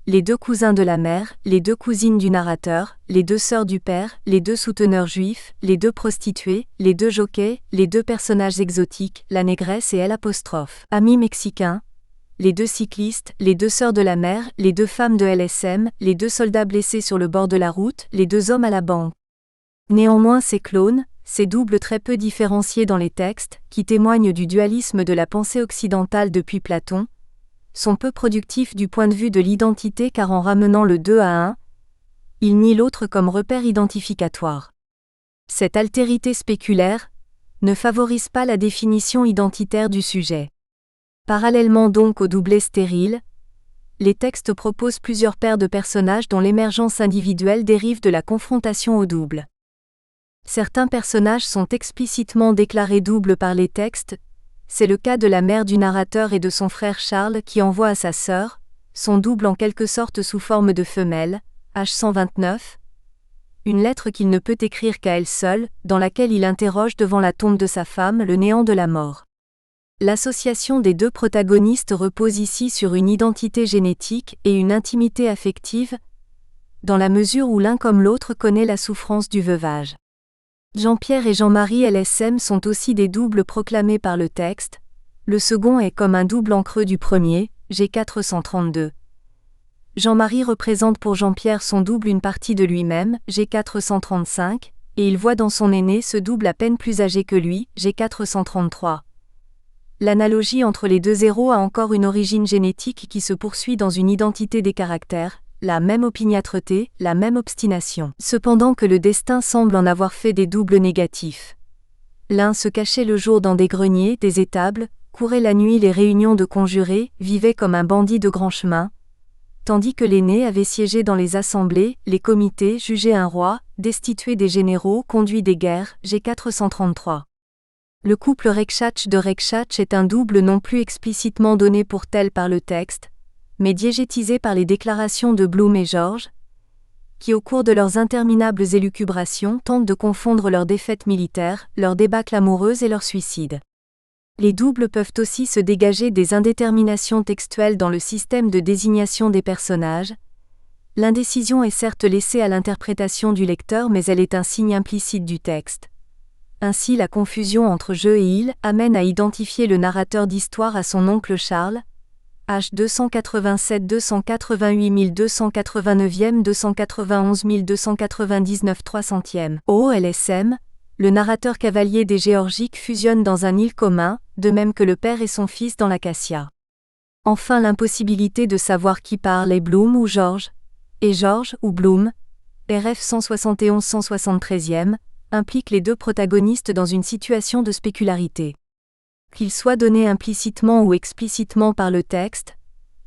Les deux cousins de la mère, les deux cousines du narrateur, les deux sœurs du père, les deux souteneurs juifs, les deux prostituées, les deux jockeys, les deux personnages exotiques, la négresse et l'apostrophe, amis mexicains, les deux cyclistes, les deux sœurs de la mère, les deux femmes de LSM, les deux soldats blessés sur le bord de la route, les deux hommes à la banque. Néanmoins ces clones, ces doubles très peu différenciés dans les textes, qui témoignent du dualisme de la pensée occidentale depuis Platon, sont peu productifs du point de vue de l'identité car en ramenant le 2 à 1, ils nient l'autre comme repère identificatoire. Cette altérité spéculaire ne favorise pas la définition identitaire du sujet. Parallèlement donc au doublé stérile, les textes proposent plusieurs paires de personnages dont l'émergence individuelle dérive de la confrontation au double. Certains personnages sont explicitement déclarés doubles par les textes, c'est le cas de la mère du narrateur et de son frère Charles qui envoie à sa sœur, son double en quelque sorte sous forme de femelle, h. 129, une lettre qu'il ne peut écrire qu'à elle seule, dans laquelle il interroge devant la tombe de sa femme le néant de la mort. L'association des deux protagonistes repose ici sur une identité génétique et une intimité affective, dans la mesure où l'un comme l'autre connaît la souffrance du veuvage. Jean-Pierre et Jean-Marie LSM sont aussi des doubles proclamés par le texte, le second est comme un double en creux du premier, G432. Jean-Marie représente pour Jean-Pierre son double une partie de lui-même, G435, et il voit dans son aîné ce double à peine plus âgé que lui, G433. L'analogie entre les deux héros a encore une origine génétique qui se poursuit dans une identité des caractères, la même opiniâtreté, la même obstination. Cependant que le destin semble en avoir fait des doubles négatifs. L'un se cachait le jour dans des greniers, des étables, courait la nuit les réunions de conjurés, vivait comme un bandit de grand chemin, tandis que l'aîné avait siégé dans les assemblées, les comités, jugé un roi, destitué des généraux, conduit des guerres, G433. Le couple Rekshach de Rekshach est un double non plus explicitement donné pour tel par le texte, mais diégétisé par les déclarations de Bloom et George, qui au cours de leurs interminables élucubrations tentent de confondre leurs défaites militaires, leurs débâcles amoureuses et leurs suicides. Les doubles peuvent aussi se dégager des indéterminations textuelles dans le système de désignation des personnages. L'indécision est certes laissée à l'interprétation du lecteur, mais elle est un signe implicite du texte. Ainsi, la confusion entre je et il amène à identifier le narrateur d'histoire à son oncle Charles, H 287 288 289 291 299 300e. Au LSM, le narrateur cavalier des Géorgiques fusionne dans un il commun, de même que le père et son fils dans l'Acacia. Enfin, l'impossibilité de savoir qui parle est Bloom ou George, et George ou Bloom, RF 171-173e, implique les deux protagonistes dans une situation de spécularité. Qu'il soit donné implicitement ou explicitement par le texte,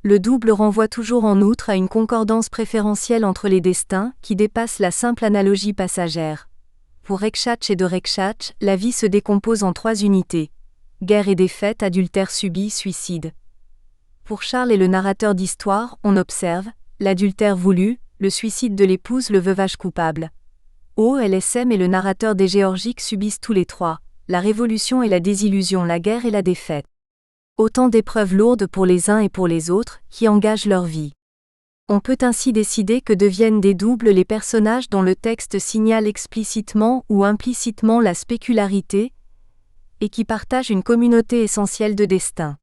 le double renvoie toujours en outre à une concordance préférentielle entre les destins qui dépasse la simple analogie passagère. Pour Rekshach et de Rekshach, la vie se décompose en 3 unités: guerre et défaite, adultère subi, suicide. Pour Charles et le narrateur d'histoire, on observe l'adultère voulu, le suicide de l'épouse, le veuvage coupable. LSM et le narrateur des Géorgiques subissent tous les 3, la révolution et la désillusion, la guerre et la défaite. Autant d'épreuves lourdes pour les uns et pour les autres, qui engagent leur vie. On peut ainsi décider que deviennent des doubles les personnages dont le texte signale explicitement ou implicitement la spécularité, et qui partagent une communauté essentielle de destin.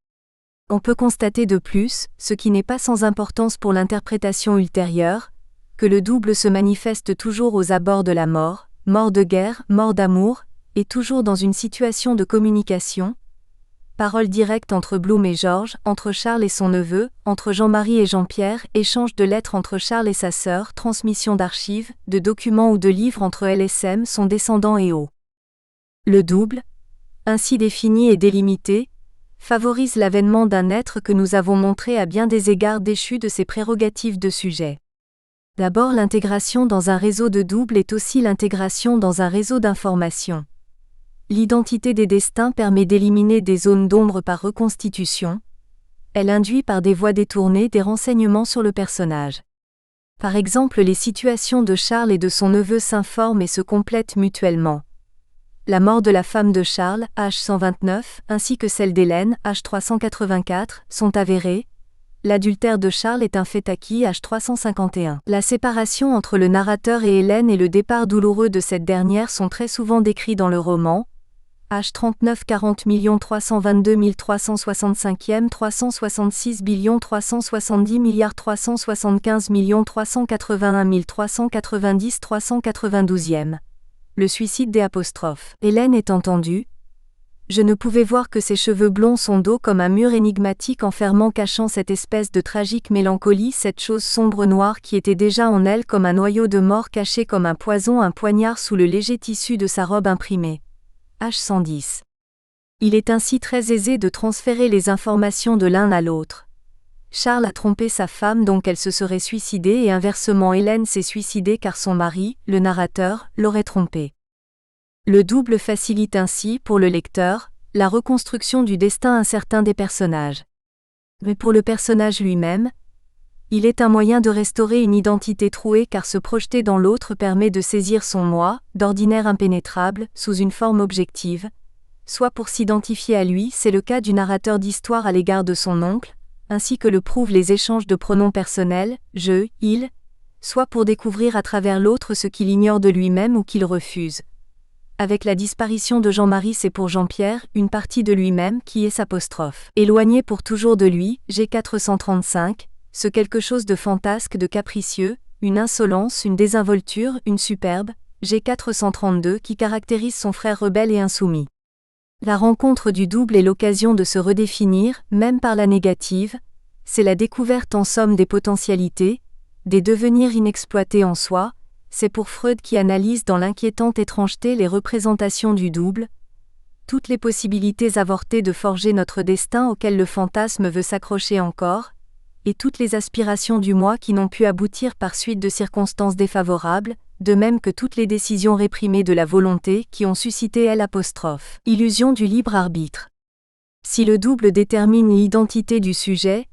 On peut constater de plus, ce qui n'est pas sans importance pour l'interprétation ultérieure, que le double se manifeste toujours aux abords de la mort, mort de guerre, mort d'amour, et toujours dans une situation de communication. Paroles directes entre Bloom et George, entre Charles et son neveu, entre Jean-Marie et Jean-Pierre, échange de lettres entre Charles et sa sœur, transmission d'archives, de documents ou de livres entre LSM, son descendant et O. Le double, ainsi défini et délimité, favorise l'avènement d'un être que nous avons montré à bien des égards déchu de ses prérogatives de sujet. D'abord, l'intégration dans un réseau de doubles est aussi l'intégration dans un réseau d'information. L'identité des destins permet d'éliminer des zones d'ombre par reconstitution. Elle induit par des voies détournées des renseignements sur le personnage. Par exemple, les situations de Charles et de son neveu s'informent et se complètent mutuellement. La mort de la femme de Charles, H 129, ainsi que celle d'Hélène, H 384, sont avérées. L'adultère de Charles est un fait acquis, H 351. La séparation entre le narrateur et Hélène et le départ douloureux de cette dernière sont très souvent décrits dans le roman. H 39 40 322 365e 366 370 375 381 390 392e. Le suicide des apostrophes. Hélène est entendue. Je ne pouvais voir que ses cheveux blonds, son dos comme un mur énigmatique enfermant, cachant cette espèce de tragique mélancolie, cette chose sombre noire qui était déjà en elle comme un noyau de mort caché comme un poison, un poignard sous le léger tissu de sa robe imprimée. H 110. Il est ainsi très aisé de transférer les informations de l'un à l'autre. Charles a trompé sa femme, donc elle se serait suicidée, et inversement Hélène s'est suicidée car son mari, le narrateur, l'aurait trompée. Le double facilite ainsi, pour le lecteur, la reconstruction du destin incertain des personnages. Mais pour le personnage lui-même, il est un moyen de restaurer une identité trouée car se projeter dans l'autre permet de saisir son moi, d'ordinaire impénétrable, sous une forme objective, soit pour s'identifier à lui, c'est le cas du narrateur d'histoire à l'égard de son oncle, ainsi que le prouvent les échanges de pronoms personnels, je, il, soit pour découvrir à travers l'autre ce qu'il ignore de lui-même ou qu'il refuse. Avec la disparition de Jean-Marie, c'est pour Jean-Pierre, une partie de lui-même qui est s'apostrophe. Éloigné pour toujours de lui, G 435, ce quelque chose de fantasque, de capricieux, une insolence, une désinvolture, une superbe, G 432 qui caractérise son frère rebelle et insoumis. La rencontre du double est l'occasion de se redéfinir, même par la négative, c'est la découverte en somme des potentialités, des devenirs inexploités en soi. C'est pour Freud qui analyse dans l'inquiétante étrangeté les représentations du double, toutes les possibilités avortées de forger notre destin auquel le fantasme veut s'accrocher encore, et toutes les aspirations du moi qui n'ont pu aboutir par suite de circonstances défavorables, de même que toutes les décisions réprimées de la volonté qui ont suscité L'. Illusion du libre arbitre. Si le double détermine l'identité du sujet,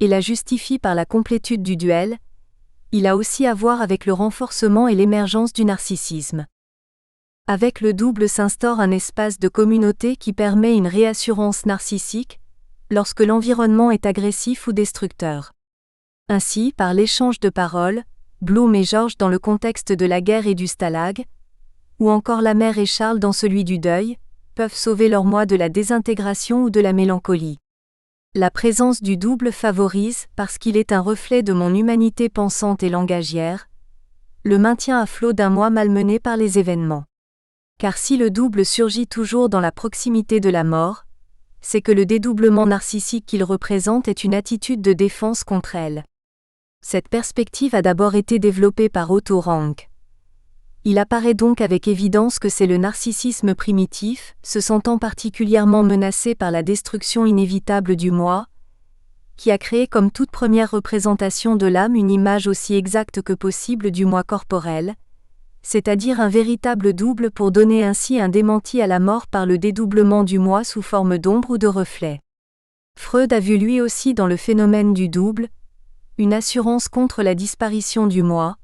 et la justifie par la complétude du duel, il a aussi à voir avec le renforcement et l'émergence du narcissisme. Avec le double s'instaure un espace de communauté qui permet une réassurance narcissique, lorsque l'environnement est agressif ou destructeur. Ainsi, par l'échange de paroles, Bloom et George dans le contexte de la guerre et du stalag, ou encore la mère et Charles dans celui du deuil, peuvent sauver leur moi de la désintégration ou de la mélancolie. La présence du double favorise, parce qu'il est un reflet de mon humanité pensante et langagière, le maintien à flot d'un moi malmené par les événements. Car si le double surgit toujours dans la proximité de la mort, c'est que le dédoublement narcissique qu'il représente est une attitude de défense contre elle. Cette perspective a d'abord été développée par Otto Rank. Il apparaît donc avec évidence que c'est le narcissisme primitif, se sentant particulièrement menacé par la destruction inévitable du moi, qui a créé comme toute première représentation de l'âme une image aussi exacte que possible du moi corporel, c'est-à-dire un véritable double pour donner ainsi un démenti à la mort par le dédoublement du moi sous forme d'ombre ou de reflet. Freud a vu lui aussi dans le phénomène du double, une assurance contre la disparition du moi,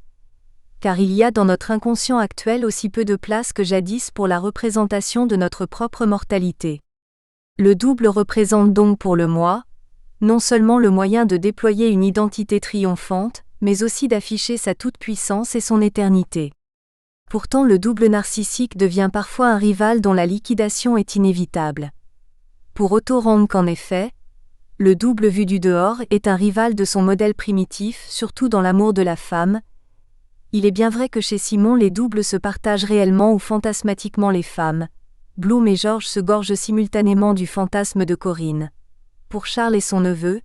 car il y a dans notre inconscient actuel aussi peu de place que jadis pour la représentation de notre propre mortalité. Le double représente donc pour le moi, non seulement le moyen de déployer une identité triomphante, mais aussi d'afficher sa toute-puissance et son éternité. Pourtant le double narcissique devient parfois un rival dont la liquidation est inévitable. Pour Otto Rank en effet, le double vu du dehors est un rival de son modèle primitif, surtout dans l'amour de la femme. Il est bien vrai que chez Simon les doubles se partagent réellement ou fantasmatiquement les femmes. Bloom et George se gorgent simultanément du fantasme de Corinne. Pour Charles et son neveu,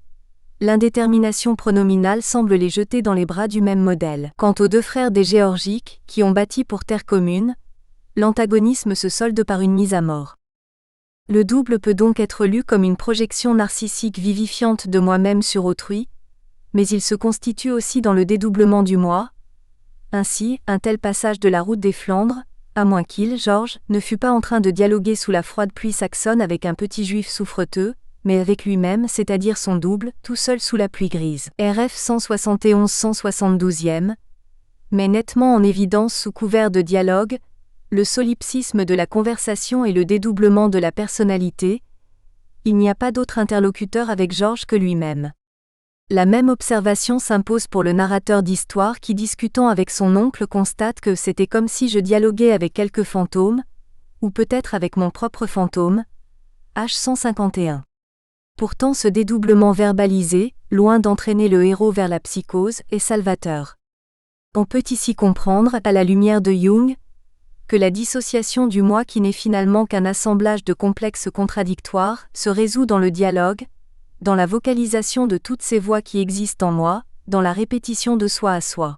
l'indétermination pronominale semble les jeter dans les bras du même modèle. Quant aux deux frères des Géorgiques, qui ont bâti pour terre commune, l'antagonisme se solde par une mise à mort. Le double peut donc être lu comme une projection narcissique vivifiante de moi-même sur autrui, mais il se constitue aussi dans le dédoublement du moi. Ainsi, un tel passage de la route des Flandres, à moins qu'il, George, ne fût pas en train de dialoguer sous la froide pluie saxonne avec un petit juif souffreteux, mais avec lui-même, c'est-à-dire son double, tout seul sous la pluie grise. RF 171-172e, met nettement en évidence sous couvert de dialogue, le solipsisme de la conversation et le dédoublement de la personnalité. Il n'y a pas d'autre interlocuteur avec George que lui-même. La même observation s'impose pour le narrateur d'histoire qui, discutant avec son oncle, constate que c'était comme si je dialoguais avec quelques fantômes, ou peut-être avec mon propre fantôme. H 151. Pourtant ce dédoublement verbalisé, loin d'entraîner le héros vers la psychose, est salvateur. On peut ici comprendre, à la lumière de Jung, que la dissociation du moi qui n'est finalement qu'un assemblage de complexes contradictoires, se résout dans le dialogue, dans la vocalisation de toutes ces voix qui existent en moi, dans la répétition de soi à soi.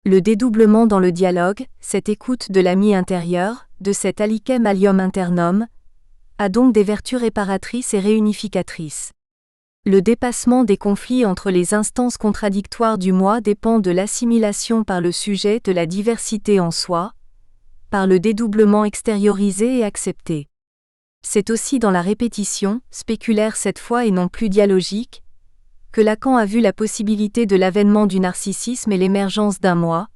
Le dédoublement dans le dialogue, cette écoute de l'ami intérieur, de cet alicem alium internum, a donc des vertus réparatrices et réunificatrices. Le dépassement des conflits entre les instances contradictoires du moi dépend de l'assimilation par le sujet de la diversité en soi, par le dédoublement extériorisé et accepté. C'est aussi dans la répétition, spéculaire cette fois et non plus dialogique, que Lacan a vu la possibilité de l'avènement du narcissisme et l'émergence d'un moi,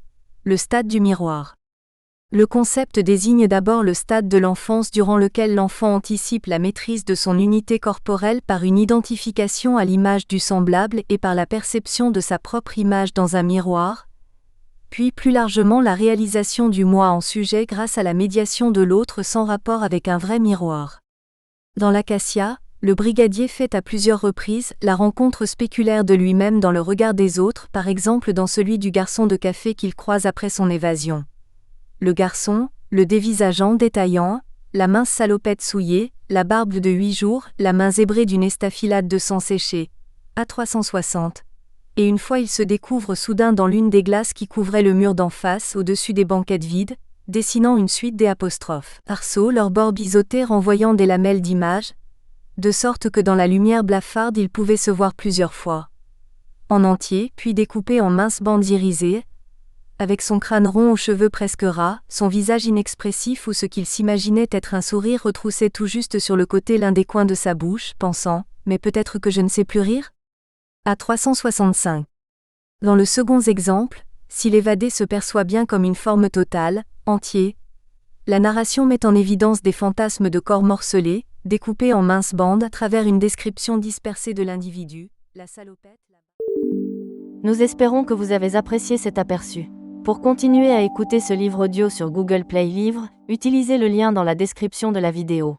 le stade du miroir. Le concept désigne d'abord le stade de l'enfance durant lequel l'enfant anticipe la maîtrise de son unité corporelle par une identification à l'image du semblable et par la perception de sa propre image dans un miroir, puis plus largement la réalisation du moi en sujet grâce à la médiation de l'autre sans rapport avec un vrai miroir. Dans l'Acacia, le brigadier fait à plusieurs reprises la rencontre spéculaire de lui-même dans le regard des autres, par exemple dans celui du garçon de café qu'il croise après son évasion. Le garçon, le dévisageant détaillant, la mince salopette souillée, la barbe de 8 jours, la main zébrée d'une estafilade de sang séché, à 360. Et une fois il se découvre soudain dans l'une des glaces qui couvraient le mur d'en face au-dessus des banquettes vides, dessinant une suite des apostrophes. Arceaux, leurs bords biseautés renvoyant des lamelles d'images, de sorte que dans la lumière blafarde il pouvait se voir plusieurs fois. En entier, puis découpé en minces bandes irisées, avec son crâne rond aux cheveux presque ras, son visage inexpressif ou ce qu'il s'imaginait être un sourire retroussait tout juste sur le côté l'un des coins de sa bouche, pensant « Mais peut-être que je ne sais plus rire ?» À 365. Dans le second exemple, si l'évadé se perçoit bien comme une forme totale, entier, la narration met en évidence des fantasmes de corps morcelés, découpés en minces bandes à travers une description dispersée de l'individu, la salopette. Nous espérons que vous avez apprécié cet aperçu. Pour continuer à écouter ce livre audio sur Google Play Livres, utilisez le lien dans la description de la vidéo.